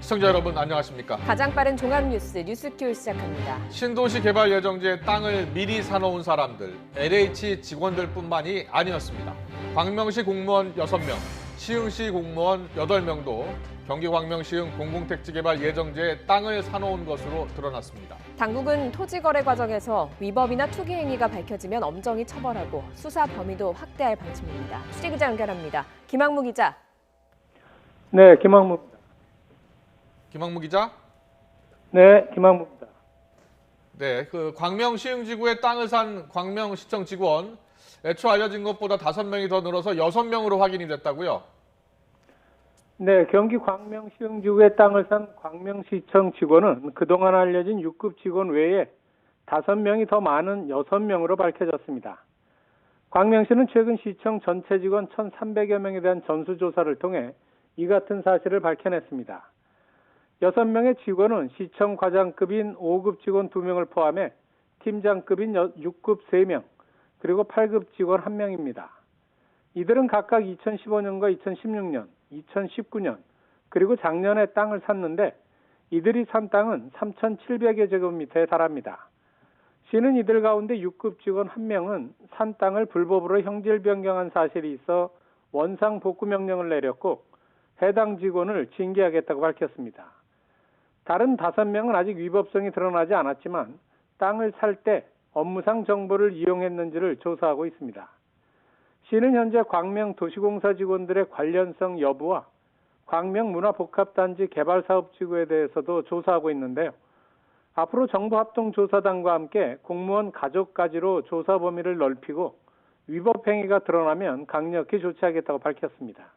시청자 여러분 안녕하십니까? 가장 빠른 종합뉴스 뉴스큐 시작합니다. 신도시 개발 예정지에 땅을 미리 사놓은 사람들, LH 직원들뿐만이 아니었습니다. 광명시 공무원 6명, 시흥시 공무원 8명도 경기 광명시흥 공공택지개발 예정지에 땅을 사놓은 것으로 드러났습니다. 당국은 토지 거래 과정에서 위법이나 투기 행위가 밝혀지면 엄정히 처벌하고 수사 범위도 확대할 방침입니다. 취재기자 연결합니다. 김학무 기자. 네, 김학무입니다. 김학무 기자. 네, 김학무입니다. 네, 광명시흥지구에 땅을 산 광명시청 직원, 애초 알려진 것보다 5명이 더 늘어서 6명으로 확인이 됐다고요? 네, 경기 광명시흥지구에 땅을 산 광명시청 직원은 그동안 알려진 6급 직원 외에 5명이 더 많은 6명으로 밝혀졌습니다. 광명시는 최근 시청 전체 직원 1,300여 명에 대한 전수조사를 통해 이 같은 사실을 밝혀냈습니다. 6명의 직원은 시청 과장급인 5급 직원 2명을 포함해 팀장급인 6급 3명, 그리고 8급 직원 1명입니다. 이들은 각각 2015년과 2016년, 2019년, 그리고 작년에 땅을 샀는데 이들이 산 땅은 3,700여 제곱미터에 달합니다. 시는 이들 가운데 6급 직원 1명은 산 땅을 불법으로 형질 변경한 사실이 있어 원상 복구 명령을 내렸고 해당 직원을 징계하겠다고 밝혔습니다. 다른 5명은 아직 위법성이 드러나지 않았지만 땅을 살 때 업무상 정보를 이용했는지를 조사하고 있습니다. 시는 현재 광명도시공사 직원들의 관련성 여부와 광명문화복합단지 개발사업지구에 대해서도 조사하고 있는데요. 앞으로 정부합동조사단과 함께 공무원 가족까지로 조사 범위를 넓히고 위법 행위가 드러나면 강력히 조치하겠다고 밝혔습니다.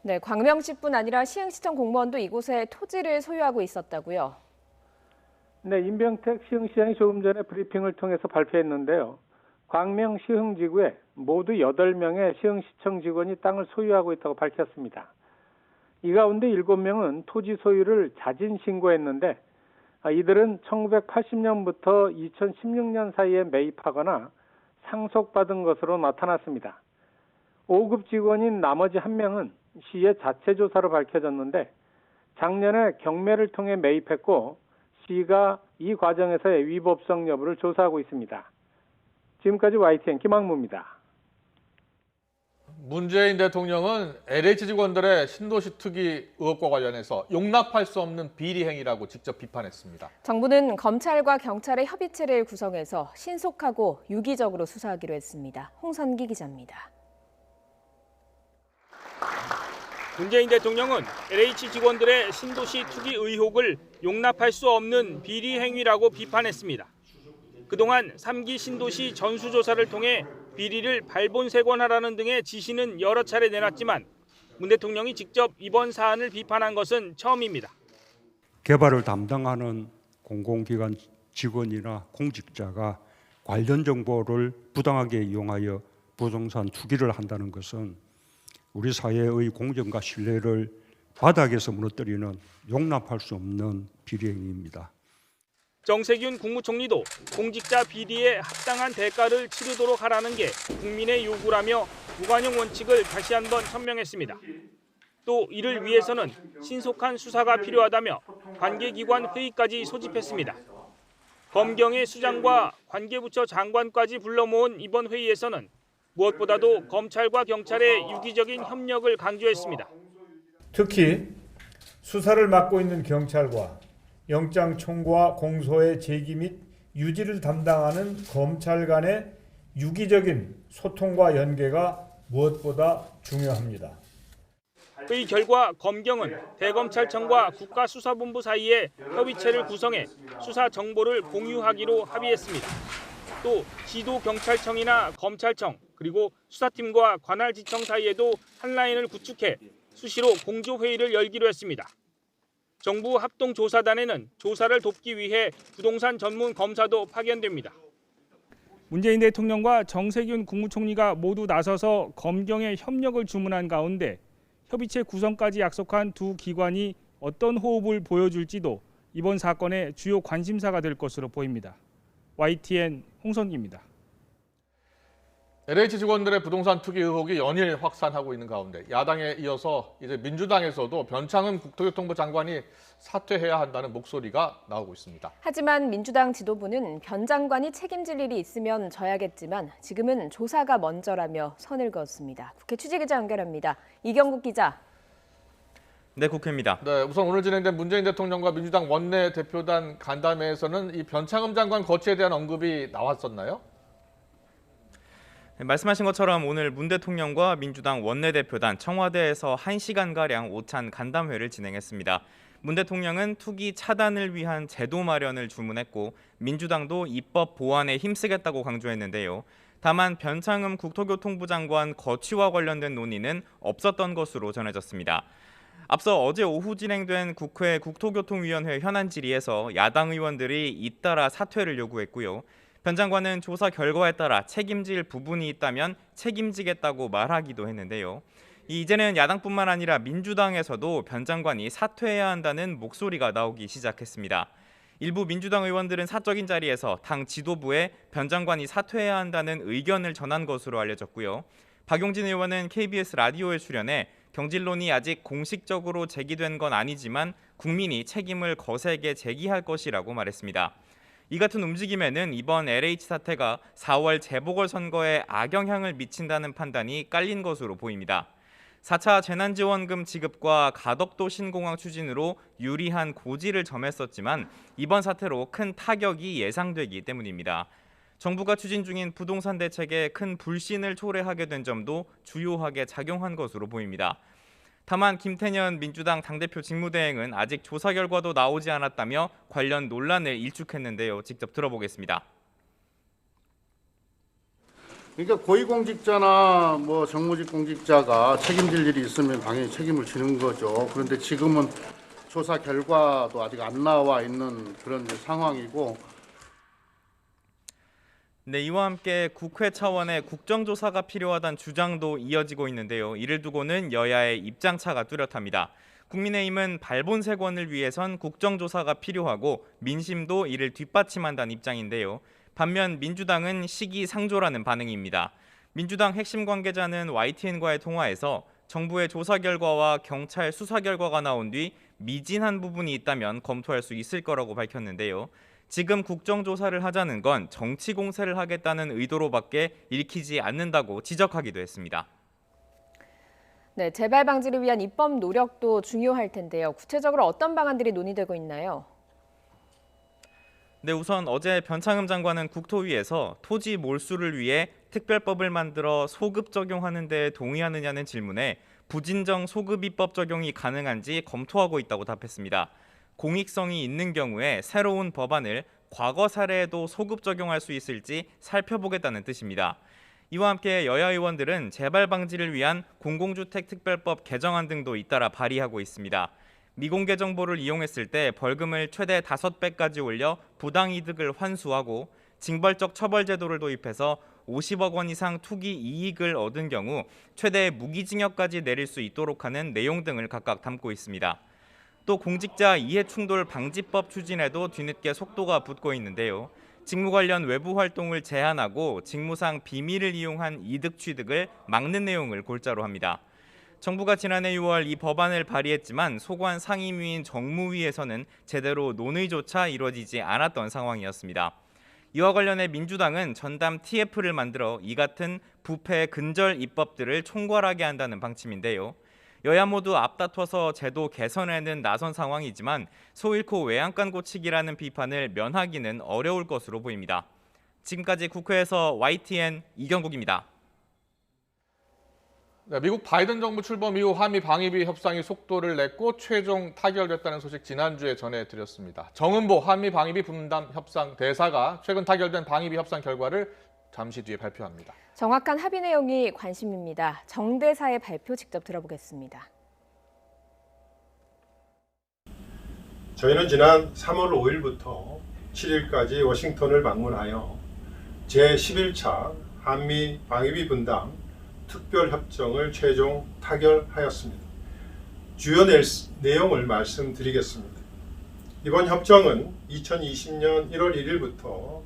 네, 광명시뿐 아니라 시흥시청 공무원도 이곳에 토지를 소유하고 있었다고요? 네, 임병택 시흥시장이 조금 전에 브리핑을 통해서 발표했는데요. 광명시흥지구에 모두 8명의 시흥시청 직원이 땅을 소유하고 있다고 밝혔습니다. 이 가운데 7명은 토지 소유를 자진 신고했는데 이들은 1980년부터 2016년 사이에 매입하거나 상속받은 것으로 나타났습니다. 5급 직원인 나머지 1명은 시의 자체 조사로 밝혀졌는데 작년에 경매를 통해 매입했고 시가 이 과정에서의 위법성 여부를 조사하고 있습니다. 지금까지 YTN 김학무입니다. 문재인 대통령은 LH 직원들의 신도시 투기 의혹과 관련해서 용납할 수 없는 비리 행위라고 직접 비판했습니다. 정부는 검찰과 경찰의 협의체를 구성해서 신속하고 유기적으로 수사하기로 했습니다. 홍선기 기자입니다. 문재인 대통령은 LH 직원들의 신도시 투기 의혹을 용납할 수 없는 비리 행위라고 비판했습니다. 그동안 3기 신도시 전수조사를 통해 비리를 발본색원하라는 등의 지시는 여러 차례 내놨지만 문 대통령이 직접 이번 사안을 비판한 것은 처음입니다. 개발을 담당하는 공공기관 직원이나 공직자가 관련 정보를 부당하게 이용하여 부동산 투기를 한다는 것은 우리 사회의 공정과 신뢰를 바닥에서 무너뜨리는 용납할 수 없는 비리 행위입니다. 정세균 국무총리도 공직자 비리에 합당한 대가를 치르도록 하라는 게 국민의 요구라며 무관용 원칙을 다시 한번 천명했습니다. 또 이를 위해서는 신속한 수사가 필요하다며 관계기관 회의까지 소집했습니다. 검경의 수장과 관계부처 장관까지 불러 모은 이번 회의에서는 무엇보다도 검찰과 경찰의 유기적인 협력을 강조했습니다. 특히 수사를 맡고 있는 경찰과 영장 청구와 공소의 제기 및 유지를 담당하는 검찰 간의 유기적인 소통과 연계가 무엇보다 중요합니다. 회의 결과 검경은 대검찰청과 국가수사본부 사이에 협의체를 구성해 수사 정보를 공유하기로 합의했습니다. 또 지도경찰청이나 검찰청 그리고 수사팀과 관할지청 사이에도 한 라인을 구축해 수시로 공조회의를 열기로 했습니다. 정부 합동조사단에는 조사를 돕기 위해 부동산 전문 검사도 파견됩니다. 문재인 대통령과 정세균 국무총리가 모두 나서서 검경의 협력을 주문한 가운데 협의체 구성까지 약속한 두 기관이 어떤 호흡을 보여줄지도 이번 사건의 주요 관심사가 될 것으로 보입니다. YTN 홍선기입니다. LH 직원들의 부동산 투기 의혹이 연일 확산하고 있는 가운데 야당에 이어서 이제 민주당에서도 변창흠 국토교통부 장관이 사퇴해야 한다는 목소리가 나오고 있습니다. 하지만 민주당 지도부는 변 장관이 책임질 일이 있으면 져야겠지만 지금은 조사가 먼저라며 선을 그었습니다. 국회 취재기자 연결합니다. 이경국 기자. 네, 국회입니다. 네, 우선 오늘 진행된 문재인 대통령과 민주당 원내대표단 간담회에서는 이 변창흠 장관 거취에 대한 언급이 나왔었나요? 네, 말씀하신 것처럼 오늘 문 대통령과 민주당 원내대표단 청와대에서 1시간가량 오찬 간담회를 진행했습니다. 문 대통령은 투기 차단을 위한 제도 마련을 주문했고 민주당도 입법 보완에 힘쓰겠다고 강조했는데요. 다만 변창흠 국토교통부 장관 거취와 관련된 논의는 없었던 것으로 전해졌습니다. 앞서 어제 오후 진행된 국회 국토교통위원회 현안 질의에서 야당 의원들이 잇따라 사퇴를 요구했고요. 변 장관은 조사 결과에 따라 책임질 부분이 있다면 책임지겠다고 말하기도 했는데요. 이제는 야당뿐만 아니라 민주당에서도 변 장관이 사퇴해야 한다는 목소리가 나오기 시작했습니다. 일부 민주당 의원들은 사적인 자리에서 당 지도부에 변 장관이 사퇴해야 한다는 의견을 전한 것으로 알려졌고요. 박용진 의원은 KBS 라디오에 출연해 경질론이 아직 공식적으로 제기된 건 아니지만 국민이 책임을 거세게 제기할 것이라고 말했습니다. 이 같은 움직임에는 이번 LH 사태가 4월 재보궐선거에 악영향을 미친다는 판단이 깔린 것으로 보입니다. 4차 재난지원금 지급과 가덕도 신공항 추진으로 유리한 고지를 점했었지만 이번 사태로 큰 타격이 예상되기 때문입니다. 정부가 추진 중인 부동산 대책에 큰 불신을 초래하게 된 점도 주요하게 작용한 것으로 보입니다. 다만 김태년 민주당 당대표 직무대행은 아직 조사 결과도 나오지 않았다며 관련 논란을 일축했는데요. 직접 들어보겠습니다. 그러니까 고위공직자나 뭐 정무직 공직자가 책임질 일이 있으면 당연히 책임을 지는 거죠. 그런데 지금은 조사 결과도 아직 안 나와 있는 그런 상황이고. 네, 이와 함께 국회 차원의 국정조사가 필요하다는 주장도 이어지고 있는데요. 이를 두고는 여야의 입장차가 뚜렷합니다. 국민의힘은 발본색원을 위해선 국정조사가 필요하고 민심도 이를 뒷받침한다는 입장인데요. 반면 민주당은 시기상조라는 반응입니다. 민주당 핵심 관계자는 YTN과의 통화에서 정부의 조사 결과와 경찰 수사 결과가 나온 뒤 미진한 부분이 있다면 검토할 수 있을 거라고 밝혔는데요. 지금 국정조사를 하자는 건 정치 공세를 하겠다는 의도로밖에 읽히지 않는다고 지적하기도 했습니다. 네, 재발 방지를 위한 입법 노력도 중요할 텐데요. 구체적으로 어떤 방안들이 논의되고 있나요? 네, 우선 어제 변창흠 장관은 국토위에서 토지 몰수를 위해 특별법을 만들어 소급 적용하는 데 동의하느냐는 질문에 부진정 소급 입법 적용이 가능한지 검토하고 있다고 답했습니다. 공익성이 있는 경우에 새로운 법안을 과거 사례에도 소급 적용할 수 있을지 살펴보겠다는 뜻입니다. 이와 함께 여야 의원들은 재발 방지를 위한 공공주택 특별법 개정안 등도 잇따라 발의하고 있습니다. 미공개 정보를 이용했을 때 벌금을 최대 5배까지 올려 부당이득을 환수하고 징벌적 처벌 제도를 도입해서 50억 원 이상 투기 이익을 얻은 경우 최대 무기징역까지 내릴 수 있도록 하는 내용 등을 각각 담고 있습니다. 또 공직자 이해충돌 방지법 추진에도 뒤늦게 속도가 붙고 있는데요. 직무 관련 외부 활동을 제한하고 직무상 비밀을 이용한 이득 취득을 막는 내용을 골자로 합니다. 정부가 지난해 6월 이 법안을 발의했지만 소관 상임위인 정무위에서는 제대로 논의조차 이루어지지 않았던 상황이었습니다. 이와 관련해 민주당은 전담 TF를 만들어 이 같은 부패 근절 입법들을 총괄하게 한다는 방침인데요. 여야 모두 앞다퉈서 제도 개선에는 나선 상황이지만 소 잃고 외양간 고치기라는 비판을 면하기는 어려울 것으로 보입니다. 지금까지 국회에서 YTN 이경국입니다. 네, 미국 바이든 정부 출범 이후 한미 방위비 협상이 속도를 냈고 최종 타결됐다는 소식 지난주에 전해드렸습니다. 정은보 한미 방위비 분담 협상 대사가 최근 타결된 방위비 협상 결과를 잠시 뒤에 발표합니다. 정확한 합의 내용이 관심입니다. 정 대사의 발표 직접 들어보겠습니다. 저희는 지난 3월 5일부터 7일까지 워싱턴을 방문하여 제11차 한미 방위비 분담 특별협정을 최종 타결하였습니다. 주요 내용을 말씀드리겠습니다. 이번 협정은 2020년 1월 1일부터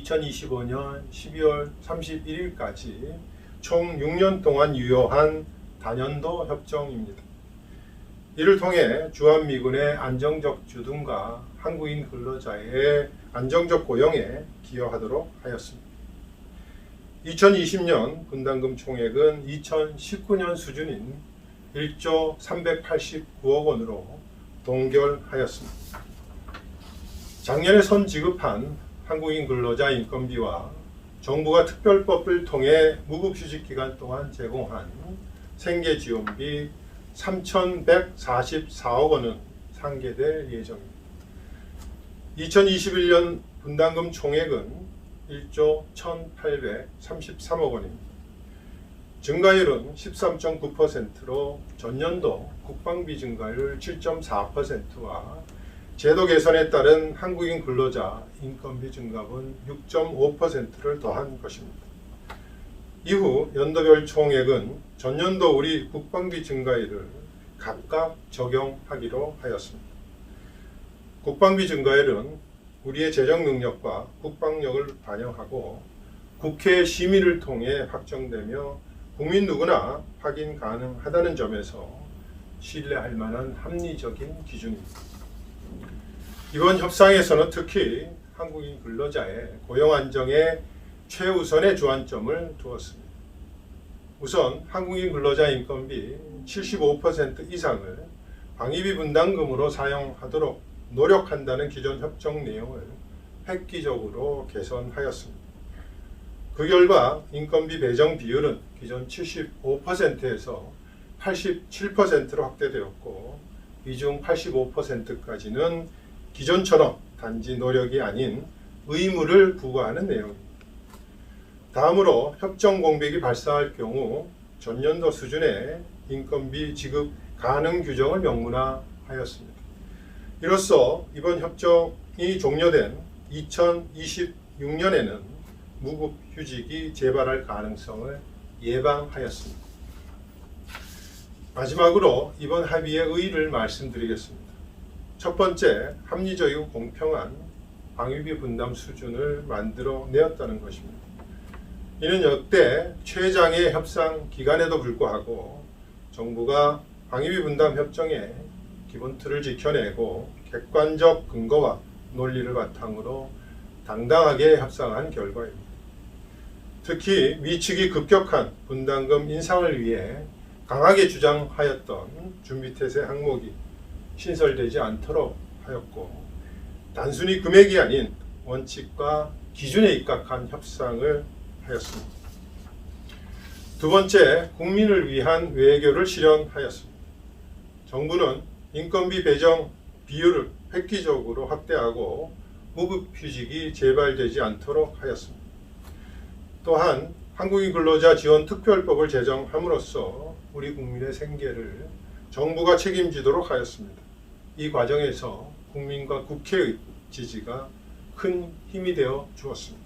2025년 12월 31일까지 총 6년 동안 유효한 단연도 협정입니다. 이를 통해 주한미군의 안정적 주둔과 한국인 근로자의 안정적 고용에 기여하도록 하였습니다. 2020년 분담금 총액은 2019년 수준인 1조 389억 원으로 동결하였습니다. 작년에 선지급한 한국인 근로자 인건비와 정부가 특별법을 통해 무급휴직 기간 동안 제공한 생계지원비 3,144억 원은 상계될 예정입니다. 2021년 분담금 총액은 1조 1,833억 원입니다. 증가율은 13.9%로 전년도 국방비 증가율 7.4%와 제도 개선에 따른 한국인 근로자 인건비 증가분 6.5%를 더한 것입니다. 이후 연도별 총액은 전년도 우리 국방비 증가율을 각각 적용하기로 하였습니다. 국방비 증가율은 우리의 재정 능력과 국방력을 반영하고 국회 심의를 통해 확정되며 국민 누구나 확인 가능하다는 점에서 신뢰할 만한 합리적인 기준입니다. 이번 협상에서는 특히 한국인 근로자의 고용 안정에 최우선의 주안점을 두었습니다. 우선 한국인 근로자 인건비 75% 이상을 방위비 분담금으로 사용하도록 노력한다는 기존 협정 내용을 획기적으로 개선하였습니다. 그 결과 인건비 배정 비율은 기존 75%에서 87%로 확대되었고 이 중 85%까지는 기존처럼 단지 노력이 아닌 의무를 부과하는 내용입니다. 다음으로 협정 공백이 발생할 경우 전년도 수준의 인건비 지급 가능 규정을 명문화하였습니다. 이로써 이번 협정이 종료된 2026년에는 무급휴직이 재발할 가능성을 예방하였습니다. 마지막으로 이번 합의의 의의를 말씀드리겠습니다. 첫 번째, 합리적이고 공평한 방위비 분담 수준을 만들어 내었다는 것입니다. 이는 역대 최장의 협상 기간에도 불구하고 정부가 방위비 분담 협정의 기본 틀을 지켜내고 객관적 근거와 논리를 바탕으로 당당하게 협상한 결과입니다. 특히 미측이 급격한 분담금 인상을 위해 강하게 주장하였던 준비태세 항목이 신설되지 않도록 하였고 단순히 금액이 아닌 원칙과 기준에 입각한 협상을 하였습니다. 두 번째, 국민을 위한 외교를 실현하였습니다. 정부는 인건비 배정 비율을 획기적으로 확대하고 무급휴직이 재발되지 않도록 하였습니다. 또한 한국인 근로자 지원 특별법을 제정함으로써 우리 국민의 생계를 정부가 책임지도록 하였습니다. 이 과정에서 국민과 국회의 지지가 큰 힘이 되어 주었습니다.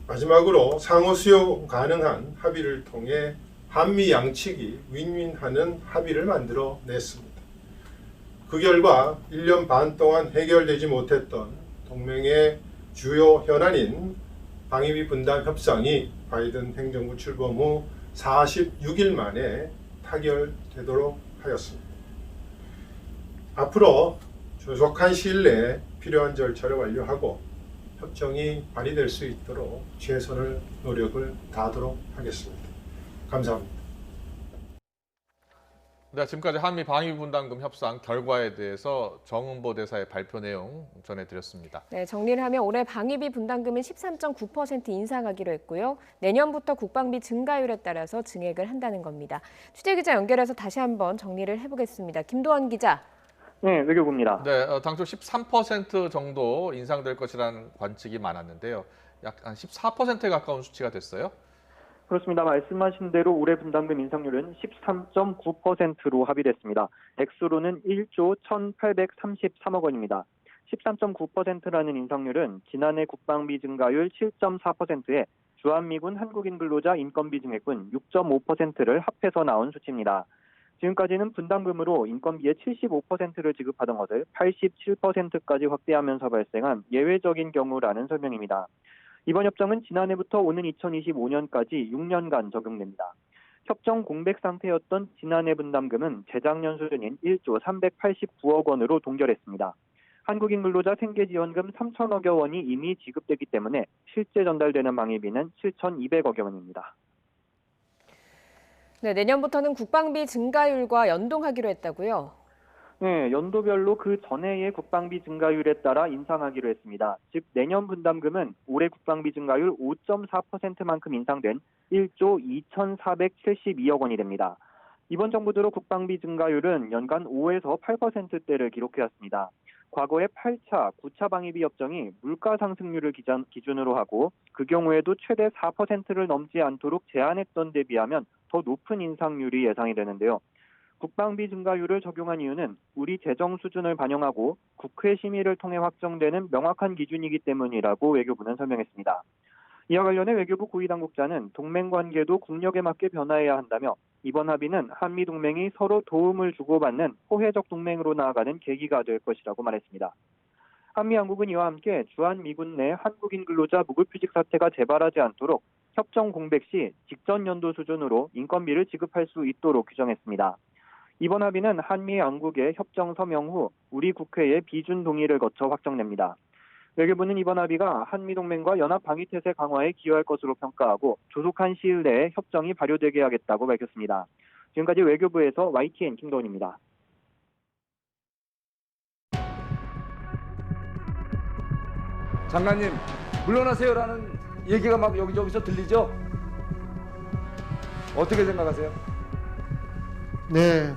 마지막으로 상호 수용 가능한 합의를 통해 한미 양측이 윈윈하는 합의를 만들어 냈습니다. 그 결과 1년 반 동안 해결되지 못했던 동맹의 주요 현안인 방위비 분담 협상이 바이든 행정부 출범 후 46일 만에 타결되도록 하였습니다. 앞으로 조속한 시일 내에 필요한 절차를 완료하고 협정이 발의될 수 있도록 최선을 노력을 다하도록 하겠습니다. 감사합니다. 네, 지금까지 한미 방위비 분담금 협상 결과에 대해서 정은보 대사의 발표 내용 전해드렸습니다. 네, 정리를 하면 올해 방위비 분담금은 13.9% 인상하기로 했고요. 내년부터 국방비 증가율에 따라서 증액을 한다는 겁니다. 취재기자 연결해서 다시 한번 정리를 해보겠습니다. 김도원 기자. 네, 외교부입니다. 네, 당초 13% 정도 인상될 것이라는 관측이 많았는데요. 약 한 14%에 가까운 수치가 됐어요. 그렇습니다. 말씀하신 대로 올해 분담금 인상률은 13.9%로 합의됐습니다. 액수로는 1조 1,833억 원입니다. 13.9%라는 인상률은 지난해 국방비 증가율 7.4%에 주한미군 한국인 근로자 인건비 증액분 6.5%를 합해서 나온 수치입니다. 지금까지는 분담금으로 인건비의 75%를 지급하던 것을 87%까지 확대하면서 발생한 예외적인 경우라는 설명입니다. 이번 협정은 지난해부터 오는 2025년까지 6년간 적용됩니다. 협정 공백 상태였던 지난해 분담금은 재작년 수준인 1조 389억 원으로 동결했습니다. 한국인 근로자 생계지원금 3천억여 원이 이미 지급됐기 때문에 실제 전달되는 방위비는 7,200억여 원입니다. 네, 내년부터는 국방비 증가율과 연동하기로 했다고요? 네, 연도별로 그 전해의 국방비 증가율에 따라 인상하기로 했습니다. 즉 내년 분담금은 올해 국방비 증가율 5.4%만큼 인상된 1조 2,472억 원이 됩니다. 이번 정부 들어 국방비 증가율은 연간 5에서 8%대를 기록해왔습니다. 과거에 8차, 9차 방위비 협정이 물가 상승률을 기준으로 하고 그 경우에도 최대 4%를 넘지 않도록 제한했던 데 비하면 더 높은 인상률이 예상이 되는데요. 국방비 증가율을 적용한 이유는 우리 재정 수준을 반영하고 국회 심의를 통해 확정되는 명확한 기준이기 때문이라고 외교부는 설명했습니다. 이와 관련해 외교부 고위당국자는 동맹 관계도 국력에 맞게 변화해야 한다며 이번 합의는 한미 동맹이 서로 도움을 주고받는 호혜적 동맹으로 나아가는 계기가 될 것이라고 말했습니다. 한미 양국은 이와 함께 주한 미군 내 한국인 근로자 무급휴직 사태가 재발하지 않도록 협정 공백 시 직전 연도 수준으로 인건비를 지급할 수 있도록 규정했습니다. 이번 합의는 한미 양국의 협정 서명 후 우리 국회의 비준 동의를 거쳐 확정됩니다. 외교부는 이번 합의가 한미동맹과 연합방위태세 강화에 기여할 것으로 평가하고 조속한 시일 내에 협정이 발효되게 하겠다고 밝혔습니다. 지금까지 외교부에서 YTN 김도훈입니다. 장관님 물러나세요라는 얘기가 막 여기저기서 들리죠? 어떻게 생각하세요? 네,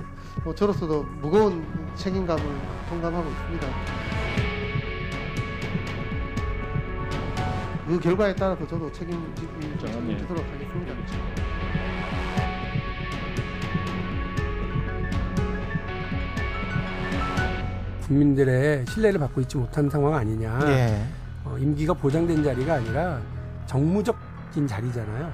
저로서도 무거운 책임감을 동감하고 있습니다. 그 결과에 따라서 저도 책임지도록 하겠습니다. 국민들의 신뢰를 받고 있지 못한 상황 아니냐. 예. 임기가 보장된 자리가 아니라 정무적인 자리잖아요.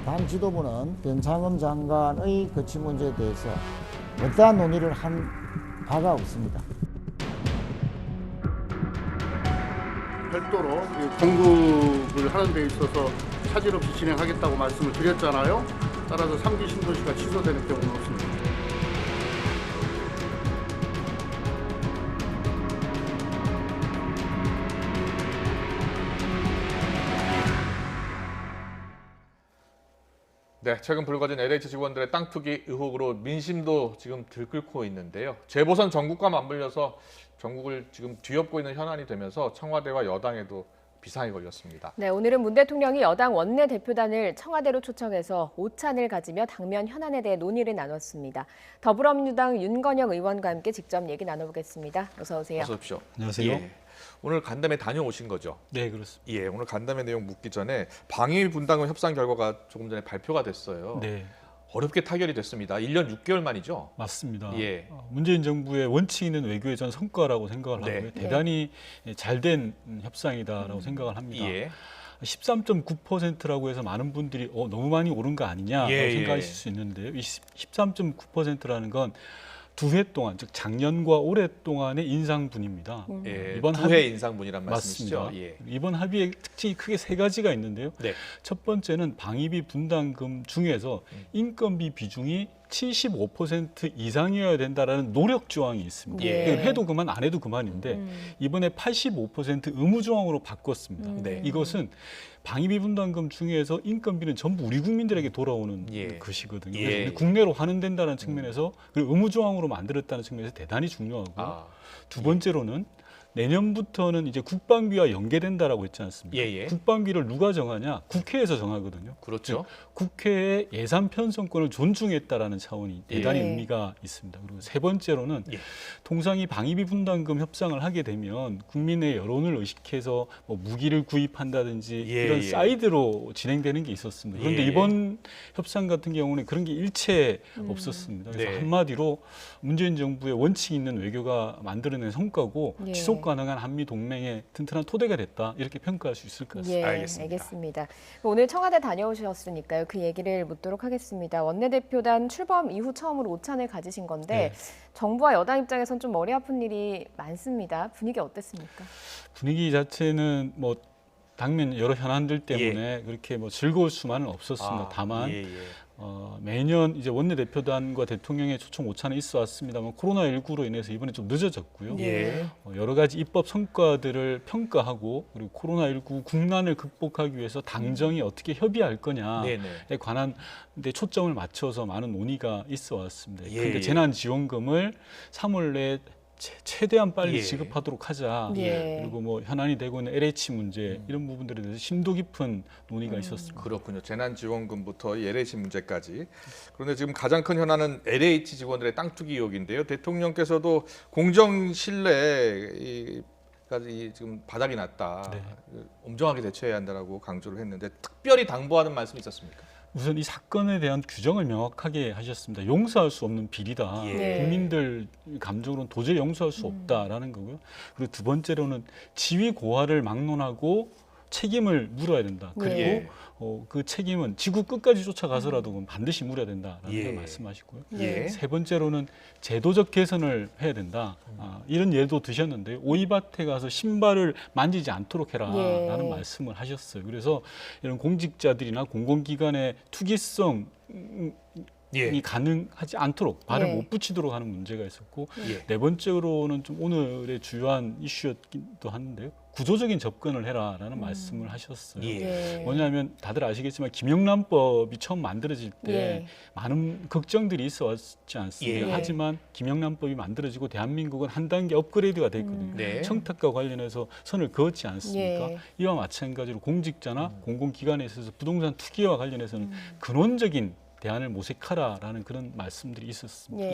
당 지도부는 변창흠 장관의 거취 문제에 대해서 어떠한 논의를 한 바가 없습니다. 별도로 공급을 하는 데 있어서 차질 없이 진행하겠다고 말씀을 드렸잖아요. 따라서 3기 신도시가 취소되는 경우는 없습니다. 네, 최근 불거진 LH 직원들의 땅 투기 의혹으로 민심도 지금 들끓고 있는데요. 재보선 전국과 맞물려서 전국을 지금 뒤엎고 있는 현안이 되면서 청와대와 여당에도 비상이 걸렸습니다. 네, 오늘은 문 대통령이 여당 원내대표단을 청와대로 초청해서 오찬을 가지며 당면 현안에 대해 논의를 나눴습니다. 더불어민주당 윤건영 의원과 함께 직접 얘기 나눠보겠습니다. 어서 오세요. 어서 오십시오. 안녕하세요. 예. 오늘 간담회 다녀오신 거죠? 네, 그렇습니다. 예, 오늘 간담회 내용 묻기 전에 방위비 분담금 협상 결과가 조금 전에 발표가 됐어요. 네. 어렵게 타결이 됐습니다. 1년 6개월 만이죠? 맞습니다. 예. 문재인 정부의 원칙 있는 외교의 전 성과라고 생각을 네. 하고요. 대단히 잘된 협상이다라고 생각을 합니다. 예. 13.9%라고 해서 많은 분들이 너무 많이 오른 거 아니냐라고 생각하실 수 있는데요. 이 13.9%라는 건 두 해 동안, 즉 작년과 올해 동안의 인상분입니다. 예, 이번 두 해 인상분이란 말씀이시죠? 맞습니다. 예. 이번 합의의 특징이 크게 세 가지가 있는데요. 네. 첫 번째는 방위비 분담금 중에서 인건비 비중이 75% 이상이어야 된다라는 노력 조항이 있습니다. 예. 해도 그만 안 해도 그만인데 이번에 85% 의무 조항으로 바꿨습니다. 네. 이것은 방위비 분담금 중에서 인건비는 전부 우리 국민들에게 돌아오는 예. 것이거든요. 예. 그래서 국내로 환원된다는 측면에서 그리고 의무 조항으로 만들었다는 측면에서 대단히 중요하고요. 두 번째로는 내년부터는 이제 국방비와 연계된다라고 했지 않습니까? 예, 예. 국방비를 누가 정하냐? 국회에서 정하거든요. 그렇죠. 국회의 예산 편성권을 존중했다라는 차원이 대단히 예. 의미가 있습니다. 그리고 세 번째로는 예. 통상 이 방위비 분담금 협상을 하게 되면 국민의 여론을 의식해서 뭐 무기를 구입한다든지 예, 이런 예. 사이드로 진행되는 게 있었습니다. 그런데 예. 이번 협상 같은 경우는 그런 게 일체 없었습니다. 그래서 네. 한마디로 문재인 정부의 원칙 있는 외교가 만들어낸 성과고 예. 지속 지속 가능한 한미 동맹의 튼튼한 토대가 됐다 이렇게 평가할 수 있을 것 같습니다. 알겠습니다. 오늘 청와대 다녀오셨으니까요. 그 얘기를 묻도록 하겠습니다. 원내대표단 출범 이후 처음으로 오찬을 가지신 건데 정부와 여당 입장에선 좀 머리 아픈 일이 많습니다. 분위기 어땠습니까? 분위기 자체는 뭐 당면 여러 현안들 때문에 그렇게 뭐 즐거울 수만은 없었습니다. 다만 매년 이제 원내대표단과 대통령의 초청 오찬이 있어 왔습니다만 코로나19로 인해서 이번에 좀 늦어졌고요. 여러 가지 입법 성과들을 평가하고 그리고 코로나19 국난을 극복하기 위해서 당정이 어떻게 협의할 거냐에 관한 데 초점을 맞춰서 많은 논의가 있어 왔습니다. 그러니까 재난지원금을 3월 내에 최대한 빨리 지급하도록 하자. 그리고 뭐 현안이 되고 있는 LH 문제 이런 부분들에 대해서 심도 깊은 논의가 있었습니다. 그렇군요. 재난지원금부터 LH 문제까지. 그런데 지금 가장 큰 현안은 LH 직원들의 땅 투기 의혹인데요. 대통령께서도 공정 신뢰까지 지금 바닥이 났다. 엄정하게 대처해야 한다라고 강조를 했는데 특별히 당부하는 말씀이 있었습니까? 우선 이 사건에 대한 규정을 명확하게 하셨습니다. 용서할 수 없는 비리다. 국민들 감정으로는 도저히 용서할 수 없다라는 거고요. 그리고 두 번째로는 지위 고하를 막론하고 책임을 물어야 된다. 그리고 그 책임은 지구 끝까지 쫓아가서라도 반드시 물어야 된다라는 걸 말씀하시고요. 세 번째로는 제도적 개선을 해야 된다. 이런 예도 드셨는데요. 오이밭에 가서 신발을 만지지 않도록 해라라는 말씀을 하셨어요. 그래서 이런 공직자들이나 공공기관의 투기성 이 가능하지 않도록 발을 못 붙이도록 하는 문제가 있었고 네 번째로는 좀 오늘의 주요한 이슈였기도 한데요. 구조적인 접근을 해라라는 말씀을 하셨어요. 뭐냐면 다들 아시겠지만 김영란법이 처음 만들어질 때 많은 걱정들이 있어 왔지 않습니까? 하지만 김영란법이 만들어지고 대한민국은 한 단계 업그레이드가 됐거든요. 청탁과 관련해서 선을 그었지 않습니까? 이와 마찬가지로 공직자나 공공기관에 있어서 부동산 투기와 관련해서는 근원적인 대안을 모색하라라는 그런 말씀들이 있었습니다.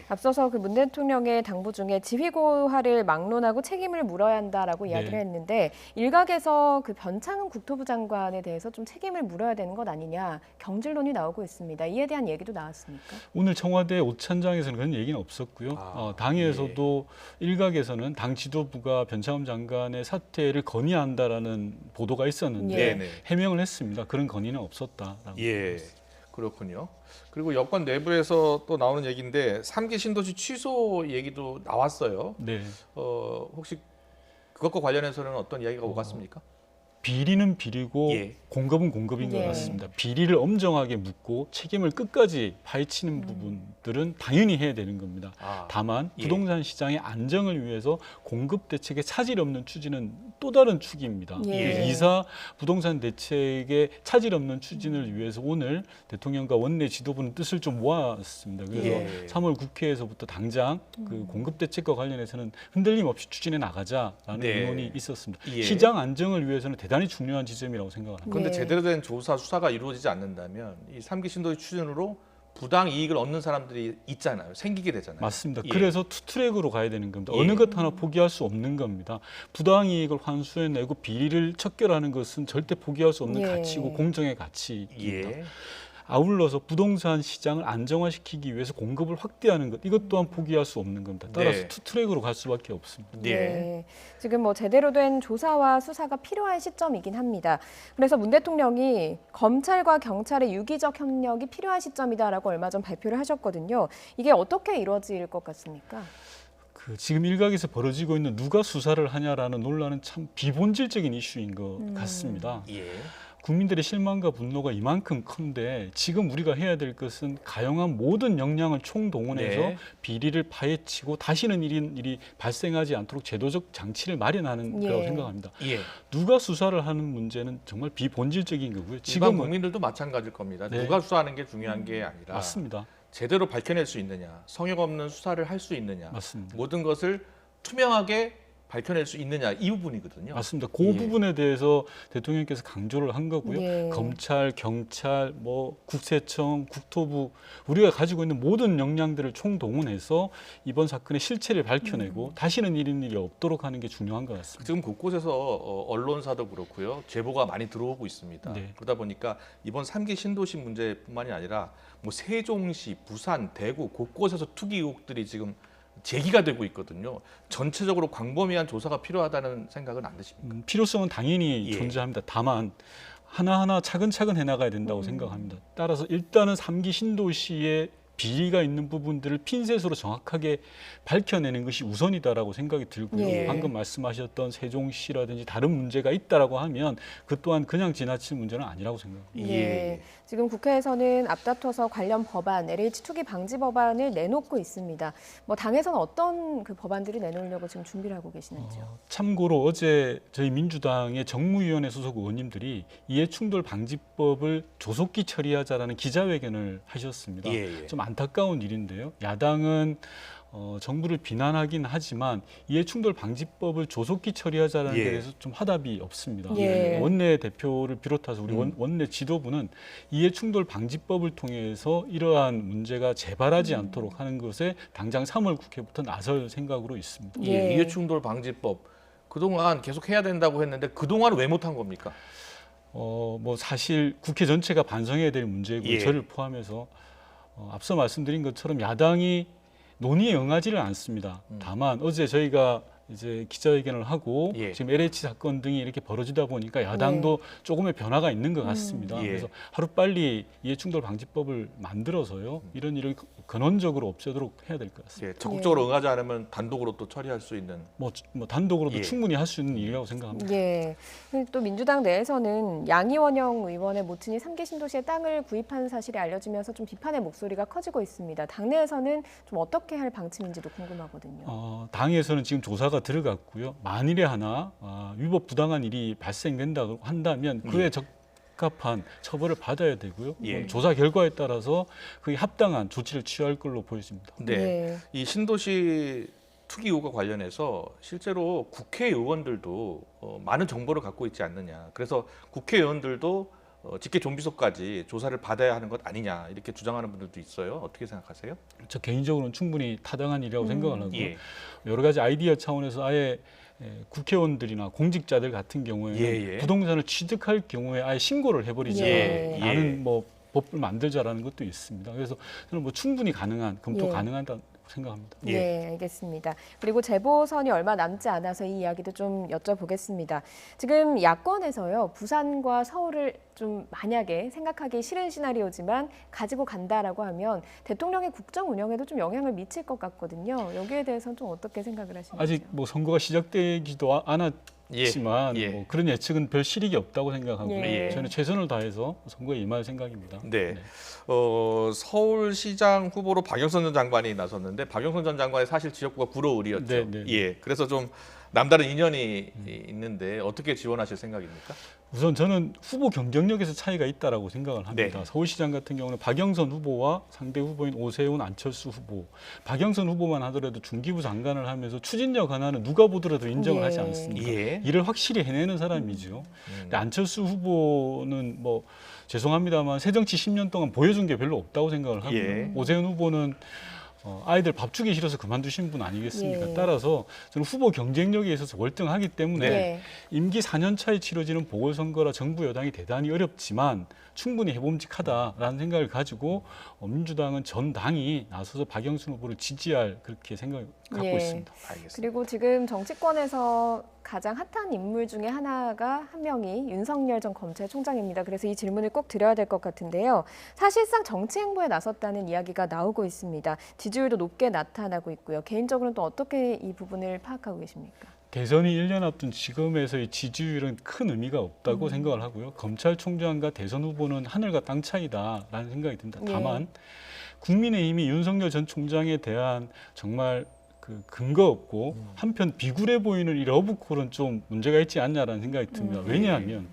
앞서서 그 문 대통령의 당부 중에 지휘고하를 막론하고 책임을 물어야 한다라고 이야기를 했는데 일각에서 그 변창흠 국토부 장관에 대해서 좀 책임을 물어야 되는 것 아니냐 경질론이 나오고 있습니다. 이에 대한 얘기도 나왔습니까? 오늘 청와대 오찬장에서는 그런 얘기는 없었고요. 당에서도 일각에서는 당 지도부가 변창흠 장관의 사퇴를 건의한다라는 보도가 있었는데 해명을 했습니다. 그런 건의는 없었다라고. 그렇군요. 그리고 여권 내부에서 또 나오는 얘기인데 3기 신도시 취소 얘기도 나왔어요. 혹시 그것과 관련해서는 어떤 이야기가 오갔습니까? 비리는 비리고 공급은 공급인 것 같습니다. 비리를 엄정하게 묻고 책임을 끝까지 파헤치는 부분들은 당연히 해야 되는 겁니다. 다만 부동산 시장의 안정을 위해서 공급 대책에 차질 없는 추진은 또 다른 축입니다. 이사 부동산 대책에 차질 없는 추진을 위해서 오늘 대통령과 원내 지도부는 뜻을 좀 모았습니다. 그래서 3월 국회에서부터 당장 그 공급 대책과 관련해서는 흔들림 없이 추진해 나가자라는 의논이 있었습니다. 시장 안정을 위해서는 대단히 중요한 지점이라고 생각합니다. 그런데 제대로 된 조사, 수사가 이루어지지 않는다면 이 3기 신도시 추진으로 부당 이익을 얻는 사람들이 있잖아요. 생기게 되잖아요. 맞습니다. 그래서 투트랙으로 가야 되는 겁니다. 어느 것 하나 포기할 수 없는 겁니다. 부당 이익을 환수해내고 비리를 척결하는 것은 절대 포기할 수 없는 가치고 공정의 가치입니다. 아울러서 부동산 시장을 안정화시키기 위해서 공급을 확대하는 것 이것 또한 포기할 수 없는 겁니다. 따라서 투트랙으로 갈 수밖에 없습니다. 지금 뭐 제대로 된 조사와 수사가 필요한 시점이긴 합니다. 그래서 문 대통령이 검찰과 경찰의 유기적 협력이 필요한 시점이다라고 얼마 전 발표를 하셨거든요. 이게 어떻게 이루어질 것 같습니까? 지금 일각에서 벌어지고 있는 누가 수사를 하냐라는 논란은 참 비본질적인 이슈인 것 같습니다. 국민들의 실망과 분노가 이만큼 큰데 지금 우리가 해야 될 것은 가용한 모든 역량을 총동원해서 비리를 파헤치고 다시는 이런 일이 발생하지 않도록 제도적 장치를 마련하는 거라고 생각합니다. 누가 수사를 하는 문제는 정말 비본질적인 거고요. 지금 국민들도 마찬가지일 겁니다. 누가 수사하는 게 중요한 게 아니라 맞습니다. 제대로 밝혀낼 수 있느냐, 성역 없는 수사를 할 수 있느냐, 맞습니다. 모든 것을 투명하게 밝혀낼 수 있느냐 이 부분이거든요. 맞습니다. 그 부분에 대해서 대통령께서 강조를 한 거고요. 검찰, 경찰, 뭐 국세청, 국토부 우리가 가지고 있는 모든 역량들을 총동원해서 이번 사건의 실체를 밝혀내고 다시는 이런 일이 없도록 하는 게 중요한 것 같습니다. 지금 곳곳에서 언론사도 그렇고요. 제보가 많이 들어오고 있습니다. 그러다 보니까 이번 3기 신도시 문제뿐만이 아니라 뭐 세종시, 부산, 대구 곳곳에서 투기 의혹들이 지금 제기가 되고 있거든요. 전체적으로 광범위한 조사가 필요하다는 생각은 안 드십니까? 필요성은 당연히 예. 존재합니다. 다만 하나하나 차근차근 해나가야 된다고 생각합니다. 따라서 일단은 3기 신도시의 비리가 있는 부분들을 핀셋으로 정확하게 밝혀내는 것이 우선이다라고 생각이 들고요. 예. 방금 말씀하셨던 세종시라든지 다른 문제가 있다라고 하면 그 또한 그냥 지나칠 문제는 아니라고 생각합니다. 네. 지금 국회에서는 앞다퉈서 관련 법안, LH 투기 방지 법안을 내놓고 있습니다. 뭐 당에서는 어떤 그 법안들을 내놓으려고 지금 준비를 하고 계시는지요? 참고로 어제 저희 민주당의 정무위원회 소속 의원님들이 이해충돌 방지법을 조속히 처리하자라는 기자회견을 하셨습니다. 예. 좀 안타까운 일인데요. 야당은 정부를 비난하긴 하지만 이해충돌 방지법을 조속히 처리하자는 데 대해서 좀 화답이 없습니다. 예. 원내 대표를 비롯해서 우리 원내 지도부는 이해충돌 방지법을 통해서 이러한 문제가 재발하지 않도록 하는 것에 당장 3월 국회부터 나설 생각으로 있습니다. 예. 이해충돌 방지법 그동안 계속 해야 된다고 했는데 그동안 왜 못한 겁니까? 뭐 사실 국회 전체가 반성해야 될 문제고 예. 저를 포함해서 앞서 말씀드린 것처럼 야당이 논의에 응하지를 않습니다. 다만 어제 저희가 이제 기자회견을 하고 예. 지금 LH 사건 등이 이렇게 벌어지다 보니까 야당도 조금의 변화가 있는 것 같습니다. 예. 그래서 하루빨리 이해충돌 방지법을 만들어서요. 이런 일을 근원적으로 없애도록 해야 될 것 같습니다. 예, 적극적으로 응하지 않으면 단독으로 또 처리할 수 있는. 뭐 단독으로도 예. 충분히 할 수 있는 일이라고 생각합니다. 예. 또 민주당 내에서는 양이원영 의원의 모친이 3기 신도시에 땅을 구입한 사실이 알려지면서 좀 비판의 목소리가 커지고 있습니다. 당내에서는 좀 어떻게 할 방침인지도 궁금하거든요. 당에서는 지금 조사가 들어갔고요. 만일에 하나 위법 부당한 일이 발생된다고 한다면 그에 적합한 처벌을 받아야 되고요. 예. 조사 결과에 따라서 그에 합당한 조치를 취할 걸로 보여집니다. 네. 네. 이 신도시 투기 의혹과 관련해서 실제로 국회의원들도 많은 정보를 갖고 있지 않느냐. 그래서 국회의원들도 직계 좀비소까지 조사를 받아야 하는 것 아니냐 이렇게 주장하는 분들도 있어요. 어떻게 생각하세요? 저 개인적으로는 충분히 타당한 일이라고 생각을 하고요. 예. 여러 가지 아이디어 차원에서 아예 국회의원들이나 공직자들 같은 경우에는 예. 부동산을 취득할 경우에 아예 신고를 해버리자 예. 라는 뭐 법을 만들자라는 것도 있습니다. 그래서 저는 뭐 충분히 가능한 검토 예. 가능하다 생각합니다. 네, 알겠습니다. 그리고 재보선이 얼마 남지 않아서 이 이야기도 좀 여쭤보겠습니다. 지금 야권에서요, 부산과 서울을 좀 만약에 생각하기 싫은 시나리오지만 가지고 간다라고 하면 대통령의 국정 운영에도 좀 영향을 미칠 것 같거든요. 여기에 대해서는 좀 어떻게 생각을 하시는지요? 아직 뭐 선거가 시작되기도 않았지만 예. 뭐 그런 예측은 별 실익이 없다고 생각하고요. 예. 저는 최선을 다해서 선거에 임할 생각입니다. 네. 서울시장 후보로 박영선 전 장관이 나섰는데 박영선 전 장관의 사실 지역구가 구로을이었죠. 네. 예. 그래서 좀 남다른 인연이 있는데 어떻게 지원하실 생각입니까? 우선 저는 후보 경쟁력에서 차이가 있다라고 생각을 합니다. 네. 서울시장 같은 경우는 박영선 후보와 상대 후보인 오세훈, 안철수 후보. 박영선 후보만 하더라도 중기부 장관을 하면서 추진력 하나는 누가 보더라도 인정을 예. 하지 않습니까? 예. 일을 확실히 해내는 사람이죠. 근데 안철수 후보는 뭐 죄송합니다만 새정치 10년 동안 보여준 게 별로 없다고 생각을 하고요. 예. 오세훈 후보는 아이들 밥 주기 싫어서 그만두신 분 아니겠습니까? 예. 따라서 저는 후보 경쟁력에 있어서 월등하기 때문에 네. 임기 4년 차에 치러지는 보궐선거라 정부 여당이 대단히 어렵지만 충분히 해봄직하다라는 생각을 가지고 민주당은 전 당이 나서서 박영선 후보를 지지할 그렇게 생각을 갖고 예. 있습니다. 알겠습니다. 그리고 지금 정치권에서 가장 핫한 인물 중에 하나가 한 명이 윤석열 전 검찰총장입니다. 그래서 이 질문을 꼭 드려야 될 것 같은데요. 사실상 정치 행보에 나섰다는 이야기가 나오고 있습니다. 지지율도 높게 나타나고 있고요. 개인적으로는 또 어떻게 이 부분을 파악하고 계십니까? 대선이 1년 앞둔 지금에서의 지지율은 큰 의미가 없다고 생각을 하고요. 검찰총장과 대선 후보는 하늘과 땅 차이다라는 생각이 듭니다. 다만 국민의힘이 윤석열 전 총장에 대한 정말 그 근거 없고 한편 비굴해 보이는 이 러브콜은 좀 문제가 있지 않냐라는 생각이 듭니다. 왜냐하면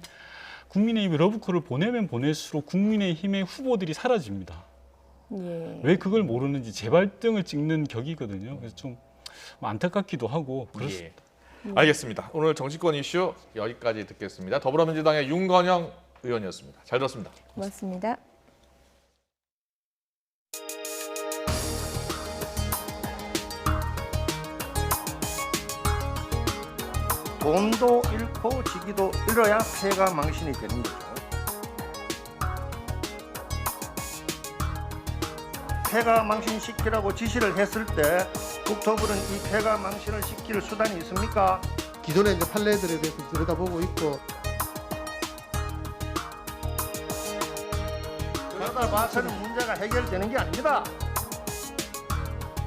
국민의힘이 러브콜을 보내면 보낼수록 국민의힘의 후보들이 사라집니다. 예. 왜 그걸 모르는지 재발등을 찍는 격이거든요. 그래서 좀 안타깝기도 하고 그렇습니다. 예. 알겠습니다. 오늘 정치권 이슈 여기까지 듣겠습니다. 더불어민주당의 윤건영 의원이었습니다. 잘 들었습니다. 고맙습니다. 돈도 잃고 지기도 잃어야 패가 망신이 되는 거죠. 패가 망신시키라고 지시를 했을 때 국토부는 이 폐가 망신을 시킬 수단이 있습니까? 기존의 이제 판례들에 대해서 들여다보고 있고 결과를 봐서는 문제가 해결되는 게 아닙니다.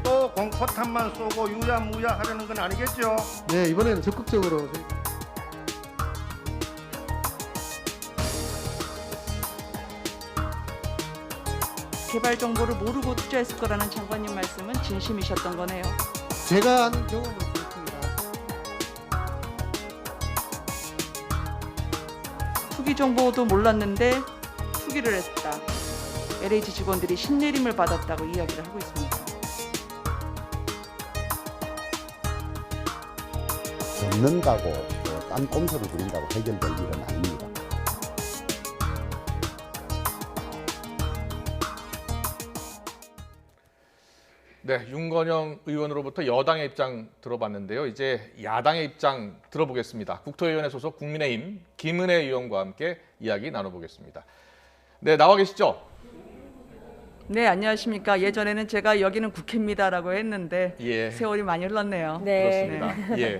또 공포탄만 쏘고 유야무야 하려는 건 아니겠죠? 네, 이번에는 적극적으로 개발 정보를 모르고 투자했을 거라는 장관님 말씀은 진심이셨던 거네요. 제가 아는 경험은 그렇습니다. 투기 정보도 몰랐는데 투기를 했다. LH 직원들이 신내림을 받았다고 이야기를 하고 있습니다. 접는다고 딴 꼼수를 부린다고 해결될 일은 아닙니다. 네, 윤건영 의원으로부터 여당의 입장 들어봤는데요. 이제 야당의 입장 들어보겠습니다. 국토위원회 소속 국민의힘 김은혜 의원과 함께 이야기 나눠보겠습니다. 네, 나와 계시죠? 네, 안녕하십니까. 예전에는 제가 여기는 국회입니다라고 했는데 세월이 많이 흘렀네요. 그렇습니다. 예,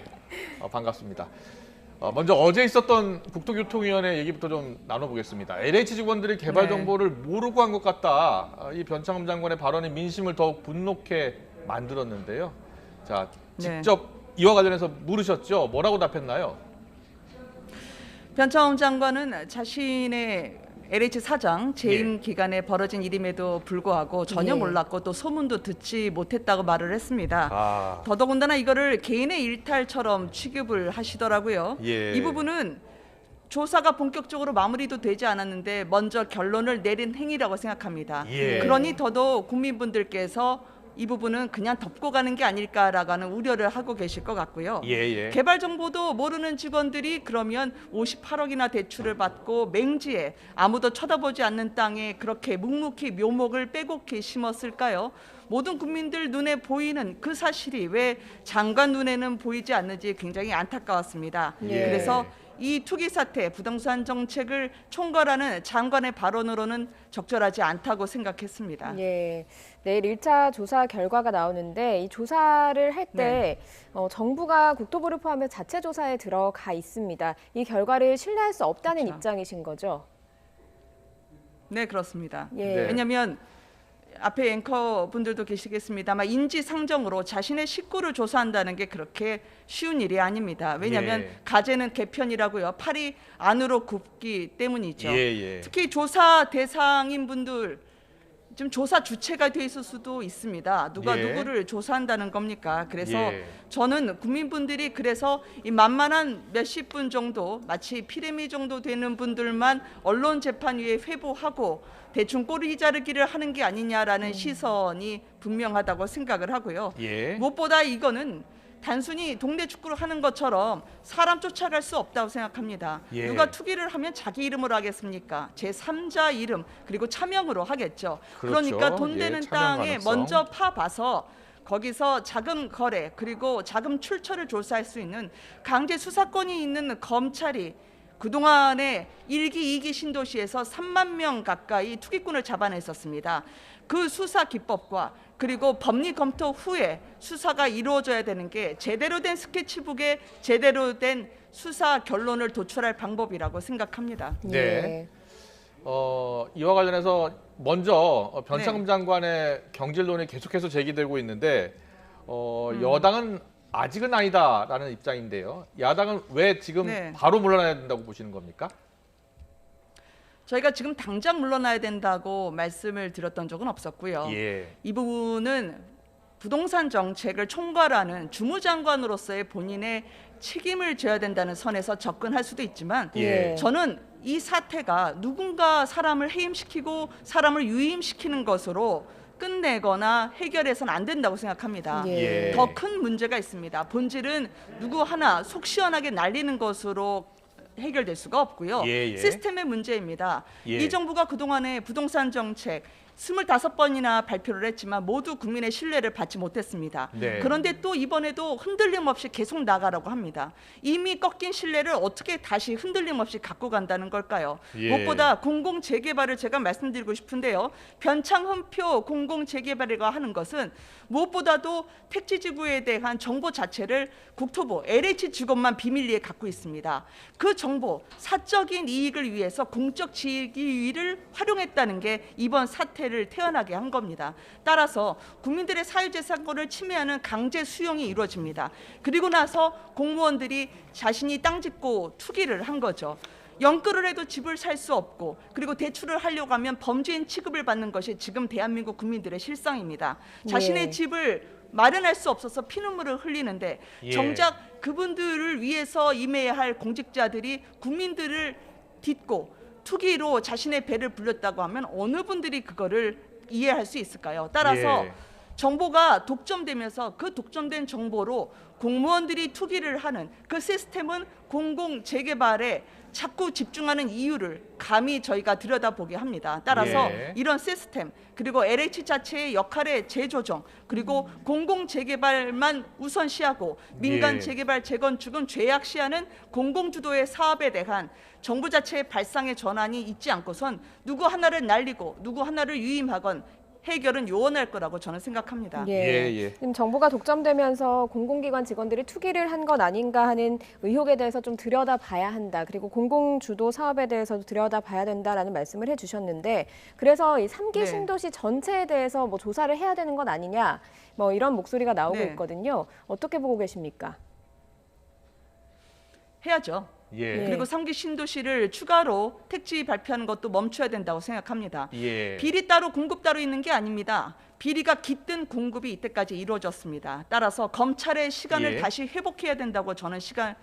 반갑습니다. 먼저 어제 있었던 국토교통위원회 얘기부터 좀 나눠보겠습니다. LH 직원들이 개발 정보를 모르고 한 것 같다. 이 변창흠 장관의 발언이 민심을 더욱 분노케 만들었는데요. 자, 직접 이와 관련해서 물으셨죠? 뭐라고 답했나요? 변창흠 장관은 자신의 LH 사장 재임 기간에 벌어진 일임에도 불구하고 전혀 몰랐고 또 소문도 듣지 못했다고 말을 했습니다. 더더군다나 이거를 개인의 일탈처럼 취급을 하시더라고요. 이 부분은 조사가 본격적으로 마무리도 되지 않았는데 먼저 결론을 내린 행위라고 생각합니다. 그러니 더더욱 국민분들께서 이 부분은 그냥 덮고 가는 게 아닐까라는 우려를 하고 계실 것 같고요. 개발 정보도 모르는 직원들이 그러면 58억이나 대출을 받고 맹지에 아무도 쳐다보지 않는 땅에 그렇게 묵묵히 묘목을 빼곡히 심었을까요? 모든 국민들 눈에 보이는 그 사실이 왜 장관 눈에는 보이지 않는지 굉장히 안타까웠습니다. 그래서 이 투기 사태, 부동산 정책을 총괄하는 장관의 발언으로는 적절하지 않다고 생각했습니다. 내일 1차 조사 결과가 나오는데 이 조사를 할 때 정부가 국토부를 포함해 자체 조사에 들어가 있습니다. 이 결과를 신뢰할 수 없다는 입장이신 거죠? 네, 그렇습니다. 왜냐하면 앞에 앵커 분들도 계시겠습니다만 인지상정으로 자신의 식구를 조사한다는 게 그렇게 쉬운 일이 아닙니다. 왜냐하면 가재는 개편이라고요. 팔이 안으로 굽기 때문이죠. 특히 조사 대상인 분들 지금 조사 주체가 돼 있을 수도 있습니다. 누가 누구를 조사한다는 겁니까? 그래서 저는 국민분들이 그래서 이 만만한 몇십 분 정도 마치 피레미 정도 되는 분들만 언론 재판위에 회부하고 대충 꼬리 자르기를 하는 게 아니냐라는 시선이 분명하다고 생각을 하고요. 무엇보다 이거는 단순히 동네 축구를 하는 것처럼 사람 쫓아갈 수 없다고 생각합니다. 누가 투기를 하면 자기 이름으로 하겠습니까? 제3자 이름 그리고 차명으로 하겠죠. 그러니까 돈 되는 땅에 먼저 파봐서 거기서 자금 거래 그리고 자금 출처를 조사할 수 있는 강제 수사권이 있는 검찰이 그동안에 1기, 2기 신도시에서 3만 명 가까이 투기꾼을 잡아냈었습니다. 그 수사 기법과 그리고 법리 검토 후에 수사가 이루어져야 되는 게 제대로 된 스케치북에 제대로 된 수사 결론을 도출할 방법이라고 생각합니다. 이와 관련해서 먼저 변창흠 장관의 경질론이 계속해서 제기되고 있는데 여당은 아직은 아니다라는 입장인데요. 야당은 왜 지금 바로 물러나야 된다고 보시는 겁니까? 저희가 지금 당장 물러나야 된다고 말씀을 드렸던 적은 없었고요. 이 부분은 부동산 정책을 총괄하는 주무장관으로서의 본인의 책임을 져야 된다는 선에서 접근할 수도 있지만 저는 이 사태가 누군가 사람을 해임시키고 사람을 유임시키는 것으로 끝내거나 해결해서는 안 된다고 생각합니다. 더 큰 문제가 있습니다. 본질은 누구 하나 속 시원하게 날리는 것으로 해결될 수가 없고요. 시스템의 문제입니다. 이 정부가 그동안의 부동산 정책, 25번이나 발표를 했지만 모두 국민의 신뢰를 받지 못했습니다. 네. 그런데 또 이번에도 흔들림 없이 계속 나가라고 합니다. 이미 꺾인 신뢰를 어떻게 다시 흔들림 없이 갖고 간다는 걸까요? 예. 무엇보다 공공재개발을 제가 말씀드리고 싶은데요. 변창흠표 공공재개발이라고 하는 것은 무엇보다도 택지지구에 대한 정보 자체를 국토부 LH 직원만 비밀리에 갖고 있습니다. 그 정보, 사적인 이익을 위해서 공적 지위를 활용했다는 게 이번 사태를 태어나게 한 겁니다. 따라서 국민들의 사유재산권을 침해하는 강제 수용이 이루어집니다. 그리고 나서 공무원들이 자신이 땅 짓고 투기를 한 거죠. 연끌을 해도 집을 살 수 없고 그리고 대출을 하려고 하면 범죄인 취급을 받는 것이 지금 대한민국 국민들의 실상입니다. 자신의 예. 집을 마련할 수 없어서 피눈물을 흘리는데 예. 정작 그분들을 위해서 임해야 할 공직자들이 국민들을 딛고 투기로 자신의 배를 불렸다고 하면 어느 분들이 그거를 이해할 수 있을까요? 따라서 예. 정보가 독점되면서 그 독점된 정보로 공무원들이 투기를 하는 그 시스템은 공공재개발에 자꾸 집중하는 이유를 감히 저희가 들여다보게 합니다. 따라서 예. 이런 시스템 그리고 LH 자체의 역할의 재조정 그리고 공공재개발만 우선시하고 민간 예. 재개발 재건축은 죄악시하는 공공주도의 사업에 대한 정부 자체의 발상의 전환이 있지 않고선 누구 하나를 날리고 누구 하나를 유임하건 해결은 요원할 거라고 저는 생각합니다. 예. 지금 정보가 독점되면서 공공기관 직원들이 투기를 한 것 아닌가 하는 의혹에 대해서 좀 들여다봐야 한다. 그리고 공공주도 사업에 대해서도 들여다봐야 된다라는 말씀을 해주셨는데 그래서 이 3기 네. 신도시 전체에 대해서 뭐 조사를 해야 되는 것 아니냐 뭐 이런 목소리가 나오고 네. 있거든요. 어떻게 보고 계십니까? 해야죠. 예. 그리고 3기 신도시를 추가로 택지 발표하는 것도 멈춰야 된다고 생각합니다. 예. 비리 따로 공급 따로 있는 게 아닙니다. 비리가 깃든 공급이 이때까지 이루어졌습니다. 따라서 검찰의 시간을 예. 다시 회복해야 된다고 저는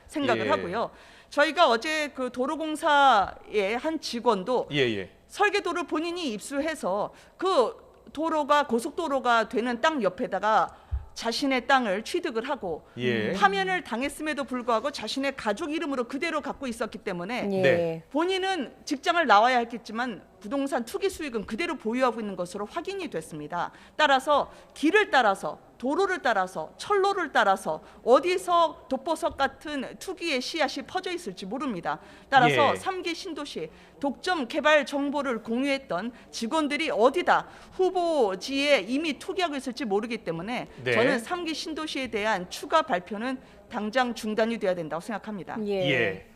생각을 예. 하고요. 저희가 어제 그 도로공사의 한 직원도 예. 설계도를 본인이 입수해서 그 도로가 고속도로가 되는 땅 옆에다가 자신의 땅을 취득을 하고 예. 파면을 당했음에도 불구하고 자신의 가족 이름으로 그대로 갖고 있었기 때문에 예. 네. 본인은 직장을 나와야 했겠지만 부동산 투기 수익은 그대로 보유하고 있는 것으로 확인이 됐습니다. 따라서 길을 따라서 도로를 따라서 철로를 따라서 어디서 독보석 같은 투기의 씨앗이 퍼져 있을지 모릅니다. 따라서 예. 3기 신도시 독점 개발 정보를 공유했던 직원들이 어디다 후보지에 이미 투기하고 있을지 모르기 때문에 네. 저는 3기 신도시에 대한 추가 발표는 당장 중단이 돼야 된다고 생각합니다. 예.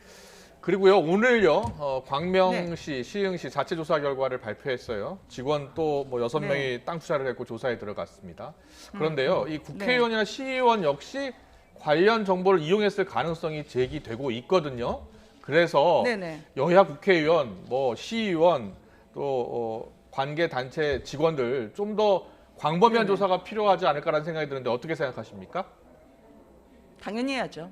그리고요 오늘요 광명시, 시흥시 자체 조사 결과를 발표했어요. 직원 또 뭐 6명이 네. 땅 투자를 했고 조사에 들어갔습니다. 그런데요 이 국회의원이나 시의원 역시 관련 정보를 이용했을 가능성이 제기되고 있거든요. 그래서 네네. 여야 국회의원, 뭐 시의원 또 관계 단체 직원들 좀 더 광범위한 네네. 조사가 필요하지 않을까라는 생각이 드는데 어떻게 생각하십니까? 당연히 해야죠.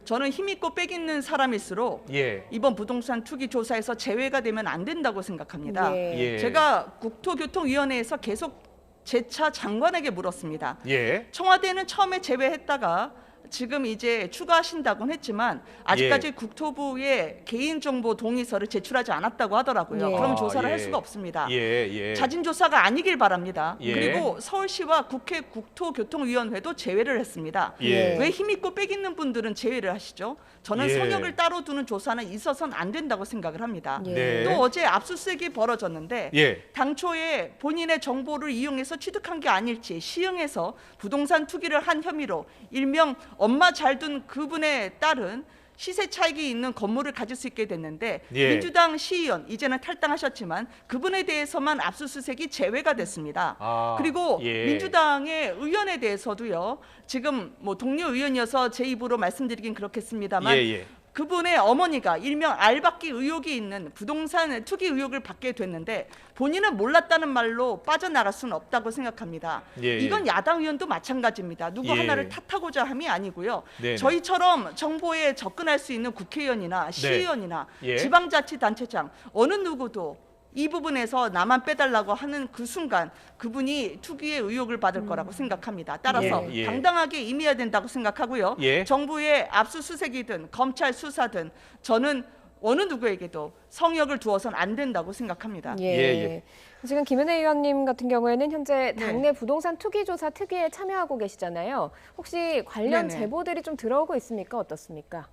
저는 힘있고 빽 있는 사람일수록 예. 이번 부동산 투기 조사에서 제외가 되면 안 된다고 생각합니다. 예. 제가 국토교통위원회에서 계속 재차 장관에게 물었습니다. 예. 청와대는 처음에 제외했다가 지금 이제 추가하신다고는 했지만 아직까지 국토부에 개인정보 동의서를 제출하지 않았다고 하더라고요. 예. 그럼 조사를 예. 할 수가 없습니다. 예. 자진조사가 아니길 바랍니다. 예. 그리고 서울시와 국회 국토교통위원회도 제외를 했습니다. 예. 왜 힘있고 빽 있는 분들은 제외를 하시죠? 저는 예. 성역을 따로 두는 조사는 있어서는 안 된다고 생각을 합니다. 네. 또 어제 압수수색이 벌어졌는데 예. 당초에 본인의 정보를 이용해서 취득한 게 아닐지 시흥에서 부동산 투기를 한 혐의로 일명 엄마 잘 둔 그분의 딸은 시세 차익이 있는 건물을 가질 수 있게 됐는데 예. 민주당 시의원 이제는 탈당하셨지만 그분에 대해서만 압수수색이 제외가 됐습니다. 그리고 예. 민주당의 의원에 대해서도요. 지금 뭐 동료 의원이어서 제 입으로 말씀드리긴 그렇겠습니다만 예. 그분의 어머니가 일명 알박기 의혹이 있는 부동산 투기 의혹을 받게 됐는데 본인은 몰랐다는 말로 빠져나갈 수는 없다고 생각합니다. 예. 이건 야당 의원도 마찬가지입니다. 누구 예. 하나를 탓하고자 함이 아니고요. 네네. 저희처럼 정보에 접근할 수 있는 국회의원이나 시의원이나 예. 지방자치단체장 어느 누구도 이 부분에서 나만 빼달라고 하는 그 순간 그분이 투기의 의혹을 받을 거라고 생각합니다. 따라서 예. 당당하게 임해야 된다고 생각하고요. 예. 정부의 압수수색이든 검찰 수사든 저는 어느 누구에게도 성역을 두어서는 안 된다고 생각합니다. 예. 지금 김은혜 의원님 같은 경우에는 현재 당내 부동산 투기 조사 특위에 참여하고 계시잖아요. 혹시 관련 제보들이 좀 들어오고 있습니까? 어떻습니까?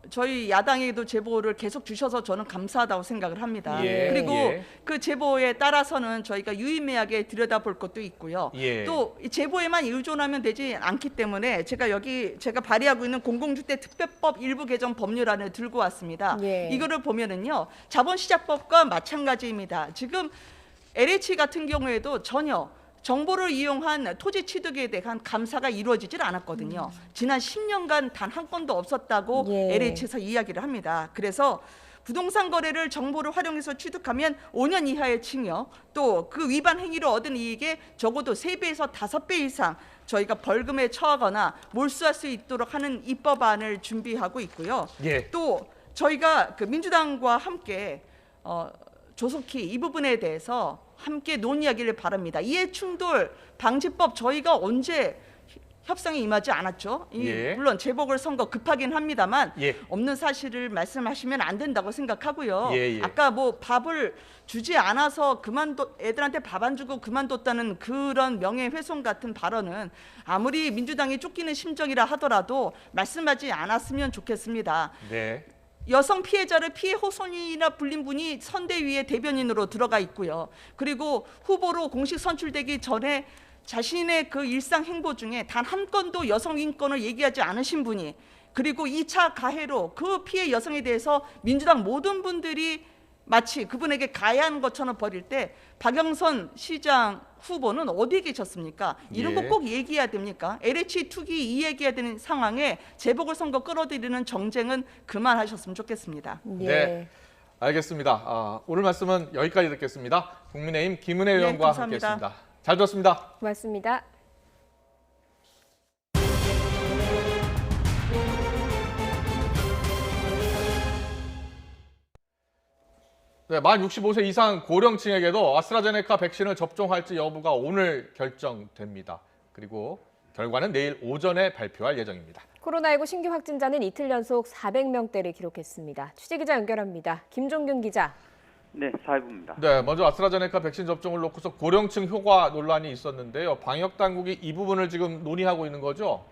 저희 야당에도 제보를 계속 주셔서 저는 감사하다고 생각을 합니다. 그리고 그 제보에 따라서는 저희가 유의미하게 들여다볼 것도 있고요. 또 이 제보에만 의존하면 되지 않기 때문에 제가 발의하고 있는 공공주택특별법 일부 개정 법률안을 들고 왔습니다. 이거를 보면은요, 자본시장법과 마찬가지입니다. 지금 LH 같은 경우에도 전혀 정보를 이용한 토지 취득에 대한 감사가 이루어지질 않았거든요. 지난 10년간 단 한 건도 없었다고 LH에서 이야기를 합니다. 그래서 부동산 거래를 정보를 활용해서 취득하면 5년 이하의 징역, 또 그 위반 행위로 얻은 이익에 적어도 3배에서 5배 이상 저희가 벌금에 처하거나 몰수할 수 있도록 하는 입법안을 준비하고 있고요. 또 저희가 그 민주당과 함께 조속히 이 부분에 대해서 함께 논의하기를 바랍니다. 이해충돌 방지법 저희가 언제 협상에 임하지 않았죠. 물론 재보궐선거 급하긴 합니다만 없는 사실을 말씀하시면 안 된다고 생각하고요. 아까 뭐 밥을 주지 않아서 애들한테 밥 안 주고 그만뒀다는 그런 명예훼손 같은 발언은 아무리 민주당이 쫓기는 심정이라 하더라도 말씀하지 않았으면 좋겠습니다. 여성 피해자를 피해 호손이나 불린 분이 선대위의 대변인으로 들어가 있고요. 그리고 후보로 공식 선출되기 전에 자신의 그 일상 행보 중에 단 한 건도 여성 인권을 얘기하지 않으신 분이, 그리고 2차 가해로 그 피해 여성에 대해서 민주당 모든 분들이 마치 그분에게 가해하는 것처럼 벌일 때 박영선 시장 후보는 어디에 계셨습니까? 이런 거 꼭 얘기해야 됩니까? LH 투기 이 얘기해야 되는 상황에 재보궐선거 끌어들이는 정쟁은 그만하셨으면 좋겠습니다. 네, 알겠습니다. 오늘 말씀은 여기까지 듣겠습니다. 국민의힘 김은혜 의원과 함께했습니다. 잘 들었습니다. 고맙습니다. 만 65세 이상 고령층에게도 아스트라제네카 백신을 접종할지 여부가 오늘 결정됩니다. 그리고 결과는 내일 오전에 발표할 예정입니다. 코로나19 신규 확진자는 이틀 연속 400명대를 기록했습니다. 취재기자 연결합니다. 김종균 기자. 네, 사회부입니다. 네, 먼저 아스트라제네카 백신 접종을 놓고서 고령층 효과 논란이 있었는데요. 방역 당국이 이 부분을 지금 논의하고 있는 거죠?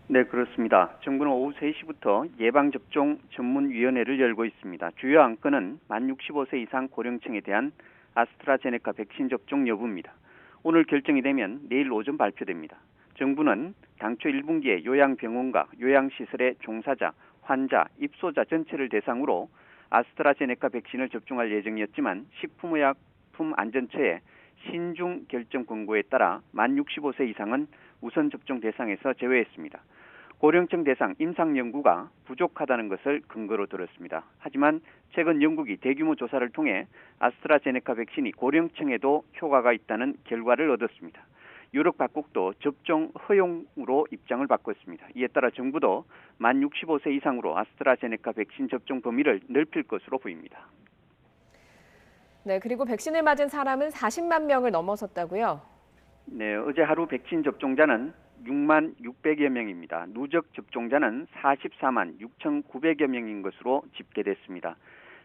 네, 그렇습니다. 정부는 오후 3시부터 예방접종 전문위원회를 열고 있습니다. 주요 안건은 만 65세 이상 고령층에 대한 아스트라제네카 백신 접종 여부입니다. 오늘 결정이 되면 내일 오전 발표됩니다. 정부는 당초 1분기에 요양병원과 요양시설의 종사자, 환자, 입소자 전체를 대상으로 아스트라제네카 백신을 접종할 예정이었지만 식품의약품안전처의 신중 결정 권고에 따라 만 65세 이상은 우선 접종 대상에서 제외했습니다. 고령층 대상 임상 연구가 부족하다는 것을 근거로 들었습니다. 하지만 최근 영국이 대규모 조사를 통해 아스트라제네카 백신이 고령층에도 효과가 있다는 결과를 얻었습니다. 유럽 각국도 접종 허용으로 입장을 바꿨습니다. 이에 따라 정부도 만 65세 이상으로 아스트라제네카 백신 접종 범위를 넓힐 것으로 보입니다. 네, 그리고 백신을 맞은 사람은 40만 명을 넘어섰다고요? 네, 어제 하루 백신 접종자는 6만 600여 명입니다. 누적 접종자는 44만 6,900여 명인 것으로 집계됐습니다.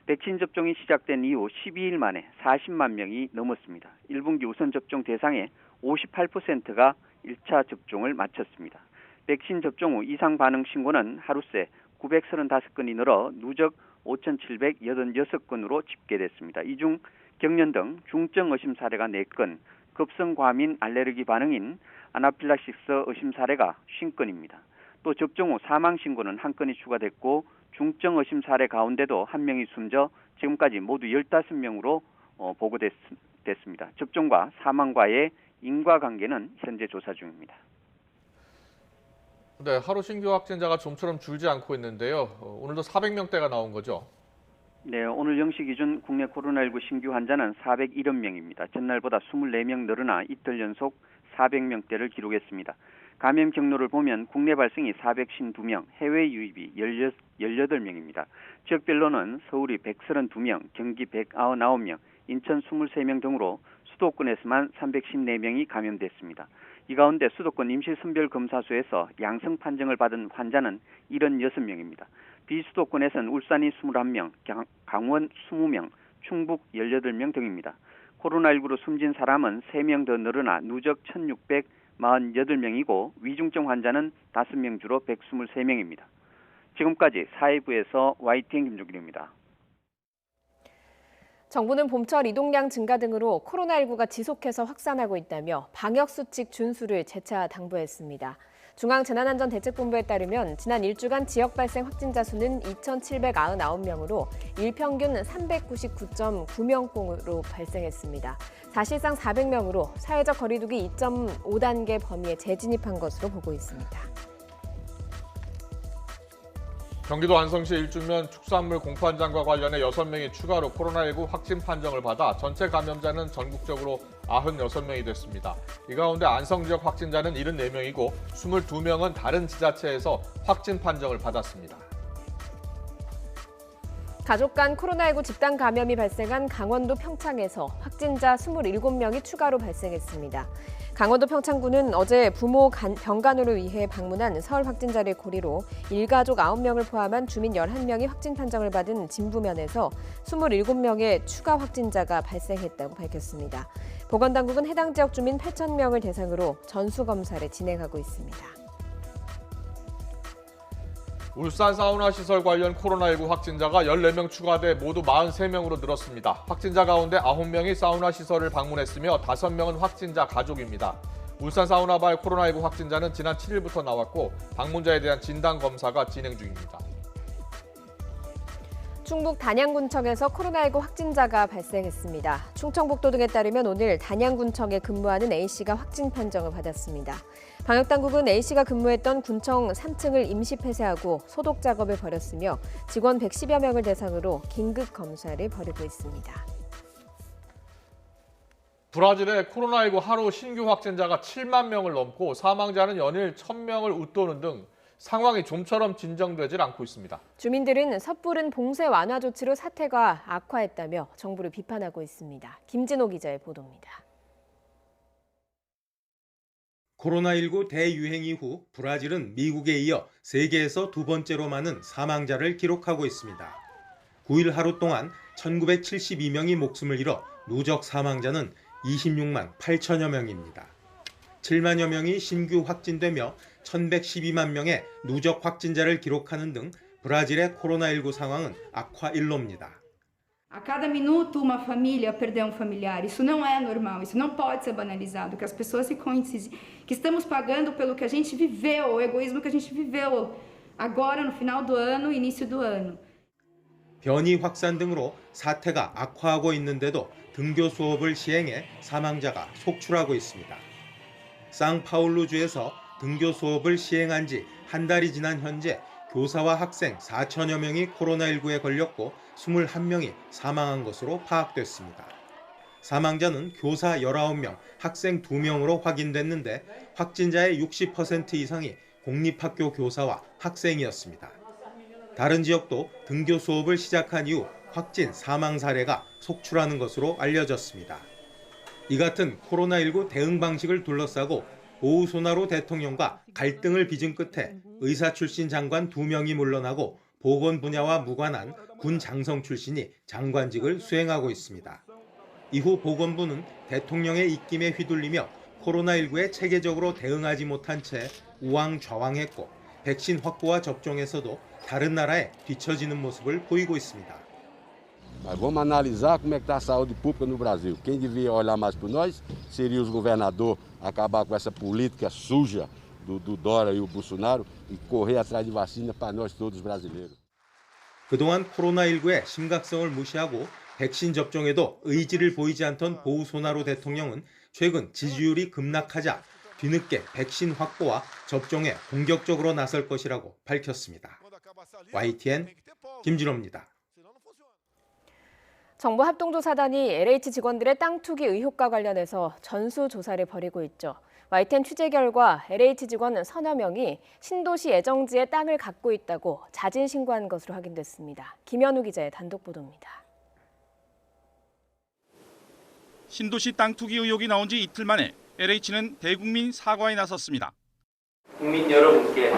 백신 접종이 시작된 이후 12일 만에 40만 명이 넘었습니다. 1분기 우선 접종 대상의 58%가 1차 접종을 마쳤습니다. 백신 접종 후 이상 반응 신고는 하루 새 935건이 늘어 누적 5,786건으로 집계됐습니다. 이 중 경련 등 중증 의심 사례가 4건, 급성 과민 알레르기 반응인 아나필락시스 의심 사례가 50건입니다. 또 접종 후 사망 신고는 1건이 추가됐고 중증 의심 사례 가운데도 1명이 숨져 지금까지 모두 15명으로 보고됐습니다. 접종과 사망과의 인과관계는 현재 조사 중입니다. 네, 하루 신규 확진자가 좀처럼 줄지 않고 있는데요. 오늘도 400명대가 나온 거죠? 네, 오늘 0시 기준 국내 코로나19 신규 환자는 401명입니다. 전날보다 24명 늘어나 이틀 연속 400명대를 기록했습니다. 감염 경로를 보면 국내 발생이 452명, 해외 유입이 18명입니다. 지역별로는 서울이 132명, 경기 199명, 인천 23명 등으로 수도권에서만 314명이 감염됐습니다. 이 가운데 수도권 임시선별검사소에서 양성 판정을 받은 환자는 76명입니다. 비수도권에서는 울산이 21명, 강원 20명, 충북 18명 등입니다. 코로나19로 숨진 사람은 3명 더 늘어나 누적 1,648명이고 위중증 환자는 5명 주로 123명입니다. 지금까지 사회부에서 YTN 김종길입니다. 정부는 봄철 이동량 증가 등으로 코로나19가 지속해서 확산하고 있다며 방역수칙 준수를 재차 당부했습니다. 중앙재난안전대책본부에 따르면 지난 일주간 지역 발생 확진자 수는 2,799명으로 일평균 399.9명꼴로 발생했습니다. 사실상 400명으로 사회적 거리두기 2.5단계 범위에 재진입한 것으로 보고 있습니다. 경기도 안성시 일주면 축산물 공판장과 관련해 6명이 추가로 코로나19 확진 판정을 받아 전체 감염자는 전국적으로 96명이 됐습니다. 이 가운데 안성 지역 확진자는 74명이고 22명은 다른 지자체에서 확진 판정을 받았습니다. 가족 간 코로나19 집단 감염이 발생한 강원도 평창에서 확진자 27명이 추가로 발생했습니다. 강원도 평창군은 어제 부모 병간호를 위해 방문한 서울 확진자를 고리로 일가족 9명을 포함한 주민 11명이 확진 판정을 받은 진부면에서 27명의 추가 확진자가 발생했다고 밝혔습니다. 보건당국은 해당 지역 주민 8,000명을 대상으로 전수검사를 진행하고 있습니다. 울산 사우나 시설 관련 코로나19 확진자가 14명 추가돼 모두 43명으로 늘었습니다. 확진자 가운데 9명이 사우나 시설을 방문했으며 5명은 확진자 가족입니다. 울산 사우나발 코로나19 확진자는 지난 7일부터 나왔고 방문자에 대한 진단검사가 진행 중입니다. 충북 단양군청에서 코로나19 확진자가 발생했습니다. 충청북도 등에 따르면 오늘 단양군청에 근무하는 A씨가 확진 판정을 받았습니다. 방역당국은 A씨가 근무했던 군청 3층을 임시 폐쇄하고 소독 작업을 벌였으며 직원 110여 명을 대상으로 긴급 검사를 벌이고 있습니다. 브라질의 코로나19 하루 신규 확진자가 7만 명을 넘고 사망자는 연일 1,000명을 웃도는 등 상황이 좀처럼 진정되질 않고 있습니다. 주민들은 섣부른 봉쇄 완화 조치로 사태가 악화했다며 정부를 비판하고 있습니다. 김진호 기자의 보도입니다. 코로나19 대유행 이후 브라질은 미국에 이어 세계에서 두 번째로 많은 사망자를 기록하고 있습니다. 9일 하루 동안 1,972명이 목숨을 잃어 누적 사망자는 26만 8천여 명입니다. 7만여 명이 신규 확진되며 1,112만 명의 누적 확진자를 기록하는 등 브라질의 코로나19 상황은 악화 일로입니다. A cada minuto uma família perdeu familiar. Isso não é normal, isso não pode ser banalizado, que as pessoas ficam que estamos pagando pelo que a gente viveu, o egoísmo que a gente viveu agora no final do ano, início do ano. 변이 확산 등으로 사태가 악화하고 있는데도 등교 수업을 시행해 사망자가 속출하고 있습니다. 상파울루주에서 등교 수업을 시행한 지 한 달이 지난 현재 교사와 학생 4천여 명이 코로나19에 걸렸고 21명이 사망한 것으로 파악됐습니다. 사망자는 교사 19명, 학생 2명으로 확인됐는데 확진자의 60% 이상이 공립학교 교사와 학생이었습니다. 다른 지역도 등교 수업을 시작한 이후 확진 사망 사례가 속출하는 것으로 알려졌습니다. 이 같은 코로나19 대응 방식을 둘러싸고 보우소나로 대통령과 갈등을 빚은 끝에 의사 출신 장관 2명이 물러나고 보건 분야와 무관한 군 장성 출신이 장관직을 수행하고 있습니다. 이후 보건부는 대통령의 입김에 휘둘리며 코로나19에 체계적으로 대응하지 못한 채 우왕좌왕했고 백신 확보와 접종에서도 다른 나라에 뒤처지는 모습을 보이고 있습니다. Vamos analisar como é que está a saúde pública no Brasil. Quem devia olhar mais por nós seria os governadores, acabar com essa política suja do Dória e o Bolsonaro e correr atrás de vacina para nós todos brasileiros. 그동안 코로나19의 심각성을 무시하고 백신 접종에도 의지를 보이지 않던 보우소나로 대통령은 최근 지지율이 급락하자 뒤늦게 백신 확보와 접종에 공격적으로 나설 것이라고 밝혔습니다. YTN 김진호입니다. 정부 합동조사단이 LH 직원들의 땅 투기 의혹과 관련해서 전수조사를 벌이고 있죠. YTN 취재 결과 LH 직원 서너 명이 신도시 예정지에 땅을 갖고 있다고 자진 신고한 것으로 확인됐습니다. 김현우 기자의 단독 보도입니다. 신도시 땅 투기 의혹이 나온 지 이틀 만에 LH는 대국민 사과에 나섰습니다. 국민 여러분께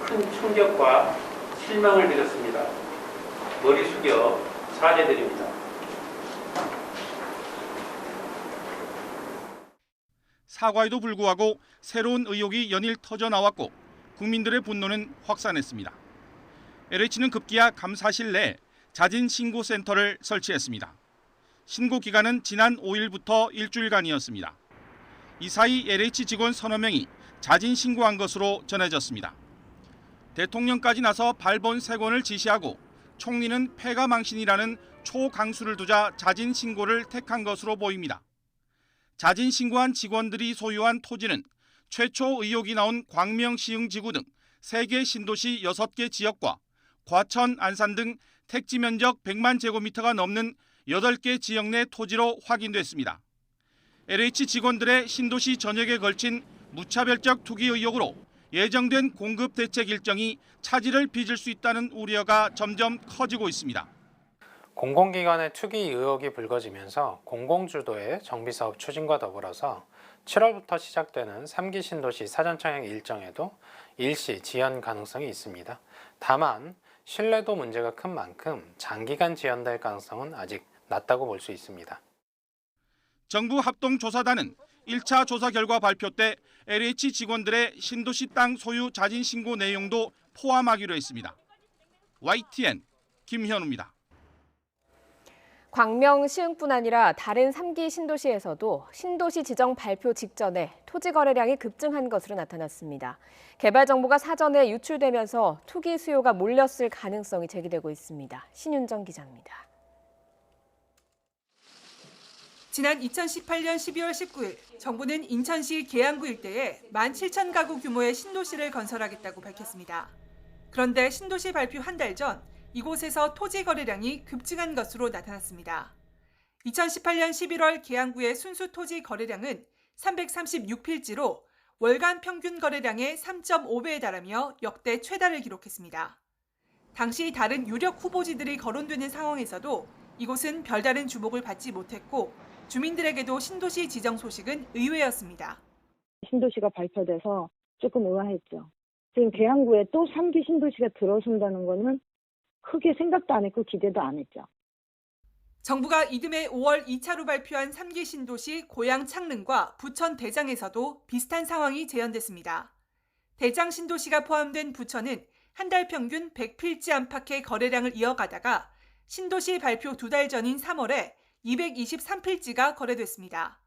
큰 충격과 실망을 드렸습니다. 머리 숙여 사죄드립니다. 사과에도 불구하고 새로운 의혹이 연일 터져 나왔고 국민들의 분노는 확산했습니다. LH는 급기야 감사실 내 자진 신고센터를 설치했습니다. 신고 기간은 지난 5일부터 일주일간이었습니다. 이 사이 LH 직원 서너 명이 자진 신고한 것으로 전해졌습니다. 대통령까지 나서 발본 3건을 지시하고 총리는 폐가 망신이라는 초강수를 두자 자진 신고를 택한 것으로 보입니다. 자진 신고한 직원들이 소유한 토지는 최초 의혹이 나온 광명 시흥지구 등 3개 신도시 6개 지역과 과천, 안산 등 택지 면적 100만 제곱미터가 넘는 8개 지역 내 토지로 확인됐습니다. LH 직원들의 신도시 전역에 걸친 무차별적 투기 의혹으로 예정된 공급 대책 일정이 차질을 빚을 수 있다는 우려가 점점 커지고 있습니다. 공공기관의 투기 의혹이 불거지면서 공공주도의 정비사업 추진과 더불어서 7월부터 시작되는 3기 신도시 사전청약 일정에도 일시 지연 가능성이 있습니다. 다만 신뢰도 문제가 큰 만큼 장기간 지연될 가능성은 아직 낮다고 볼 수 있습니다. 정부 합동조사단은 1차 조사 결과 발표 때 LH 직원들의 신도시 땅 소유 자진 신고 내용도 포함하기로 했습니다. YTN 김현우입니다. 광명, 시흥뿐 아니라 다른 3기 신도시에서도 신도시 지정 발표 직전에 토지 거래량이 급증한 것으로 나타났습니다. 개발 정보가 사전에 유출되면서 투기 수요가 몰렸을 가능성이 제기되고 있습니다. 신윤정 기자입니다. 지난 2018년 12월 19일 정부는 인천시 계양구 일대에 17,000가구 규모의 신도시를 건설하겠다고 밝혔습니다. 그런데 신도시 발표 한 달 전 이곳에서 토지 거래량이 급증한 것으로 나타났습니다. 2018년 11월 계양구의 순수 토지 거래량은 336필지로 월간 평균 거래량의 3.5배에 달하며 역대 최다를 기록했습니다. 당시 다른 유력 후보지들이 거론되는 상황에서도 이곳은 별다른 주목을 받지 못했고 주민들에게도 신도시 지정 소식은 의외였습니다. 신도시가 발표돼서 조금 의아했죠. 지금 계양구에 또 3기 신도시가 들어선다는 거는 크게 생각도 안 했고 기대도 안 했죠. 정부가 이듬해 5월 2차로 발표한 3기 신도시 고양 창릉과 부천 대장에서도 비슷한 상황이 재현됐습니다. 대장 신도시가 포함된 부천은 한 달 평균 100필지 안팎의 거래량을 이어가다가 신도시 발표 2달 전인 3월에 223필지가 거래됐습니다.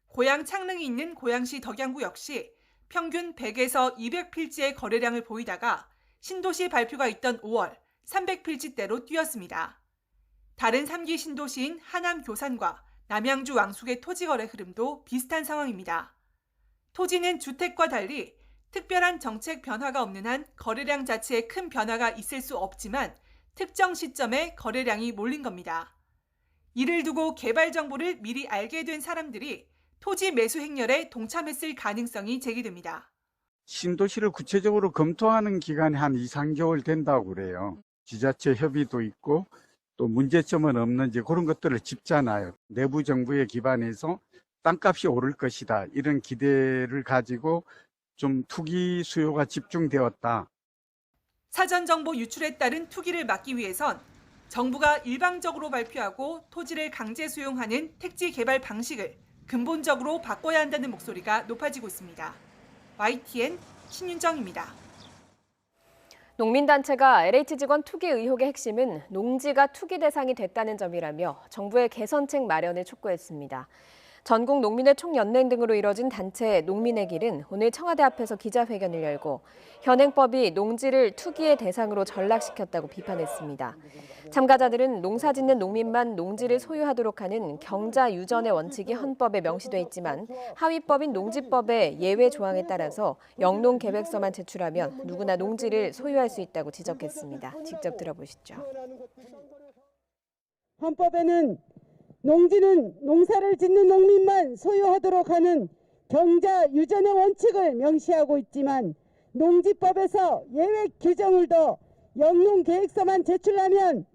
고양 창릉이 있는 고양시 덕양구 역시 평균 100에서 200필지의 거래량을 보이다가 신도시 발표가 있던 5월 300필지대로 뛰었습니다. 다른 3기 신도시인 하남 교산과 남양주 왕숙의 토지 거래 흐름도 비슷한 상황입니다. 토지는 주택과 달리 특별한 정책 변화가 없는 한 거래량 자체에 큰 변화가 있을 수 없지만 특정 시점에 거래량이 몰린 겁니다. 이를 두고 개발 정보를 미리 알게 된 사람들이 토지 매수 행렬에 동참했을 가능성이 제기됩니다. 신도시를 구체적으로 검토하는 기간이 한 2, 3개월 된다고 그래요. 지자체 협의도 있고 또 문제점은 없는지 그런 것들을 짚잖아요. 내부 정부에 기반해서 땅값이 오를 것이다. 이런 기대를 가지고 좀 투기 수요가 집중되었다. 사전 정보 유출에 따른 투기를 막기 위해선 정부가 일방적으로 발표하고 토지를 강제 수용하는 택지 개발 방식을 근본적으로 바꿔야 한다는 목소리가 높아지고 있습니다. YTN 신윤정입니다. 농민단체가 LH 직원 투기 의혹의 핵심은 농지가 투기 대상이 됐다는 점이라며 정부의 개선책 마련을 촉구했습니다. 전국 농민의 총연맹 등으로 이뤄진 단체 농민의 길은 오늘 청와대 앞에서 기자회견을 열고 현행법이 농지를 투기의 대상으로 전락시켰다고 비판했습니다. 참가자들은 농사짓는 농민만 농지를 소유하도록 하는 경자 유전의 원칙이 헌법에 명시돼 있지만 하위법인 농지법의 예외 조항에 따라서 영농계획서만 제출하면 누구나 농지를 소유할 수 있다고 지적했습니다. 직접 들어보시죠. 헌법에는 농지는 농사를 짓는 농민만 소유하도록 하는 경자 유전의 원칙을 명시하고 있지만 농지법에서 예외 규정을 더 영농계획서만 제출하면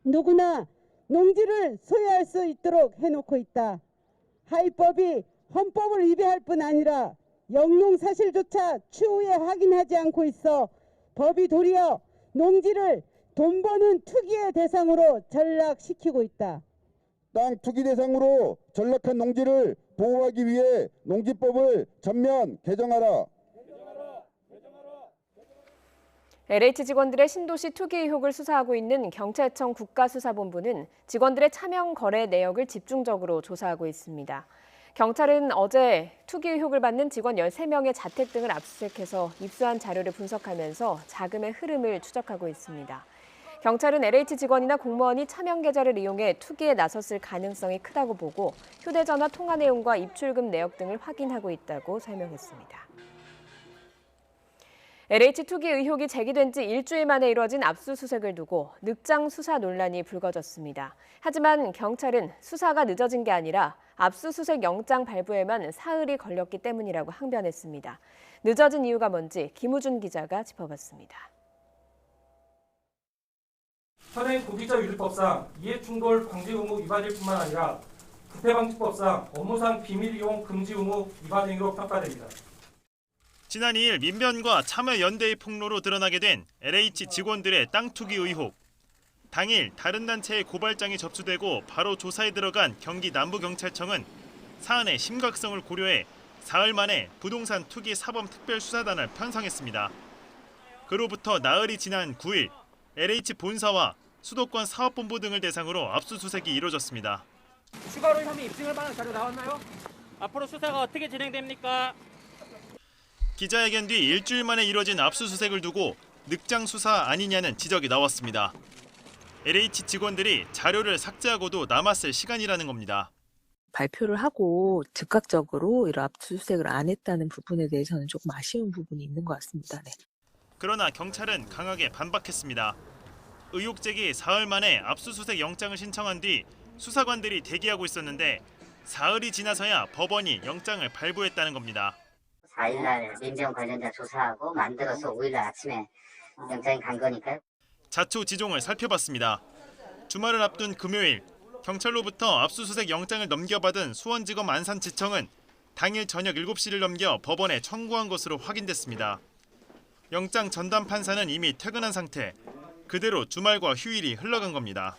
누구나 농지를 소유할 수 있도록 해놓고 있다. 하위법이 헌법을 위배할 뿐 아니라 영농 사실조차 추후에 확인하지 않고 있어 법이 도리어 농지를 돈 버는 투기의 대상으로 전락시키고 있다. 땅 투기 대상으로 전락한 농지를 보호하기 위해 농지법을 전면 개정하라. LH 직원들의 신도시 투기 의혹을 수사하고 있는 경찰청 국가수사본부는 직원들의 차명 거래 내역을 집중적으로 조사하고 있습니다. 경찰은 어제 투기 의혹을 받는 직원 13명의 자택 등을 압수수색해서 입수한 자료를 분석하면서 자금의 흐름을 추적하고 있습니다. 경찰은 LH 직원이나 공무원이 차명 계좌를 이용해 투기에 나섰을 가능성이 크다고 보고 휴대전화 통화 내용과 입출금 내역 등을 확인하고 있다고 설명했습니다. LH 투기 의혹이 제기된 지 일주일 만에 이뤄진 압수수색을 두고 늑장 수사 논란이 불거졌습니다. 하지만 경찰은 수사가 늦어진 게 아니라 압수수색 영장 발부에만 사흘이 걸렸기 때문이라고 항변했습니다. 늦어진 이유가 뭔지 김우준 기자가 짚어봤습니다. 현행 고기자유지법상 이해충돌 방지 의무 위반일 뿐만 아니라 부패방지법상 업무상 비밀 이용 금지 의무 위반 행위로 평가됩니다. 지난 2일 민변과 참여연대의 폭로로 드러나게 된 LH 직원들의 땅 투기 의혹. 당일 다른 단체의 고발장이 접수되고 바로 조사에 들어간 경기 남부경찰청은 사안의 심각성을 고려해 사흘 만에 부동산 투기 사범 특별수사단을 편성했습니다. 그로부터 나흘이 지난 9일 LH 본사와 수도권 사업본부 등을 대상으로 압수수색이 이뤄졌습니다. 추가로 혐의 입증할 만한 자료 나왔나요? 앞으로 수사가 어떻게 진행됩니까? 기자회견 뒤 일주일 만에 이뤄진 압수수색을 두고 늑장 수사 아니냐는 지적이 나왔습니다. LH 직원들이 자료를 삭제하고도 남았을 시간이라는 겁니다. 발표를 하고 즉각적으로 이런 압수수색을 안 했다는 부분에 대해서는 조금 아쉬운 부분이 있는 것 같습니다. 네. 그러나 경찰은 강하게 반박했습니다. 의혹 제기 사흘 만에 압수수색 영장을 신청한 뒤 수사관들이 대기하고 있었는데 사흘이 지나서야 법원이 영장을 발부했다는 겁니다. 4일날 민병 관련자 조사하고 만들어서 5일날 아침에 영장이 간 거니까요. 자초지종을 살펴봤습니다. 주말을 앞둔 금요일 경찰로부터 압수수색 영장을 넘겨받은 수원지검 안산지청은 당일 저녁 7시를 넘겨 법원에 청구한 것으로 확인됐습니다. 영장 전담 판사는 이미 퇴근한 상태, 그대로 주말과 휴일이 흘러간 겁니다.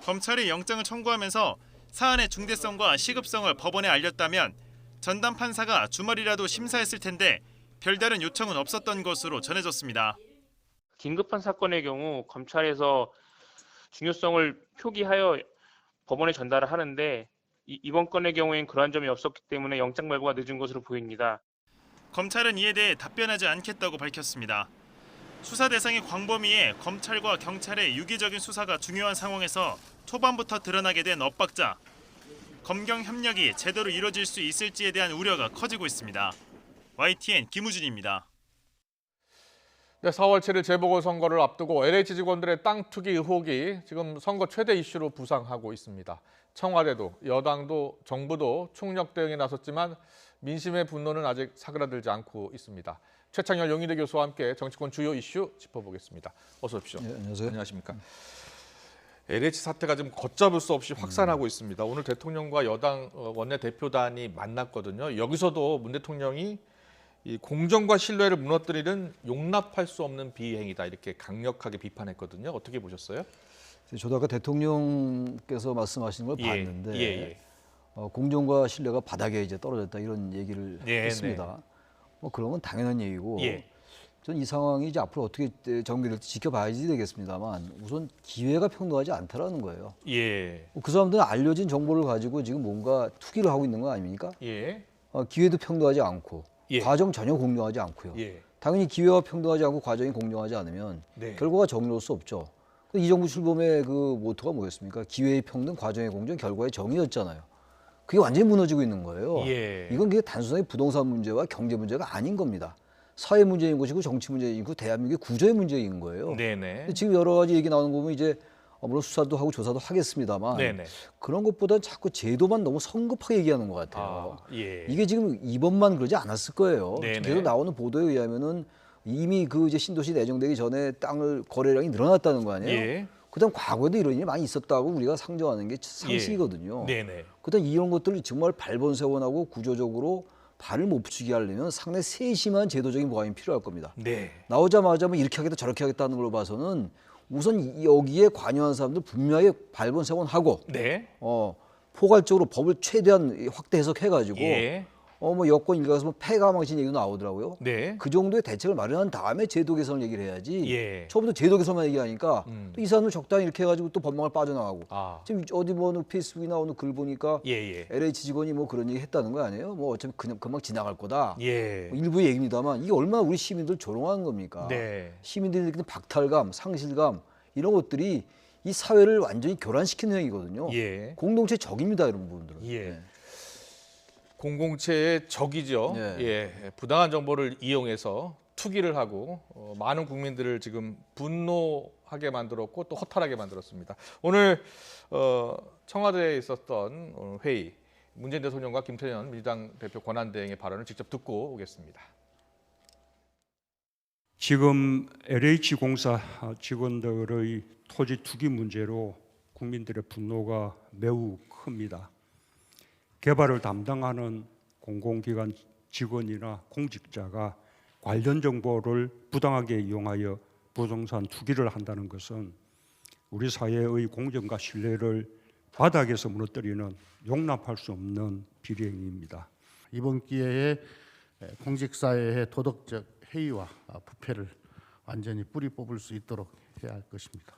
검찰이 영장을 청구하면서 사안의 중대성과 시급성을 법원에 알렸다면 전담 판사가 주말이라도 심사했을 텐데 별다른 요청은 없었던 것으로 전해졌습니다. 긴급한 사건의 경우 검찰에서 중요성을 표기하여 법원에 전달을 하는데 이번 건의 경우엔 그러한 점이 없었기 때문에 영장 발부가 늦은 것으로 보입니다. 검찰은 이에 대해 답변하지 않겠다고 밝혔습니다. 수사 대상이 광범위해 검찰과 경찰의 유기적인 수사가 중요한 상황에서 초반부터 드러나게 된 엇박자. 검경 협력이 제대로 이뤄질 수 있을지에 대한 우려가 커지고 있습니다. YTN 김우준입니다. 네, 4월 7일 재보궐선거를 앞두고 LH 직원들의 땅 투기 의혹이 지금 선거 최대 이슈로 부상하고 있습니다. 청와대도 여당도 정부도 총력 대응에 나섰지만 민심의 분노는 아직 사그라들지 않고 있습니다. 최창열 용의대 교수와 함께 정치권 주요 이슈 짚어보겠습니다. 어서 오십시오. 네, 안녕하세요. 안녕하십니까. LH 사태가 지금 걷잡을 수 없이 확산하고 있습니다. 오늘 대통령과 여당 원내대표단이 만났거든요. 여기서도 문 대통령이 이 공정과 신뢰를 무너뜨리는 용납할 수 없는 비행이다 이렇게 강력하게 비판했거든요. 어떻게 보셨어요? 저도 아까 대통령께서 말씀하시는 걸 봤는데 공정과 신뢰가 바닥에 이제 떨어졌다 이런 얘기를 했습니다. 뭐 그런 건 당연한 얘기고 전 이 상황이 이제 앞으로 어떻게 전개될지 지켜봐야지 되겠습니다만 우선 기회가 평등하지 않다라는 거예요. 그 사람들은 알려진 정보를 가지고 지금 뭔가 투기를 하고 있는 거 아닙니까? 기회도 평등하지 않고 과정 전혀 공정하지 않고요. 당연히 기회가 평등하지 않고 과정이 공정하지 않으면 결과가 정의로울 수 없죠. 이 정부 출범의 그 모토가 뭐였습니까? 기회의 평등, 과정의 공정, 결과의 정의였잖아요. 그게 완전히 무너지고 있는 거예요. 이건 그게 단순하게 부동산 문제와 경제 문제가 아닌 겁니다. 사회 문제인 것이고 정치 문제인 것이고 대한민국의 구조의 문제인 거예요. 지금 여러 가지 얘기 나오는 거 보면 이제 물론 수사도 하고 조사도 하겠습니다만 그런 것보다 자꾸 제도만 너무 성급하게 얘기하는 것 같아요. 이게 지금 이번만 그러지 않았을 거예요. 계속 나오는 보도에 의하면은 이미 그 이제 신도시 내정되기 전에 땅을 거래량이 늘어났다는 거 아니에요? 그다음 과거에도 이런 일이 많이 있었다고 우리가 상정하는 게 상식이거든요. 네네. 그다음 이런 것들을 정말 발본세원하고 구조적으로 발을 못 붙이게 하려면 상당히 세심한 제도적인 보완이 필요할 겁니다. 네. 나오자마자 뭐 이렇게 하겠다 저렇게 하겠다는 걸 봐서는 우선 여기에 관여한 사람들 분명히 발본세원하고 네. 포괄적으로 법을 최대한 확대 해석해가지고 예. 뭐 여권 일각에서 뭐 폐가망신 얘기도 나오더라고요. 네. 그 정도의 대책을 마련한 다음에 제도 개선을 얘기를 해야지. 예. 처음부터 제도 개선만 얘기하니까 또 이 사람들 적당히 이렇게 해가지고 또 법망을 빠져나가고. 지금 어디 뭐 어느 페이스북이나 어느 글 보니까 LH 직원이 뭐 그런 얘기 했다는 거 아니에요? 뭐 어차피 그냥 금방 지나갈 거다. 뭐 일부의 얘기입니다만 이게 얼마나 우리 시민들 조롱하는 겁니까? 네. 시민들이 느끼는 박탈감, 상실감 이런 것들이 이 사회를 완전히 교란시키는 행위거든요. 공동체 적입니다, 이런 부분들은. 예. 공공체의 적이죠. 예. 부당한 정보를 이용해서 투기를 하고 많은 국민들을 지금 분노하게 만들었고 또 허탈하게 만들었습니다. 오늘 청와대에 있었던 회의, 문재인 대통령과 김태년 민주당 대표 권한대행의 발언을 직접 듣고 오겠습니다. 지금 LH공사 직원들의 토지 투기 문제로 국민들의 분노가 매우 큽니다. 개발을 담당하는 공공기관 직원이나 공직자가 관련 정보를 부당하게 이용하여 부동산 투기를 한다는 것은 우리 사회의 공정과 신뢰를 바닥에서 무너뜨리는 용납할 수 없는 비리행위입니다. 이번 기회에 공직사회의 도덕적 해이와 부패를 완전히 뿌리 뽑을 수 있도록 해야 할 것입니다.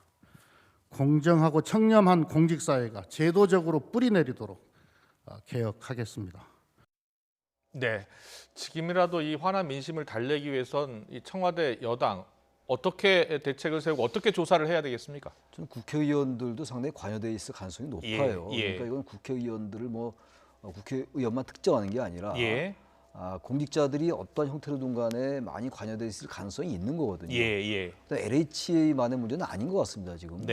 공정하고 청렴한 공직사회가 제도적으로 뿌리 내리도록 개혁하겠습니다. 네, 지금이라도 이 화난 민심을 달래기 위해선 이 청와대 여당 어떻게 대책을 세우고 어떻게 조사를 해야 되겠습니까? 저는 국회의원들도 상당히 관여돼 있을 가능성이 높아요. 예. 그러니까 이건 국회의원들을 뭐 국회의원만 특정하는 게 아니라 공직자들이 어떤 형태로든 간에 많이 관여돼 있을 가능성이 있는 거거든요. LH만의 문제는 아닌 것 같습니다, 지금.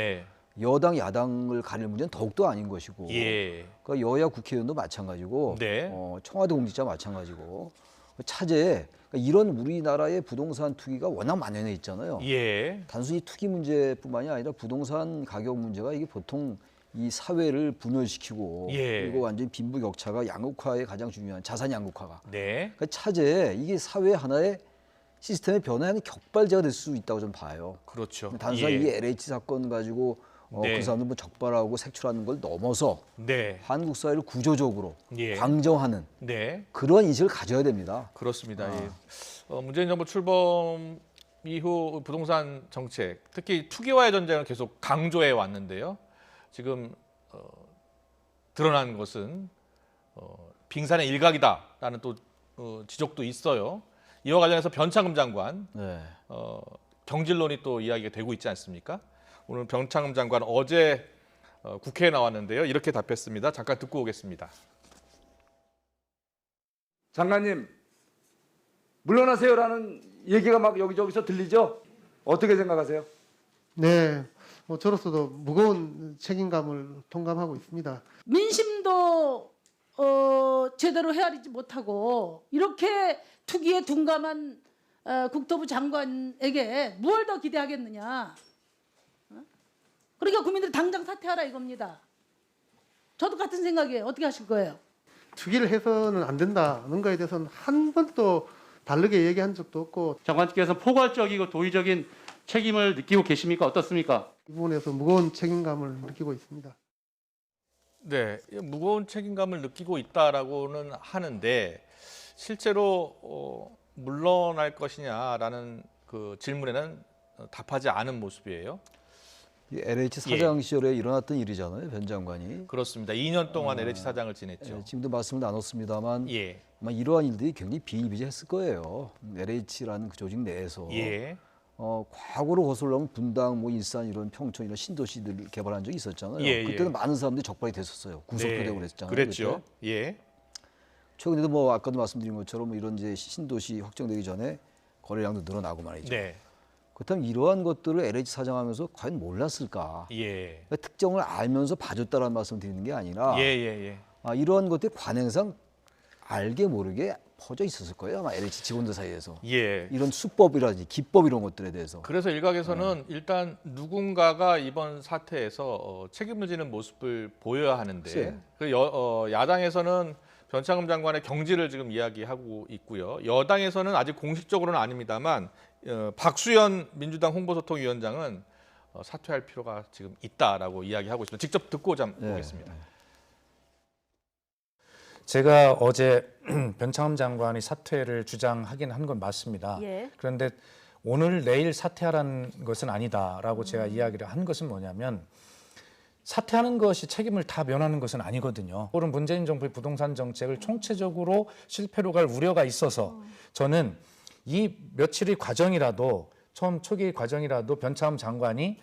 여당, 야당을 가릴 문제는 더욱더 아닌 것이고 그러니까 여야 국회의원도 마찬가지고 청와대 공직자 마찬가지고 차제에 그러니까 이런 우리나라의 부동산 투기가 워낙 만연해 있잖아요. 단순히 투기 문제뿐만이 아니라 부동산 가격 문제가 이게 보통 이 사회를 분열시키고 그리고 완전히 빈부격차가 양극화의 가장 중요한 자산 양극화가 그러니까 차제에 이게 사회 하나의 시스템의 변화의 격발제가 될 수 있다고 저는 봐요. 그렇죠. 단순히 이 LH 사건 가지고 그 사람들 뭐 적발하고 색출하는 걸 넘어서 한국 사회를 구조적으로 강정하는 그런 인식을 가져야 됩니다. 그렇습니다. 문재인 정부 출범 이후 부동산 정책, 특히 투기와의 전쟁을 계속 강조해 왔는데요. 지금 드러난 것은 빙산의 일각이다라는 또 지적도 있어요. 이와 관련해서 변창흠 장관 경질론이 또 이야기가 되고 있지 않습니까? 오늘 변창흠 장관 어제 국회에 나왔는데요. 이렇게 답했습니다. 잠깐 듣고 오겠습니다. 장관님, 물러나세요라는 얘기가 막 여기저기서 들리죠? 어떻게 생각하세요? 네, 저로서도 무거운 책임감을 통감하고 있습니다. 민심도 제대로 헤아리지 못하고 이렇게 투기에 둔감한 국토부 장관에게 뭘 더 기대하겠느냐. 그러니까 국민들이 당장 사퇴하라 이겁니다. 저도 같은 생각이에요. 어떻게 하실 거예요? 투기를 해서는 안 된다는 거에 대해서는 한 번도 다르게 얘기한 적도 없고. 장관님께서 포괄적이고 도의적인 책임을 느끼고 계십니까? 어떻습니까? 이 부분에서 무거운 책임감을 느끼고 있습니다. 네, 무거운 책임감을 느끼고 있다라고는 하는데 실제로 물러날 것이냐라는 그 질문에는 답하지 않은 모습이에요. LH 사장 시절에 일어났던 일이잖아요, 변 장관이. 그렇습니다. 2년 동안 LH 사장을 지냈죠. 지금도 말씀을 나눴습니다만 아마 이러한 일들이 굉장히 비일비재했을 거예요. LH라는 그 조직 내에서. 과거로 거슬러면 분당, 뭐 일산 이런 평촌 이런 신도시들을 개발한 적이 있었잖아요. 그때는 많은 사람들이 적발이 됐었어요. 구속도 되고 그랬잖아요. 그랬죠. 최근에도 뭐 아까도 말씀드린 것처럼 이런 이제 신도시 확정되기 전에 거래량도 늘어나고 말이죠. 그렇다면 이러한 것들을 LH 사장하면서 과연 몰랐을까? 그러니까 특정을 알면서 봐줬다라는 말씀 드리는 게 아니라 이러한 것들이 관행상 알게 모르게 퍼져 있었을 거예요. 아마 LH 직원들 사이에서. 예. 이런 수법이라든지 기법 이런 것들에 대해서. 그래서 일각에서는 일단 누군가가 이번 사태에서 책임을 지는 모습을 보여야 하는데 야당에서는 변창흠 장관의 경질을 지금 이야기하고 있고요. 여당에서는 아직 공식적으로는 아닙니다만 박수현 민주당 홍보소통위원장은 사퇴할 필요가 지금 있다라고 이야기하고 있습니다. 직접 듣고 보겠습니다. 제가 어제 변창흠 장관이 사퇴를 주장하긴 한 건 맞습니다. 예. 그런데 오늘 내일 사퇴하라는 것은 아니다라고 제가 이야기를 한 것은 뭐냐면 사퇴하는 것이 책임을 다 면하는 것은 아니거든요. 오늘 문재인 정부의 부동산 정책을 총체적으로 실패로 갈 우려가 있어서 저는 이 며칠의 과정이라도 처음 초기 과정이라도 변창흠 장관이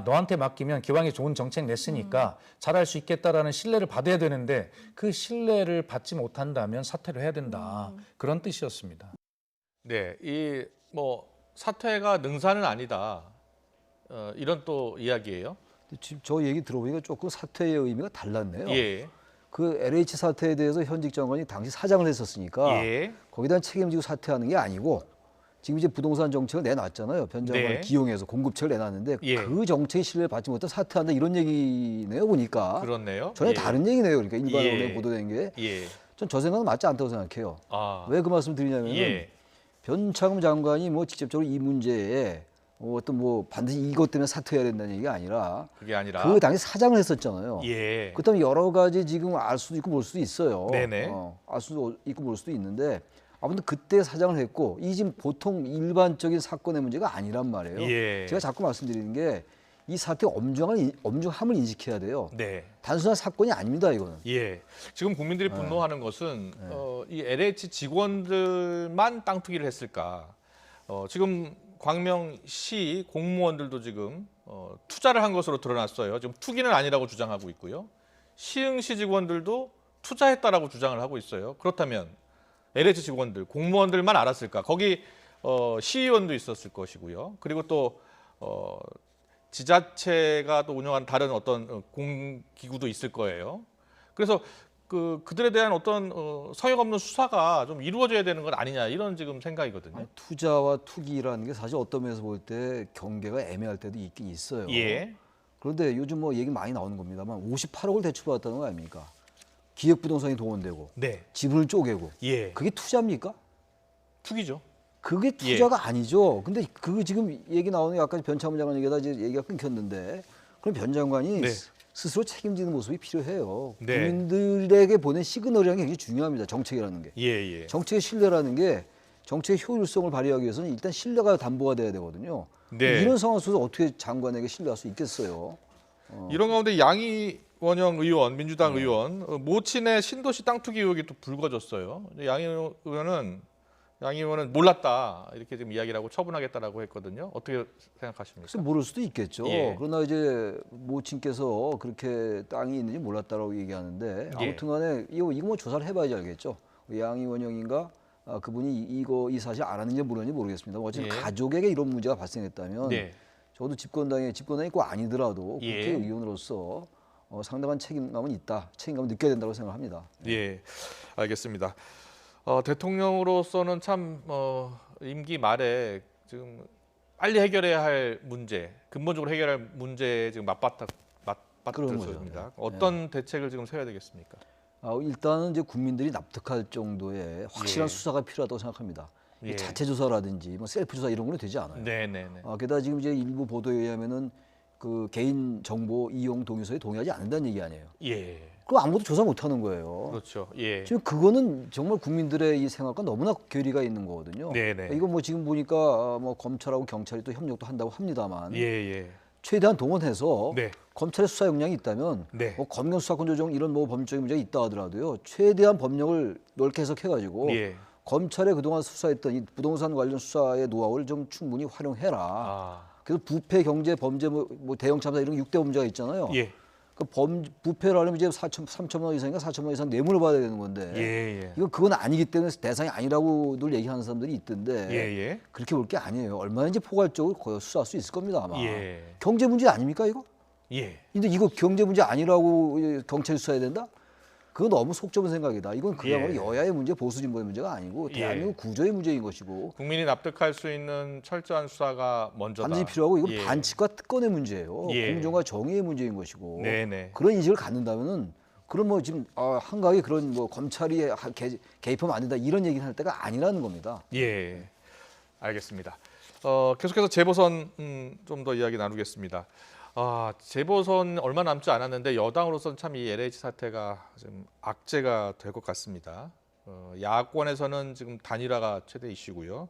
너한테 맡기면 기왕에 좋은 정책 냈으니까 잘할 수 있겠다라는 신뢰를 받아야 되는데 그 신뢰를 받지 못한다면 사퇴를 해야 된다. 그런 뜻이었습니다. 네, 이 뭐 사퇴가 능사는 아니다. 이런 또 이야기예요. 지금 저 얘기 들어보니까 조금 사퇴의 의미가 달랐네요. 예. 그 LH 사태에 대해서 현직 장관이 당시 사장을 했었으니까 거기다 책임지고 사퇴하는 게 아니고 지금 이제 부동산 정책을 내놨잖아요. 변 장관을 기용해서 공급책을 내놨는데 그 정책의 신뢰를 받지 못해 사퇴한다 이런 얘기네요. 보니까. 그렇네요. 전혀 다른 얘기네요. 그러니까 일반 언론에 보도된 게. 전 저 생각은 맞지 않다고 생각해요. 왜 그 말씀 드리냐면 변창흠 장관이 뭐 직접적으로 이 문제에 어떤 뭐 반드시 이것 때문에 사퇴해야 된다는 얘기가 아니라 그게 아니라 그 당시 사장을 했었잖아요. 그다음에 여러 가지 지금 알 수도 있고 모를 수도 있어요. 알 수도 있고 모를 수도 있는데 아무튼 그때 사장을 했고 이 지금 보통 일반적인 사건의 문제가 아니란 말이에요. 제가 자꾸 말씀드리는 게 이 사태의 엄중함을 인식해야 돼요. 단순한 사건이 아닙니다, 이거는. 지금 국민들이 분노하는 것은 이 LH 직원들만 땅 투기를 했을까? 지금 광명시 공무원들도 지금 투자를 한 것으로 드러났어요. 지금 투기는 아니라고 주장하고 있고요. 시흥시 직원들도 투자했다라고 주장을 하고 있어요. 그렇다면 LH 직원들, 공무원들만 알았을까? 거기 시의원도 있었을 것이고요. 그리고 또 지자체가 또 운영하는 다른 어떤 공기구도 있을 거예요. 그래서 그들에 대한 어떤 성역 없는 수사가 좀 이루어져야 되는 건 아니냐 이런 지금 생각이거든요. 투자와 투기라는 게 사실 어떤 면에서 볼 때 경계가 애매할 때도 있긴 있어요. 그런데 요즘 뭐 얘기 많이 나오는 겁니다만 58억을 대출받았다는 거 아닙니까? 기획부동산이 동원되고 지분을 쪼개고 그게 투자입니까? 투기죠. 그게 투자가 아니죠. 근데 그 지금 얘기 나오는 게 아까 변창흠 장관 얘기다 이제 얘기가 끊겼는데 그럼 변 장관이 스스로 책임지는 모습이 필요해요. 국민들에게 보낸 시그널이라는 게 굉장히 중요합니다. 정책이라는 게. 정책의 신뢰라는 게 정책의 효율성을 발휘하기 위해서는 일단 신뢰가 담보가 돼야 되거든요. 이런 상황 속에서 어떻게 장관에게 신뢰할 수 있겠어요. 이런 가운데 양이원영 의원, 민주당 의원 모친의 신도시 땅 투기 의혹이 또 불거졌어요. 양 의원은 몰랐다 이렇게 지금 이야기를 하고 처분하겠다라고 했거든요. 어떻게 생각하십니까? 모를 수도 있겠죠. 그러나 이제 모친께서 그렇게 땅이 있는지 몰랐다라고 얘기하는데 아무튼간에 이거 뭐 조사를 해봐야지 알겠죠. 양이원영인가 그분이 이 사실 알았는지 모르는지 모르겠습니다. 어쨌든 가족에게 이런 문제가 발생했다면 저도 집권당이 꼭 아니더라도 국회의원으로서 상당한 책임감은 있다. 책임감을 느껴야 된다고 생각합니다. 알겠습니다. 대통령으로서는 참 임기 말에 지금 빨리 해결해야 할 문제, 근본적으로 해결할 문제에 지금 맞받았습니다. 어떤 대책을 지금 세워야 되겠습니까? 일단은 이제 국민들이 납득할 정도의 확실한 수사가 필요하다고 생각합니다. 자체 조사라든지 뭐 셀프 조사 이런 거는 되지 않아요. 게다가 지금 이제 일부 보도에 의하면은 그 개인 정보 이용 동의서에 동의하지 않는다는 얘기 아니에요. 그거 아무것도 조사 못 하는 거예요. 그렇죠. 지금 그거는 정말 국민들의 이 생각과 너무나 괴리가 있는 거거든요. 이거 뭐 지금 보니까 뭐 검찰하고 경찰이 또 협력도 한다고 합니다만 최대한 동원해서 검찰의 수사 역량이 있다면 뭐 검경 수사권 조정 이런 뭐 법률적인 문제가 있다 하더라도요. 최대한 법령을 넓게 해석해가지고 검찰에 그동안 수사했던 이 부동산 관련 수사의 노하우를 좀 충분히 활용해라. 그래서 부패, 경제, 범죄, 뭐 대형 참사 이런 6대 범죄가 있잖아요. 그 부패를 하려면 이제 3천만 원 이상인가 4천만 원 이상 뇌물을 받아야 되는 건데 그건 아니기 때문에 대상이 아니라고 늘 얘기하는 사람들이 있던데 그렇게 볼 게 아니에요. 얼마든지 포괄적으로 수사할 수 있을 겁니다 아마. 경제 문제 아닙니까 이거? 근데 이거 경제 문제 아니라고 경찰이 수사해야 된다? 그건 너무 속 좁은 생각이다. 이건 그야말로 예. 여야의 문제, 보수 진보의 문제가 아니고 대한민국 구조의 문제인 것이고 국민이 납득할 수 있는 철저한 수사가 먼저다. 반드시 필요하고 이건 예. 반칙과 특권의 문제예요. 예. 공정과 정의의 문제인 것이고 네네. 그런 인식을 갖는다면은 그런 뭐 지금 한가하게 그런 뭐 검찰이 개입하면 안 된다 이런 얘기를 할 때가 아니라는 겁니다. 예, 알겠습니다. 계속해서 재보선 좀 더 이야기 나누겠습니다. 재보선 얼마 남지 않았는데 여당으로서는 참 이 LH 사태가 좀 악재가 될 것 같습니다. 야권에서는 지금 단일화가 최대 이슈고요.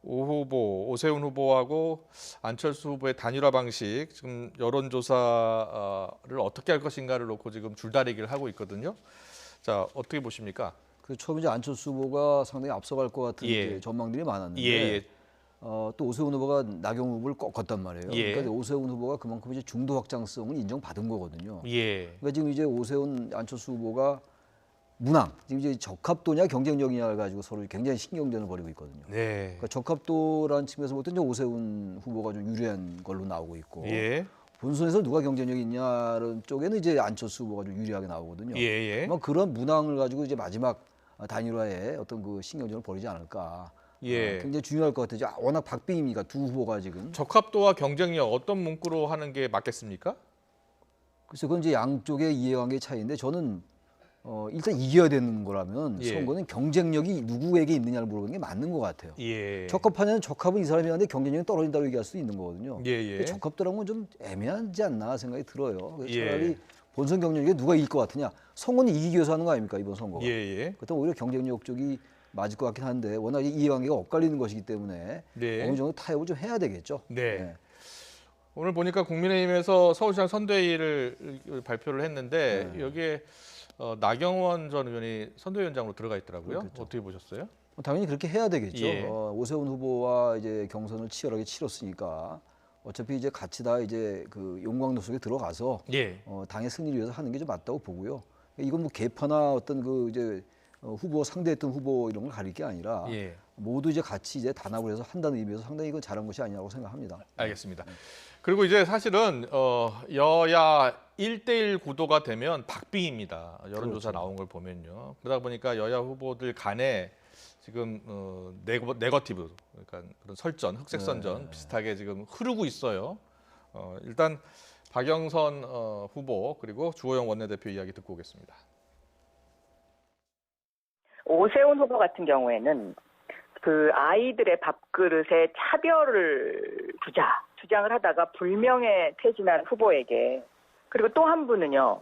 오세훈 후보하고 안철수 후보의 단일화 방식, 지금 여론조사를 어떻게 할 것인가를 놓고 지금 줄다리기를 하고 있거든요. 자, 어떻게 보십니까? 처음에 이제 안철수 후보가 상당히 앞서갈 것 같은 이제 전망들이 많았는데 또 오세훈 후보가 나경원 후보를 꺾었단 말이에요. 그러니까 오세훈 후보가 그만큼 이제 중도 확장성을 인정받은 거거든요. 그러니까 지금 이제 오세훈, 안철수 후보가 문항, 지금 이제 적합도냐 경쟁력이냐를 가지고 서로 굉장히 신경전을 벌이고 있거든요. 그러니까 적합도라는 측면에서 볼 때 이제 오세훈 후보가 좀 유리한 걸로 나오고 있고 본선에서 누가 경쟁력이 있냐는 쪽에는 이제 안철수 후보가 좀 유리하게 나오거든요. 그런 문항을 가지고 이제 마지막 단일화에 어떤 그 신경전을 벌이지 않을까. 굉장히 중요할 것 같아요. 워낙 박빙입니까 두 후보가 지금. 적합도와 경쟁력 어떤 문구로 하는 게 맞겠습니까? 글쎄 그건 이제 양쪽의 이해관계 차이인데 저는 일단 이겨야 되는 거라면 선거는 경쟁력이 누구에게 있느냐를 물어보는 게 맞는 것 같아요. 적합하냐는 적합은 이 사람이 하는데 경쟁력이 떨어진다고 얘기할 수도 있는 거거든요. 적합도라는 건 좀 애매하지 않나 생각이 들어요. 차라리 본선 경쟁력에 누가 이길 것 같으냐. 선거는 이기기 위해서 하는 거 아닙니까 이번 선거가. 그렇다면 오히려 경쟁력 쪽이 맞을 것 같긴 한데 워낙 이해관계가 엇갈리는 것이기 때문에 어느 정도 타협을 좀 해야 되겠죠. 오늘 보니까 국민의힘에서 서울시장 선대위를 발표를 했는데 여기에 나경원 전 의원이 선대위원장으로 들어가 있더라고요. 어떻게 보셨어요? 당연히 그렇게 해야 되겠죠. 오세훈 후보와 이제 경선을 치열하게 치렀으니까 어차피 이제 같이 다 이제 그 용광로 속에 들어가서 당의 승리를 위해서 하는 게 좀 맞다고 보고요. 이건 뭐 개파나 어떤 그 이제 후보 상대했던 후보 이런 걸 가릴 게 아니라 모두 이제 같이 이제 단합을 해서 한다는 의미에서 상당히 이건 잘한 것이 아니라고 생각합니다. 알겠습니다. 그리고 이제 사실은 여야 1대1 구도가 되면 박빙입니다. 여론조사 나온 걸 보면요. 그러다 보니까 여야 후보들 간에 지금 네거티브, 그러니까 그런 설전, 흑색 선전 비슷하게 지금 흐르고 있어요. 일단 박영선 후보 그리고 주호영 원내대표 이야기 듣고 오겠습니다. 오세훈 후보 같은 경우에는 그 아이들의 밥그릇에 차별을 두자 주장을 하다가 불명예 퇴진한 후보에게, 그리고 또 한 분은요,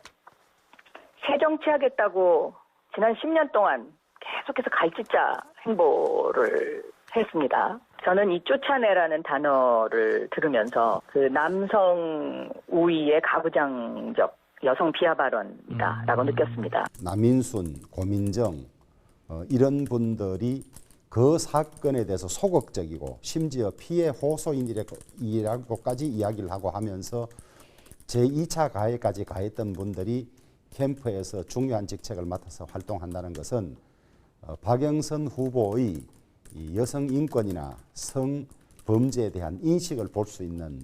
새 정치하겠다고 지난 10년 동안 계속해서 갈짓자 행보를 했습니다. 저는 이 쫓아내라는 단어를 들으면서 그 남성 우위의 가부장적 여성 비하 발언이다라고 느꼈습니다. 남인순, 고민정 이런 분들이 그 사건에 대해서 소극적이고 심지어 피해 호소인이라고까지 이야기를 하고 하면서 제2차 가해까지 가했던 분들이 캠프에서 중요한 직책을 맡아서 활동한다는 것은 박영선 후보의 이 여성 인권이나 성범죄에 대한 인식을 볼 수 있는.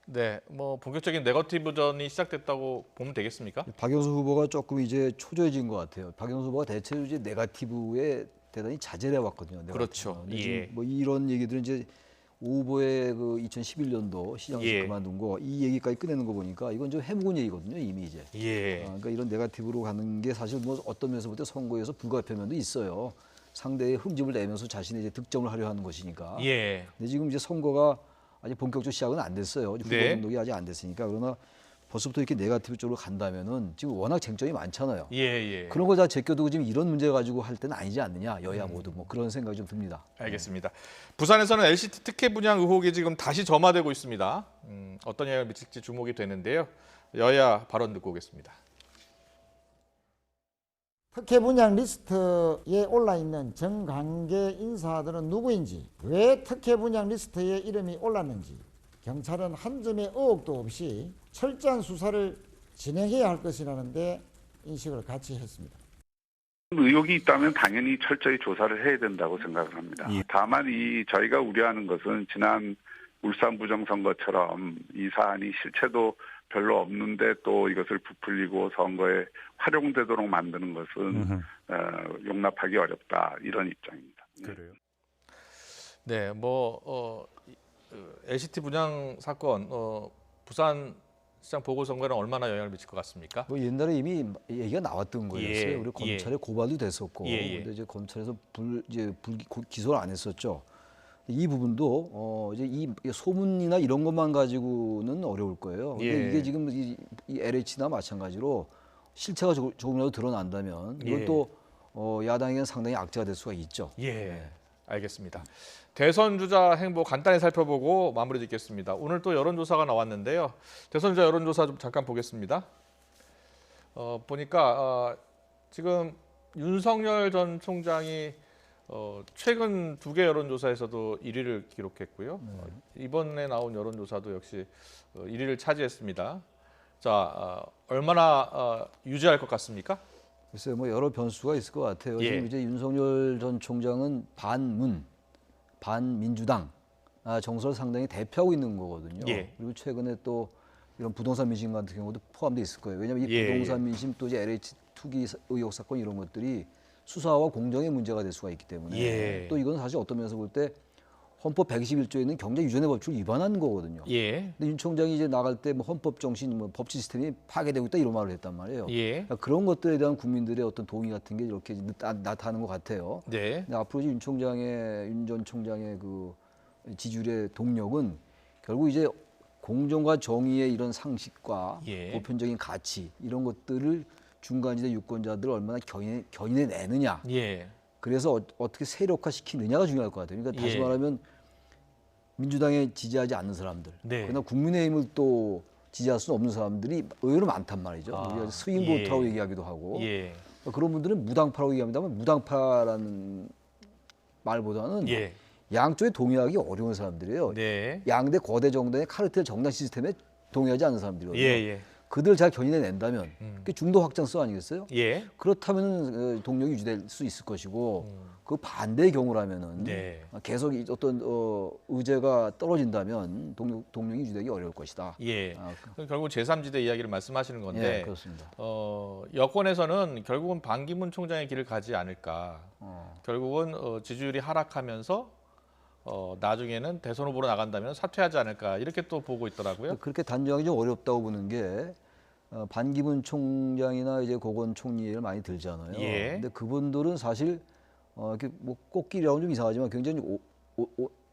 네, 뭐 본격적인 네거티브전이 시작됐다고 보면 되겠습니까? 박영선 후보가 조금 이제 초조해진 것 같아요. 박영선 후보가 대체로 이제 네거티브에 대단히 자제를 해왔거든요. 그렇죠. 뭐 이런 얘기들은 이제 오 후보의 그 2011년도 시장에서 그만둔 거 이 얘기까지 꺼내는 거 보니까 이건 좀 해묵은 얘기거든요, 이미 이제. 그러니까 이런 네거티브로 가는 게 사실 뭐 어떤 면에서 볼 때 선거에서 불가피한 면도 있어요. 상대의 흠집을 내면서 자신의 이제 득점을 하려 하는 것이니까. 근데 지금 이제 선거가 아직 본격적 시작은 안 됐어요. 후보 등록이 아직 안 됐으니까. 그러나 벌써부터 이렇게 네거티브 쪽으로 간다면은 지금 워낙 쟁점이 많잖아요. 그런 걸 다 제껴두고 지금 이런 문제 가지고 할 때는 아니지 않느냐, 여야 모두 뭐 그런 생각이 좀 듭니다. 알겠습니다. 부산에서는 LCT 특혜 분양 의혹이 지금 다시 점화되고 있습니다. 어떤 영향을 미칠지 주목이 되는데요. 여야 발언 듣고 오겠습니다. 특혜 분양 리스트에 올라있는 정관계 인사들은 누구인지, 왜 특혜 분양 리스트에 이름이 올랐는지 경찰은 한 점의 의혹도 없이 철저한 수사를 진행해야 할 것이라는 데 인식을 같이 했습니다. 의혹이 있다면 당연히 철저히 조사를 해야 된다고 생각을 합니다. 다만 저희가 우려하는 것은 지난 울산 부정선거처럼 이 사안이 실체도 별로 없는데 또 이것을 부풀리고 선거에 활용되도록 만드는 것은 용납하기 어렵다 이런 입장입니다. 그래요. 네, LCT 분양 사건, 부산시장 보궐선거에는 얼마나 영향을 미칠 것 같습니까? 옛날에 이미 얘기가 나왔던 거였어요. 그리고 예. 검찰에 고발도 됐었고, 근데 이제 검찰에서 기소를 안 했었죠. 이 부분도 이제 이 소문이나 이런 것만 가지고는 어려울 거예요. 근데 이게 지금 이 LH나 마찬가지로 실체가 조금이라도 드러난다면 이것도 야당에게는 상당히 악재가 될 수가 있죠. 예, 알겠습니다. 대선 주자 행보 간단히 살펴보고 마무리 짓겠습니다. 오늘 또 여론조사가 나왔는데요. 대선 주자 여론조사 좀 잠깐 보겠습니다. 보니까 지금 윤석열 전 총장이 최근 2개 여론조사에서도 1위를 기록했고요. 이번에 나온 여론조사도 역시 1위를 차지했습니다. 자, 얼마나 유지할 것 같습니까? 글쎄요, 여러 변수가 있을 것 같아요. 지금 이제 윤석열 전 총장은 반민주당 정서를 상당히 대표하고 있는 거거든요. 그리고 최근에 또 이런 부동산 민심 같은 경우도 포함되어 있을 거예요. 왜냐하면 이 부동산 민심 또 이제 LH 투기 의혹 사건 이런 것들이 수사와 공정의 문제가 될 수가 있기 때문에 또 이건 사실 어떤 면에서 볼 때 헌법 121조에 있는 경제 유전의 법칙을 위반한 거거든요. 근데 윤 총장이 이제 나갈 때 헌법 정신, 법치 시스템이 파괴되고 있다 이런 말을 했단 말이에요. 그러니까 그런 것들에 대한 국민들의 어떤 동의 같은 게 이렇게 나타나는 것 같아요. 근데 앞으로 윤 전 총장의 그 지지율의 동력은 결국 이제 공정과 정의의 이런 상식과 보편적인 가치 이런 것들을 중간지대 유권자들을 얼마나 견인해 내느냐. 그래서 어떻게 세력화시키느냐가 중요할 것 같아요. 그러니까 다시 말하면 민주당에 지지하지 않는 사람들, 그러나 국민의힘을 또 지지할 수 없는 사람들이 의외로 많단 말이죠. 우리가 스윙 보트라고 얘기하기도 하고 그런 분들은 무당파라고 얘기합니다만 무당파라는 말보다는 양쪽에 동의하기 어려운 사람들이에요. 양대 거대 정당의 카르텔 정당 시스템에 동의하지 않는 사람들이거든요. 그들 잘 견인해 낸다면 그게 중도 확장성 아니겠어요? 그렇다면 동력이 유지될 수 있을 것이고 그 반대의 경우라면은 계속 어떤 의제가 떨어진다면 동력이 유지되기 어려울 것이다. 결국 제3지대 이야기를 말씀하시는 건데 그렇습니다. 여권에서는 결국은 반기문 총장의 길을 가지 않을까. 결국은 지지율이 하락하면서 나중에는 대선 후보로 나간다면 사퇴하지 않을까 이렇게 또 보고 있더라고요. 그렇게 단정하기 좀 어렵다고 보는 게 반기문 총장이나 이제 고건 총리를 많이 들잖아요. 근데 그분들은 사실 이렇게 꽃길이라고는 좀 이상하지만 굉장히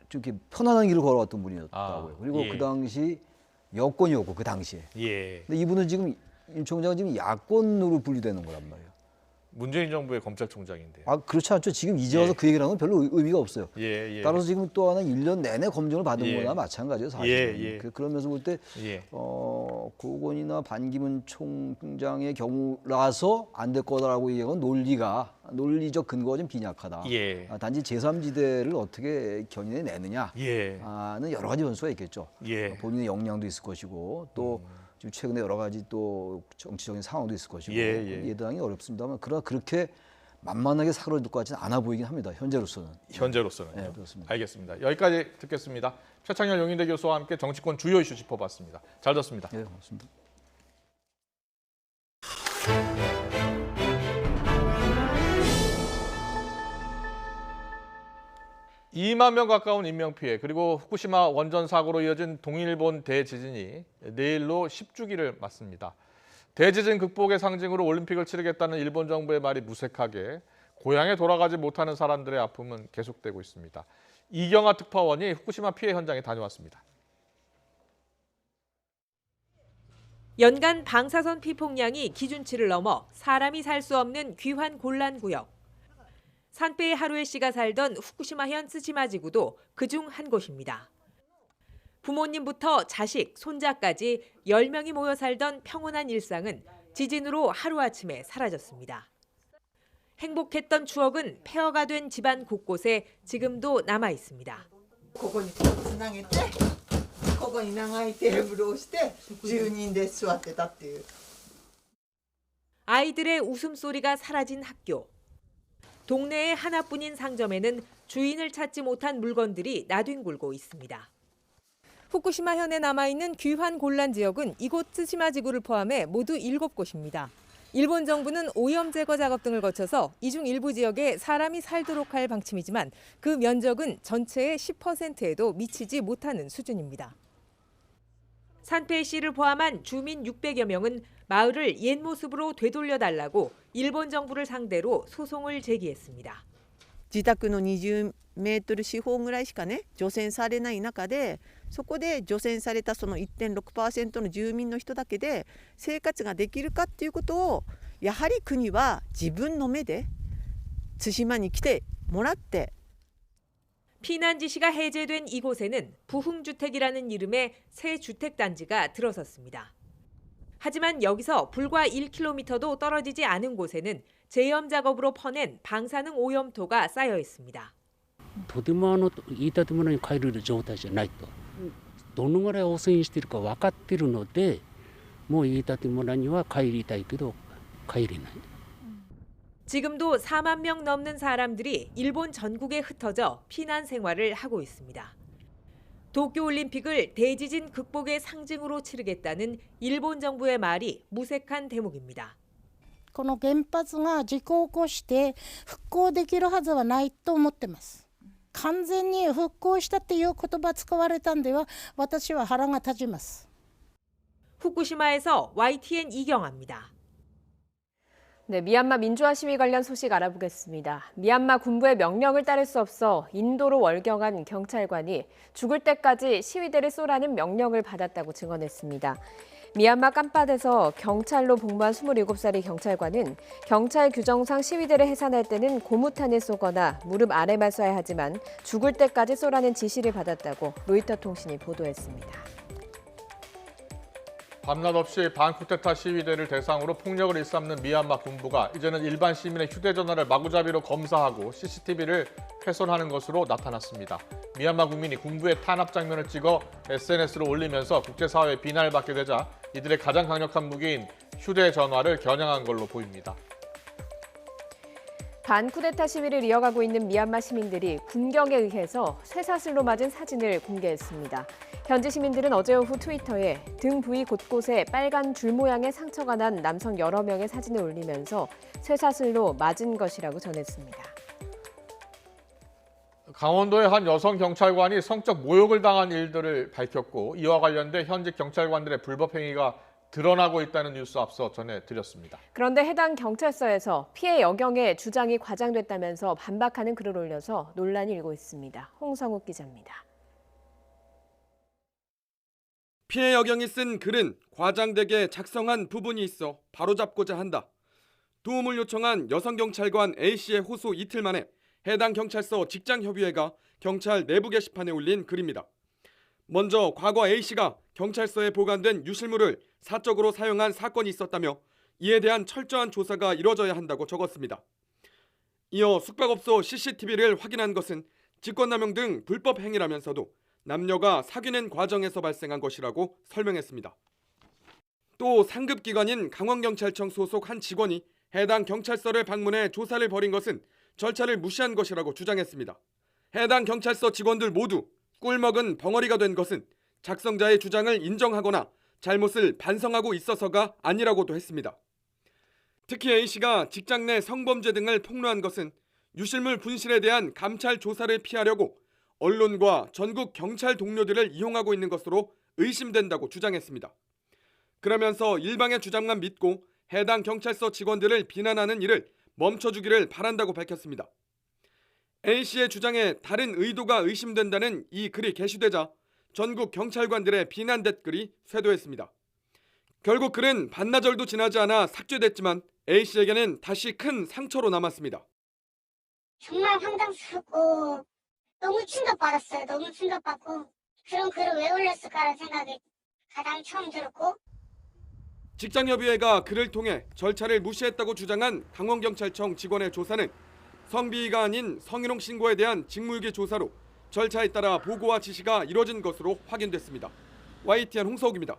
좀 이렇게 편안한 길을 걸어왔던 분이었다고요. 그리고 그 당시 여권이었고 그 당시에. 근데 이분은 지금 윤 총장은 지금 야권으로 분류되는 거란 말이에요. 문재인 정부의 검찰총장인데. 그렇지 않죠. 지금 이제 와서 그 얘기를 하는 건 별로 의미가 없어요. 따라서 지금 또 하나 1년 내내 검증을 받은 거나 마찬가지예요. 사실은. 그러면서 볼 때 고건이나 반기문 총장의 경우라서 안 될 거다라고 얘기하는 논리적 근거가 좀 빈약하다. 단지 제3지대를 어떻게 견인해 내느냐는 여러 가지 변수가 있겠죠. 본인의 역량도 있을 것이고 또 지금 최근에 여러 가지 또 정치적인 상황도 있을 것이고 예단하기 어렵습니다만 그러나 그렇게 만만하게 사그러질 것 같지는 않아 보이긴 합니다. 현재로서는. 현재로서는. 그렇습니다. 알겠습니다. 여기까지 듣겠습니다. 최창열 용인대 교수와 함께 정치권 주요 이슈 짚어봤습니다. 잘 들었습니다. 고맙습니다. 2만 명 가까운 인명피해 그리고 후쿠시마 원전 사고로 이어진 동일본 대지진이 내일로 10주기를 맞습니다. 대지진 극복의 상징으로 올림픽을 치르겠다는 일본 정부의 말이 무색하게 고향에 돌아가지 못하는 사람들의 아픔은 계속되고 있습니다. 이경아 특파원이 후쿠시마 피해 현장에 다녀왔습니다. 연간 방사선 피폭량이 기준치를 넘어 사람이 살 수 없는 귀환 곤란 구역. 산베이 하루에 씨가 살던 후쿠시마현 쓰시마 지구도 그중 한 곳입니다. 부모님부터 자식, 손자까지 10명이 모여 살던 평온한 일상은 지진으로 하루아침에 사라졌습니다. 행복했던 추억은 폐허가 된 집안 곳곳에 지금도 남아 있습니다. ここにつなげて、ここに長いテーブルをして10人で座ってたっていう。 아이들의 웃음소리가 사라진 학교. 동네의 하나뿐인 상점에는 주인을 찾지 못한 물건들이 나뒹굴고 있습니다. 후쿠시마현에 남아있는 귀환 곤란 지역은 이곳 츠시마 지구를 포함해 모두 7곳입니다. 일본 정부는 오염 제거 작업 등을 거쳐서 이 중 일부 지역에 사람이 살도록 할 방침이지만 그 면적은 전체의 10%에도 미치지 못하는 수준입니다. 산페이시를 포함한 주민 600여 명은 마을을 옛 모습으로 되돌려달라고 일본 정부를 상대로 소송을 제기했습니다. 自宅の20メートル四方ぐらいしかね除染されない中でそこで除染されたその 1.6% の住民の人だけで生活ができるかっていうことをやはり国は自分の目で対馬に来てもらって 피난 지시가 해제된 이곳에는 부흥주택이라는 이름의 새 주택단지가 들어섰습니다. 하지만 여기서 불과 1km도 떨어지지 않은 곳에는 제염 작업으로 퍼낸 방사능 오염토가 쌓여 있습니다. とてもいい建物に帰れる状態じゃないと。どのぐらい汚染しているか分かっているので、もういい建物には帰りたいけど帰れない。 지금도 4만 명 넘는 사람들이 일본 전국에 흩어져 피난 생활을 하고 있습니다. 도쿄올림픽을 대지진 극복의 상징으로 치르겠다는 일본 정부의 말이 무색한 대목입니다. この原発が事故を起こして復興できるはずはないと思ってます。完全に復興したっていう言葉使われたんでは私は腹が立ちます。 후쿠시마에서 YTN 이경아입니다. 네, 미얀마 민주화 시위 관련 소식 알아보겠습니다. 미얀마 군부의 명령을 따를 수 없어 인도로 월경한 경찰관이 죽을 때까지 시위대를 쏘라는 명령을 받았다고 증언했습니다. 미얀마 깜팟에서 경찰로 복무한 27살의 경찰관은 경찰 규정상 시위대를 해산할 때는 고무탄을 쏘거나 무릎 아래만 쏴야 하지만 죽을 때까지 쏘라는 지시를 받았다고 로이터 통신이 보도했습니다. 밤낮 없이 반쿠데타 시위대를 대상으로 폭력을 일삼는 미얀마 군부가 이제는 일반 시민의 휴대전화를 마구잡이로 검사하고 CCTV를 훼손하는 것으로 나타났습니다. 미얀마 국민이 군부의 탄압 장면을 찍어 SNS로 올리면서 국제사회의 비난을 받게 되자 이들의 가장 강력한 무기인 휴대전화를 겨냥한 걸로 보입니다. 반쿠데타 시위를 이어가고 있는 미얀마 시민들이 군경에 의해서 쇠사슬로 맞은 사진을 공개했습니다. 현지 시민들은 어제 오후 트위터에 등 부위 곳곳에 빨간 줄 모양의 상처가 난 남성 여러 명의 사진을 올리면서 쇠사슬로 맞은 것이라고 전했습니다. 강원도의 한 여성 경찰관이 성적 모욕을 당한 일들을 밝혔고 이와 관련돼 현직 경찰관들의 불법 행위가 드러나고 있다는 뉴스 앞서 전해드렸습니다. 그런데 해당 경찰서에서 피해 여경의 주장이 과장됐다면서 반박하는 글을 올려서 논란이 일고 있습니다. 홍성욱 기자입니다. 피해 여경이 쓴 글은 과장되게 작성한 부분이 있어 바로잡고자 한다. 도움을 요청한 여성경찰관 A씨의 호소 이틀 만에 해당 경찰서 직장협의회가 경찰 내부 게시판에 올린 글입니다. 먼저 과거 A씨가 경찰서에 보관된 유실물을 사적으로 사용한 사건이 있었다며 이에 대한 철저한 조사가 이뤄져야 한다고 적었습니다. 이어 숙박업소 CCTV를 확인한 것은 직권남용 등 불법 행위라면서도 남녀가 사귀는 과정에서 발생한 것이라고 설명했습니다. 또 상급기관인 강원경찰청 소속 한 직원이 해당 경찰서를 방문해 조사를 벌인 것은 절차를 무시한 것이라고 주장했습니다. 해당 경찰서 직원들 모두 꿀먹은 벙어리가 된 것은 작성자의 주장을 인정하거나 잘못을 반성하고 있어서가 아니라고도 했습니다. 특히 A씨가 직장 내 성범죄 등을 폭로한 것은 유실물 분실에 대한 감찰 조사를 피하려고 언론과 전국 경찰 동료들을 이용하고 있는 것으로 의심된다고 주장했습니다. 그러면서 일방의 주장만 믿고 해당 경찰서 직원들을 비난하는 일을 멈춰주기를 바란다고 밝혔습니다. A씨의 주장에 다른 의도가 의심된다는 이 글이 게시되자 전국 경찰관들의 비난 댓글이 쇄도했습니다. 결국 글은 반나절도 지나지 않아 삭제됐지만 A씨에게는 다시 큰 상처로 남았습니다. 정말 황당스럽고 너무 충격받았어요. 너무 충격받고 그런 글을 왜 올렸을까라는 생각이 가장 처음 들었고 직장협의회가 글을 통해 절차를 무시했다고 주장한 강원경찰청 직원의 조사는 성비위가 아닌 성희롱 신고에 대한 직무유기 조사로 절차에 따라 보고와 지시가 이뤄진 것으로 확인됐습니다. YTN 홍서욱입니다.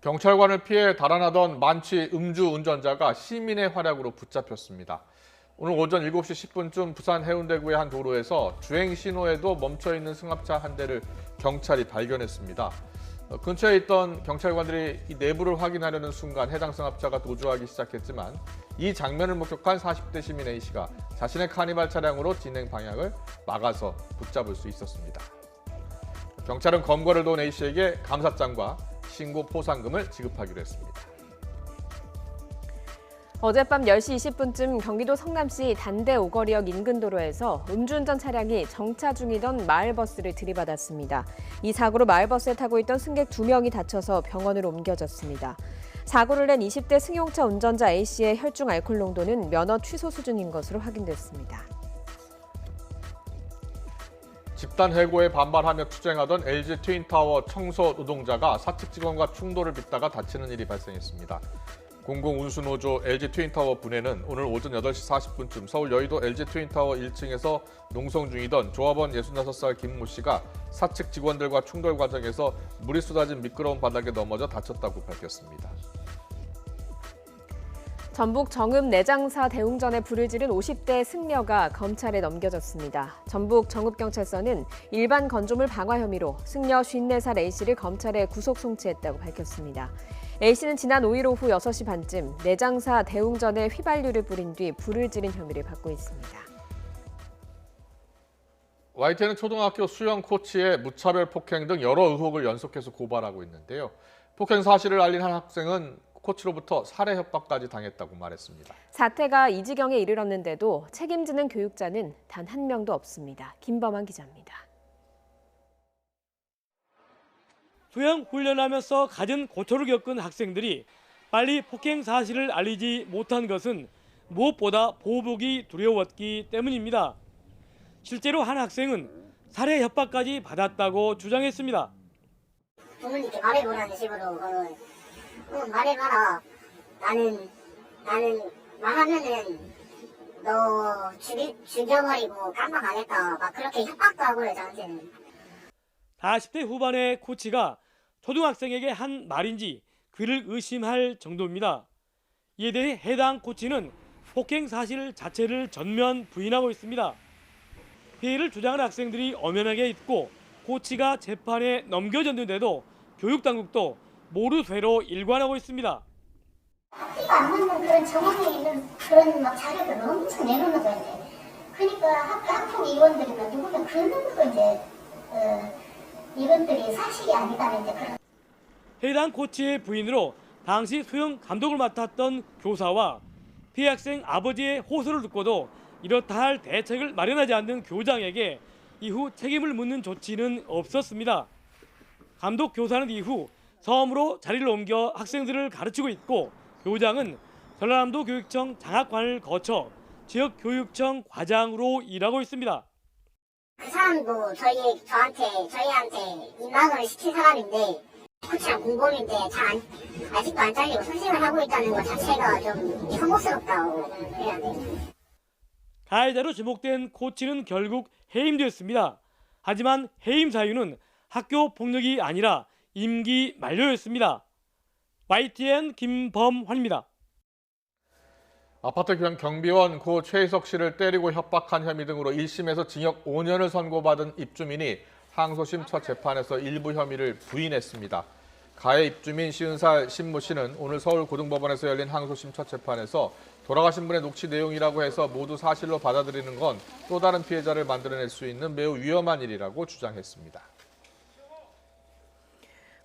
경찰관을 피해 달아나던 만취 음주 운전자가 시민의 활약으로 붙잡혔습니다. 오늘 오전 7시 10분쯤 부산 해운대구의 한 도로에서 주행 신호에도 멈춰있는 승합차 한 대를 경찰이 발견했습니다. 근처에 있던 경찰관들이 이 내부를 확인하려는 순간 해당 승합차가 도주하기 시작했지만 이 장면을 목격한 40대 시민 A씨가 자신의 카니발 차량으로 진행 방향을 막아서 붙잡을 수 있었습니다. 경찰은 검거를 도운 A씨에게 감사장과 신고 포상금을 지급하기로 했습니다. 어젯밤 10시 20분쯤 경기도 성남시 단대 오거리역 인근 도로에서 음주운전 차량이 정차 중이던 마을버스를 들이받았습니다. 이 사고로 마을버스에 타고 있던 승객 2명이 다쳐서 병원으로 옮겨졌습니다. 사고를 낸 20대 승용차 운전자 A씨의 혈중 알코올 농도는 면허 취소 수준인 것으로 확인됐습니다. 집단 해고에 반발하며 투쟁하던 LG 트윈타워 청소 노동자가 사측 직원과 충돌을 빚다가 다치는 일이 발생했습니다. 공공운수노조 LG 트윈타워 분해는 오늘 오전 8시 40분쯤 서울 여의도 LG 트윈타워 1층에서 농성 중이던 조합원 65살 김모 씨가 사측 직원들과 충돌 과정에서 물이 쏟아진 미끄러운 바닥에 넘어져 다쳤다고 밝혔습니다. 전북 정읍 내장사 대웅전에 불을 지른 50대 승려가 검찰에 넘겨졌습니다. 전북 정읍경찰서는 일반 건조물 방화 혐의로 승려 54살 A씨를 검찰에 구속 송치했다고 밝혔습니다. A씨는 지난 5일 오후 6시 반쯤 내장사 대웅전에 휘발유를 뿌린 뒤 불을 지른 혐의를 받고 있습니다. YTN은 초등학교 수영 코치의 무차별 폭행 등 여러 의혹을 연속해서 고발하고 있는데요. 폭행 사실을 알린 한 학생은 코치로부터 살해 협박까지 당했다고 말했습니다. 사태가 이 지경에 이르렀는데도 책임지는 교육자는 단 한 명도 없습니다. 김범한 기자입니다. 수영 훈련하면서 갖은 고초를 겪은 학생들이 빨리 폭행 사실을 알리지 못한 것은 무엇보다 보복이 두려웠기 때문입니다. 실제로 한 학생은 살해 협박까지 받았다고 주장했습니다. 부모님께 말해보라는 식으로 말해봐라. 나는 말하면은 너 죽여버리고 깜빡하겠다. 막 그렇게 협박도 하고요, 저한테는. 40대 후반의 코치가 초등학생에게 한 말인지 그를 의심할 정도입니다. 이에 대해 해당 코치는 폭행 사실 자체를 전면 부인하고 있습니다. 피해를 주장하는 학생들이 엄연하게 있고 코치가 재판에 넘겨졌는데도 교육당국도 모르쇠로 일관하고 있습니다. 학교가 안 맞는 그런 정황에 있는 그런 막 자료들을 엄청 내놓는 거 이제. 그러니까 학폭 위원들이나 누구나 그런 거 이제 이것들이 사실이 아니다는 이제 그런. 해당 코치의 부인으로 당시 수영 감독을 맡았던 교사와 피해 학생 아버지의 호소를 듣고도 이렇다 할 대책을 마련하지 않는 교장에게 이후 책임을 묻는 조치는 없었습니다. 감독 교사는 이후 섬으로 자리를 옮겨 학생들을 가르치고 있고 교장은 전라남도 교육청 장학관을 거쳐 지역교육청 과장으로 일하고 있습니다. 그 사람도 저희한테 입막을 시킨 사람인데 코치랑 공범인데 아직도 안 잘리고 선생을 하고 있다는 것 자체가 좀 혐오스럽다고 해야 돼요. 가해자로 지목된 코치는 결국 해임되었습니다. 하지만 해임 사유는 학교 폭력이 아니라 임기 만료였습니다. YTN 김범환입니다. 아파트 경비원 고 최희석 씨를 때리고 협박한 혐의 등으로 1심에서 징역 5년을 선고받은 입주민이 항소심 첫 재판에서 일부 혐의를 부인했습니다. 가해 입주민 50살 신모 씨는 오늘 서울고등법원에서 열린 항소심 첫 재판에서 돌아가신 분의 녹취 내용이라고 해서 모두 사실로 받아들이는 건 또 다른 피해자를 만들어낼 수 있는 매우 위험한 일이라고 주장했습니다.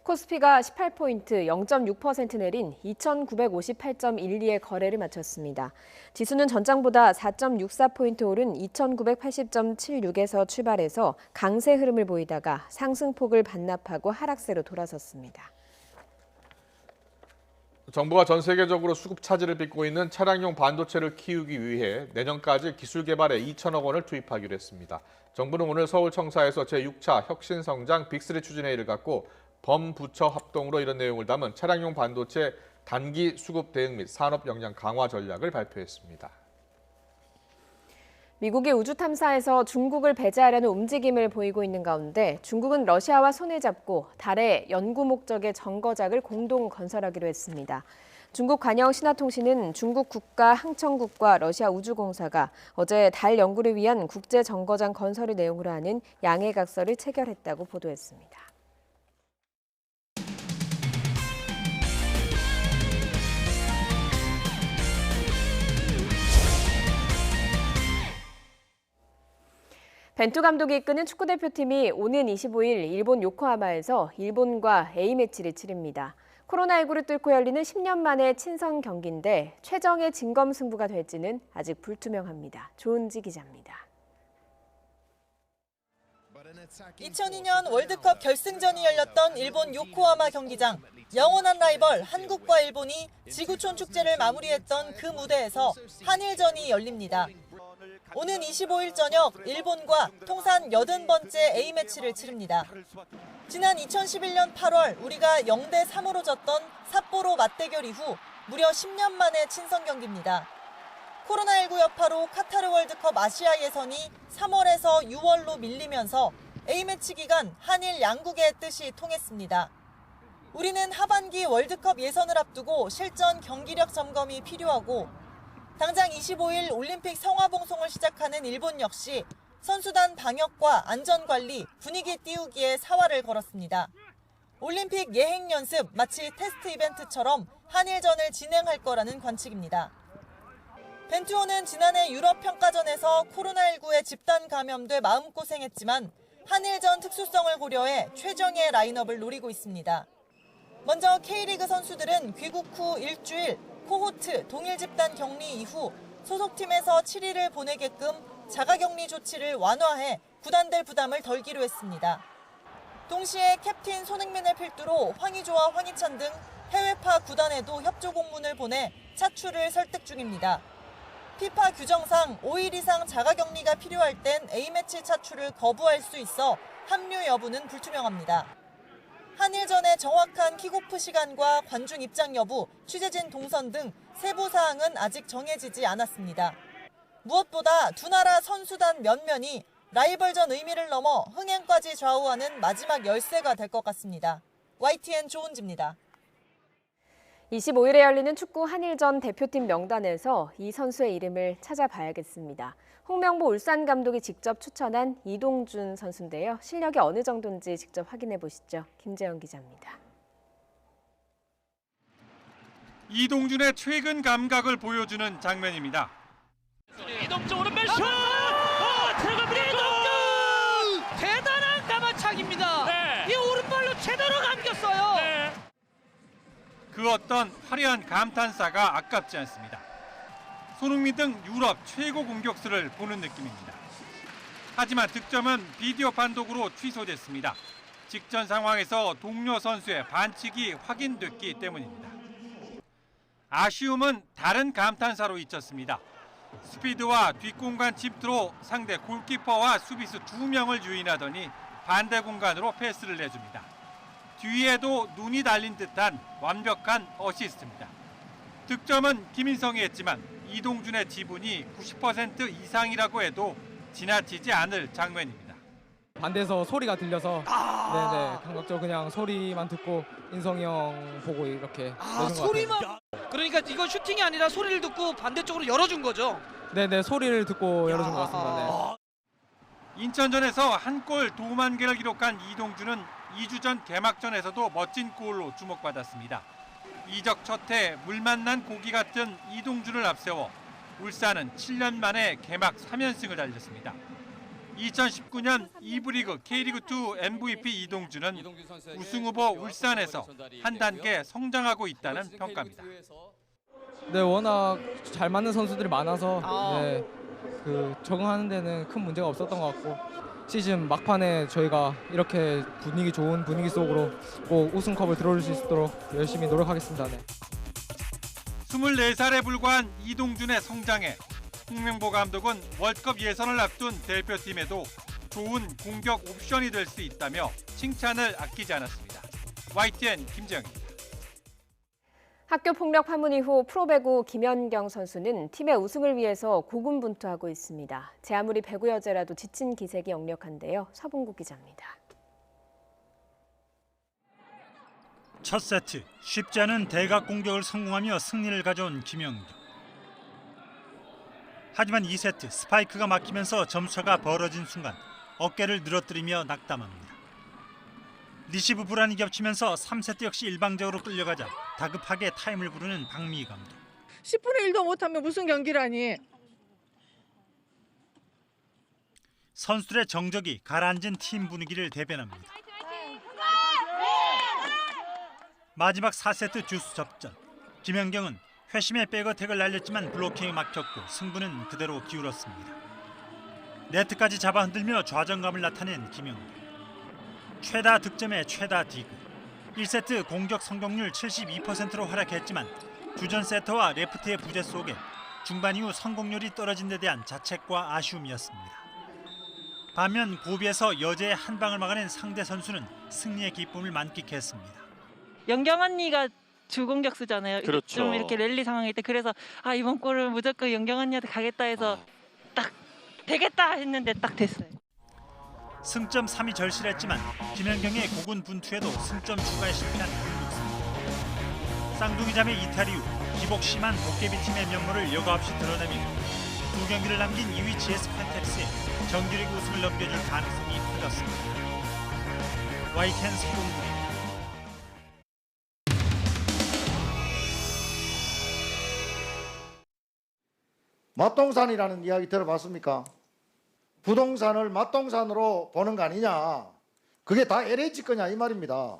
코스피가 18포인트 0.6% 내린 2,958.12의 거래를 마쳤습니다. 지수는 전장보다 4.64포인트 오른 2,980.76에서 출발해서 강세 흐름을 보이다가 상승폭을 반납하고 하락세로 돌아섰습니다. 정부가 전 세계적으로 수급 차질을 빚고 있는 차량용 반도체를 키우기 위해 내년까지 기술 개발에 2천억 원을 투입하기로 했습니다. 정부는 오늘 서울청사에서 제6차 혁신성장 빅3 추진회의를 갖고 범부처 합동으로 이런 내용을 담은 차량용 반도체 단기 수급 대응 및 산업 역량 강화 전략을 발표했습니다. 미국이 우주 탐사에서 중국을 배제하려는 움직임을 보이고 있는 가운데 중국은 러시아와 손을 잡고 달에 연구 목적의 정거장을 공동 건설하기로 했습니다. 중국 관영 신화통신은 중국 국가항천국과 러시아 우주공사가 어제 달 연구를 위한 국제 정거장 건설을 내용으로 하는 양해각서를 체결했다고 보도했습니다. 벤투 감독이 이끄는 축구대표팀이 오는 25일 일본 요코하마에서 일본과 A매치를 치릅니다. 코로나19를 뚫고 열리는 10년 만의 친선 경기인데 최정의 진검승부가 될지는 아직 불투명합니다. 조은지 기자입니다. 2002년 월드컵 결승전이 열렸던 일본 요코하마 경기장. 영원한 라이벌 한국과 일본이 지구촌 축제를 마무리했던 그 무대에서 한일전이 열립니다. 오는 25일 저녁 일본과 통산 80번째 A매치를 치릅니다. 지난 2011년 8월 우리가 0대3으로 졌던 삿포로 맞대결 이후 무려 10년 만의 친선 경기입니다. 코로나19 여파로 카타르 월드컵 아시아 예선이 3월에서 6월로 밀리면서 A매치 기간 한일 양국의 뜻이 통했습니다. 우리는 하반기 월드컵 예선을 앞두고 실전 경기력 점검이 필요하고 당장 25일 올림픽 성화봉송을 시작하는 일본 역시 선수단 방역과 안전관리, 분위기 띄우기에 사활을 걸었습니다. 올림픽 예행 연습, 마치 테스트 이벤트처럼 한일전을 진행할 거라는 관측입니다. 벤투호는 지난해 유럽 평가전에서 코로나19에 집단 감염돼 마음고생했지만 한일전 특수성을 고려해 최정예 라인업을 노리고 있습니다. 먼저 K리그 선수들은 귀국 후 일주일 코호트 동일 집단 격리 이후 소속팀에서 7일을 보내게끔 자가격리 조치를 완화해 구단들 부담을 덜기로 했습니다. 동시에 캡틴 손흥민을 필두로 황의조와 황희찬 등 해외파 구단에도 협조 공문을 보내 차출을 설득 중입니다. 피파 규정상 5일 이상 자가격리가 필요할 땐 A매치 차출을 거부할 수 있어 합류 여부는 불투명합니다. 한일전의 정확한 킥오프 시간과 관중 입장 여부, 취재진 동선 등 세부 사항은 아직 정해지지 않았습니다. 무엇보다 두 나라 선수단 면면이 라이벌전 의미를 넘어 흥행까지 좌우하는 마지막 열세가 될 것 같습니다. YTN 조은지입니다. 25일에 열리는 축구 한일전 대표팀 명단에서 이 선수의 이름을 찾아봐야겠습니다. 홍명보 울산 감독이 직접 추천한 이동준 선수인데요. 실력이 어느 정도인지 직접 확인해 보시죠. 김재영 기자입니다. 이동준의 최근 감각을 보여주는 장면입니다. 이동준 오른발 슛! 들어갑니다. 이동준! 대단한 가마차기입니다. 네. 이 오른발로 제대로 감겼어요. 네. 그 어떤 화려한 감탄사가 아깝지 않습니다. 손흥민 등 유럽 최고 공격수를 보는 느낌입니다. 하지만 득점은 비디오 판독으로 취소됐습니다. 직전 상황에서 동료 선수의 반칙이 확인됐기 때문입니다. 아쉬움은 다른 감탄사로 잊혔습니다. 스피드와 뒷공간 침투로 상대 골키퍼와 수비수 2명을 유인하더니 반대 공간으로 패스를 내줍니다. 뒤에도 눈이 달린 듯한 완벽한 어시스트입니다. 득점은 김인성이 했지만 이동준의 지분이 90% 이상이라고 해도 지나치지 않을 장면입니다. 반대에서 소리가 들려서 네네 감각적으로 그냥 소리만 듣고 인성이 형 보고 이렇게 내준 것 소리만. 같아요. 그러니까 이건 슈팅이 아니라 소리를 듣고 반대쪽으로 열어준 거죠. 네네 소리를 듣고 열어준 것 같습니다. 네. 인천전에서 한 골 도움 한 개를 기록한 이동준은 2주 전 개막전에서도 멋진 골로 주목받았습니다. 이적 첫해 물 만난 고기 같은 이동준을 앞세워 울산은 7년 만에 개막 3연승을 달렸습니다. 2019년 2부 리그 K리그2 MVP 이동준은 우승 후보 울산에서 한 단계 성장하고 있다는 평가입니다. 네 워낙 잘 맞는 선수들이 많아서 네, 그 적응하는 데는 큰 문제가 없었던 것 같고 시즌 막판에 저희가 이렇게 분위기 좋은 분위기 속으로 꼭 우승컵을 들어올 수 있도록 열심히 노력하겠습니다. 네. 24살에 불과한 이동준의 성장에 홍명보 감독은 월드컵 예선을 앞둔 대표팀에도 좋은 공격 옵션이 될 수 있다며 칭찬을 아끼지 않았습니다. YTN 김재영입니다. 학교 폭력 파문 이후 프로배구 김연경 선수는 팀의 우승을 위해서 고군분투하고 있습니다. 제 아무리 배구 여자라도 지친 기색이 역력한데요. 서봉국 기자입니다. 첫 세트 쉽지 않은 대각 공격을 성공하며 승리를 가져온 김연경. 하지만 2세트 스파이크가 막히면서 점수차가 벌어진 순간 어깨를 늘어뜨리며 낙담합니다. 리시브 불안이 겹치면서 3세트 역시 일방적으로 끌려가자 다급하게 타임을 부르는 박미희 감독. 10분의 1도 못하면 무슨 경기라니. 선수들의 정적이 가라앉은 팀 분위기를 대변합니다. 마지막 4세트 주스 접전. 김연경은 회심의 백어택을 날렸지만 블로킹이 막혔고 승부는 그대로 기울었습니다. 네트까지 잡아 흔들며 좌정감을 나타낸 김연경. 최다 득점에 최다 디그. 1세트 공격 성공률 72%로 활약했지만 주전 세터와 레프트의 부재 속에 중반 이후 성공률이 떨어진 데 대한 자책과 아쉬움이었습니다. 반면 고비에서 여제의 한 방을 막아낸 상대 선수는 승리의 기쁨을 만끽했습니다. 연경 언니가 주공격수잖아요. 그렇죠. 좀 이렇게 랠리 상황일 때 그래서 이번 골은 무조건 연경 언니한테 가겠다 해서 딱 되겠다 했는데 딱 됐어요. 승점 3이 절실했지만 김연경의 고군분투에도 승점 추가에 실패한 한국승. 쌍둥이 자매 이탈 이후 기복 심한 도깨비팀의 면모를 여과없이 드러내며 두 경기를 남긴 2위 GS 펜텍스에 정규리그 우승을 넘겨줄 가능성이 커졌습니다. YTN 서동국입니다. 맛동산이라는 이야기 들어봤습니까? 부동산을 맛동산으로 보는 거 아니냐. 그게 다 LH 거냐 이 말입니다.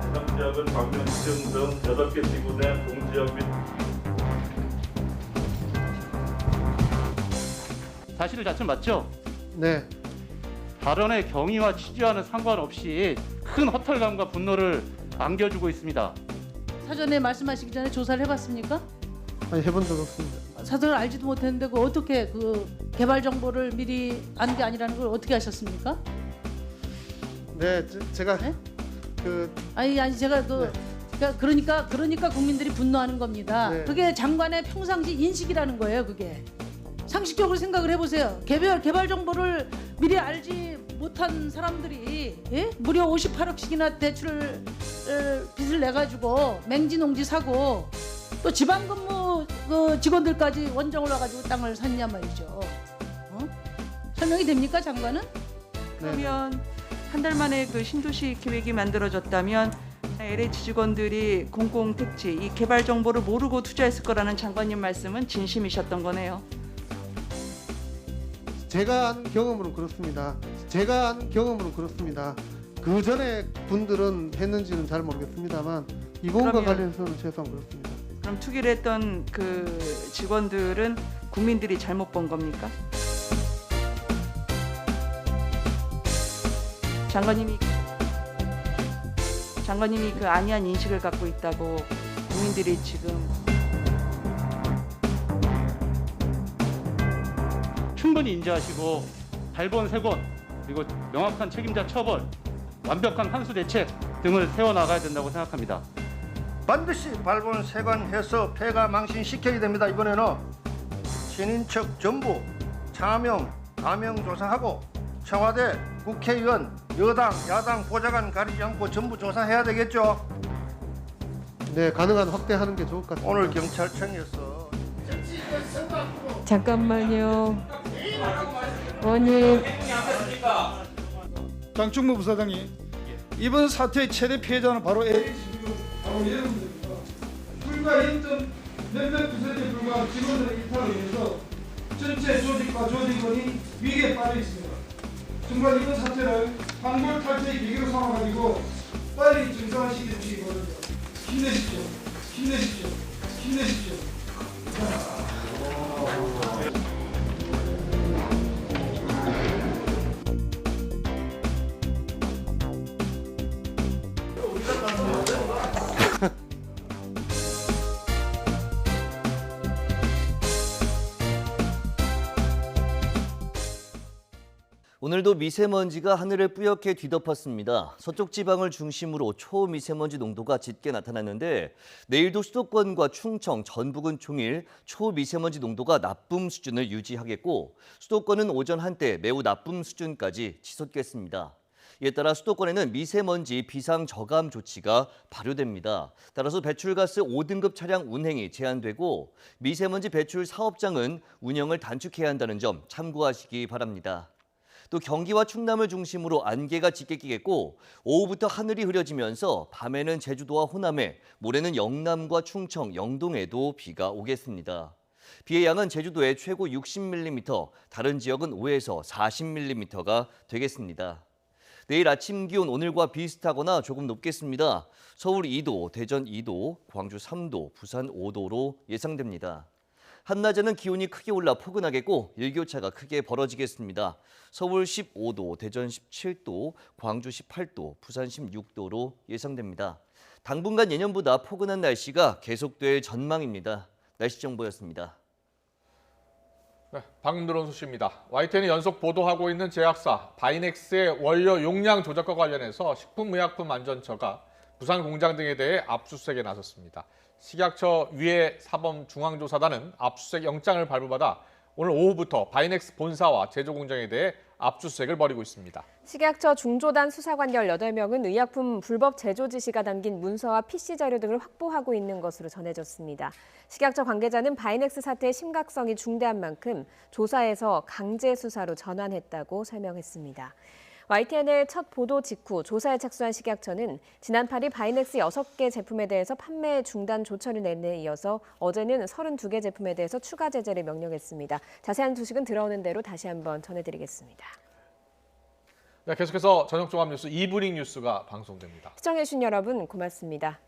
해당 지역은 광명시청 등 8개 지구내 동지역 및 사실 자체는 맞죠? 네. 발언의 경위와 취지와는 상관없이 큰 허탈감과 분노를 안겨주고 있습니다. 사전에 말씀하시기 전에 조사를 해봤습니까? 아니 해본 적 없습니다. 사전을 알지도 못했는데 그 어떻게 그 개발 정보를 미리 안 게 아니라는 걸 어떻게 아셨습니까? 네, 제가 아니 제가 그러니까 국민들이 분노하는 겁니다. 네. 그게 장관의 평상시 인식이라는 거예요. 그게 상식적으로 생각을 해보세요. 개발 정보를 미리 알지 못한 사람들이 무려 58억씩이나 대출을 빚을 내 가지고 맹지농지 사고 또 지방근무 직원들까지 원정을 와가지고 땅을 샀냐 말이죠. 설명이 됩니까, 장관은? 그러면 한 달 만에 그 신도시 계획이 만들어졌다면 LH 직원들이 공공택지 이 개발 정보를 모르고 투자했을 거라는 장관님 말씀은 진심이셨던 거네요. 제가 한 경험으로 그렇습니다. 그 전에 분들은 했는지는 잘 모르겠습니다만 이 부분과 관련해서는 최소한 그렇습니다. 그럼 투기를 했던 그 직원들은 국민들이 잘못 본 겁니까? 장관님이 그 아니한 인식을 갖고 있다고 국민들이 지금 충분히 인지하시고 발본 세본 그리고 명확한 책임자 처벌, 완벽한 환수 대책 등을 세워나가야 된다고 생각합니다. 반드시 발본 세관해서 폐가 망신시켜야 됩니다. 이번에는 친인척 전부 차명, 가명 조사하고 청와대, 국회의원, 여당, 야당, 보좌관 가리지 않고 전부 조사해야 되겠죠? 네, 가능한 확대하는 게 좋을 것 같습니다. 오늘 경찰청에서 잠깐만요. 의원님. 장충무 부사장이 이번 사태의 최대 피해자는 바로 LH입니다. 불과 1점 몇몇 %에 불과한 직원들의 이탈로 인해서 전체 조직과 조직원이 위기에 빠져 있습니다. 정말 이번 사태를 환골 탈퇴의 계기로 삼아가지고 빨리 정상화시켜 주시기 바랍니다. 힘내십시오. 힘내십시오. 힘내십시오. 오늘도 미세먼지가 하늘을 뿌옇게 뒤덮었습니다. 서쪽 지방을 중심으로 초미세먼지 농도가 짙게 나타났는데 내일도 수도권과 충청, 전북은 종일 초미세먼지 농도가 나쁨 수준을 유지하겠고 수도권은 오전 한때 매우 나쁨 수준까지 치솟겠습니다. 이에 따라 수도권에는 미세먼지 비상 저감 조치가 발효됩니다. 따라서 배출가스 5등급 차량 운행이 제한되고 미세먼지 배출 사업장은 운영을 단축해야 한다는 점 참고하시기 바랍니다. 또 경기와 충남을 중심으로 안개가 짙게 끼겠고 오후부터 하늘이 흐려지면서 밤에는 제주도와 호남에, 모레는 영남과 충청, 영동에도 비가 오겠습니다. 비의 양은 제주도에 최고 60mm, 다른 지역은 5에서 40mm가 되겠습니다. 내일 아침 기온 오늘과 비슷하거나 조금 높겠습니다. 서울 2도, 대전 2도, 광주 3도, 부산 5도로 예상됩니다. 한낮에는 기온이 크게 올라 포근하겠고 일교차가 크게 벌어지겠습니다. 서울 15도, 대전 17도, 광주 18도, 부산 16도로 예상됩니다. 당분간 예년보다 포근한 날씨가 계속될 전망입니다. 날씨 정보였습니다. 네, 방금 들어온 소식입니다. YTN이 연속 보도하고 있는 제약사 바이넥스의 원료 용량 조작과 관련해서 식품의약품안전처가 부산 공장 등에 대해 압수수색에 나섰습니다. 식약처 위해 사범중앙조사단은 압수수색 영장을 발부받아 오늘 오후부터 바이넥스 본사와 제조 공장에 대해 압수수색을 벌이고 있습니다. 식약처 중조단 수사관 18명은 의약품 불법 제조 지시가 담긴 문서와 PC 자료 등을 확보하고 있는 것으로 전해졌습니다. 식약처 관계자는 바이넥스 사태의 심각성이 중대한 만큼 조사에서 강제 수사로 전환했다고 설명했습니다. YTN의 첫 보도 직후 조사에 착수한 식약처는 지난 8일 바이넥스 6개 제품에 대해서 판매 중단 조처를 낸 데 이어서 어제는 32개 제품에 대해서 추가 제재를 명령했습니다. 자세한 소식은 들어오는 대로 다시 한번 전해드리겠습니다. 네, 계속해서 저녁 종합 뉴스 이브닝 뉴스가 방송됩니다. 시청해주신 여러분 고맙습니다.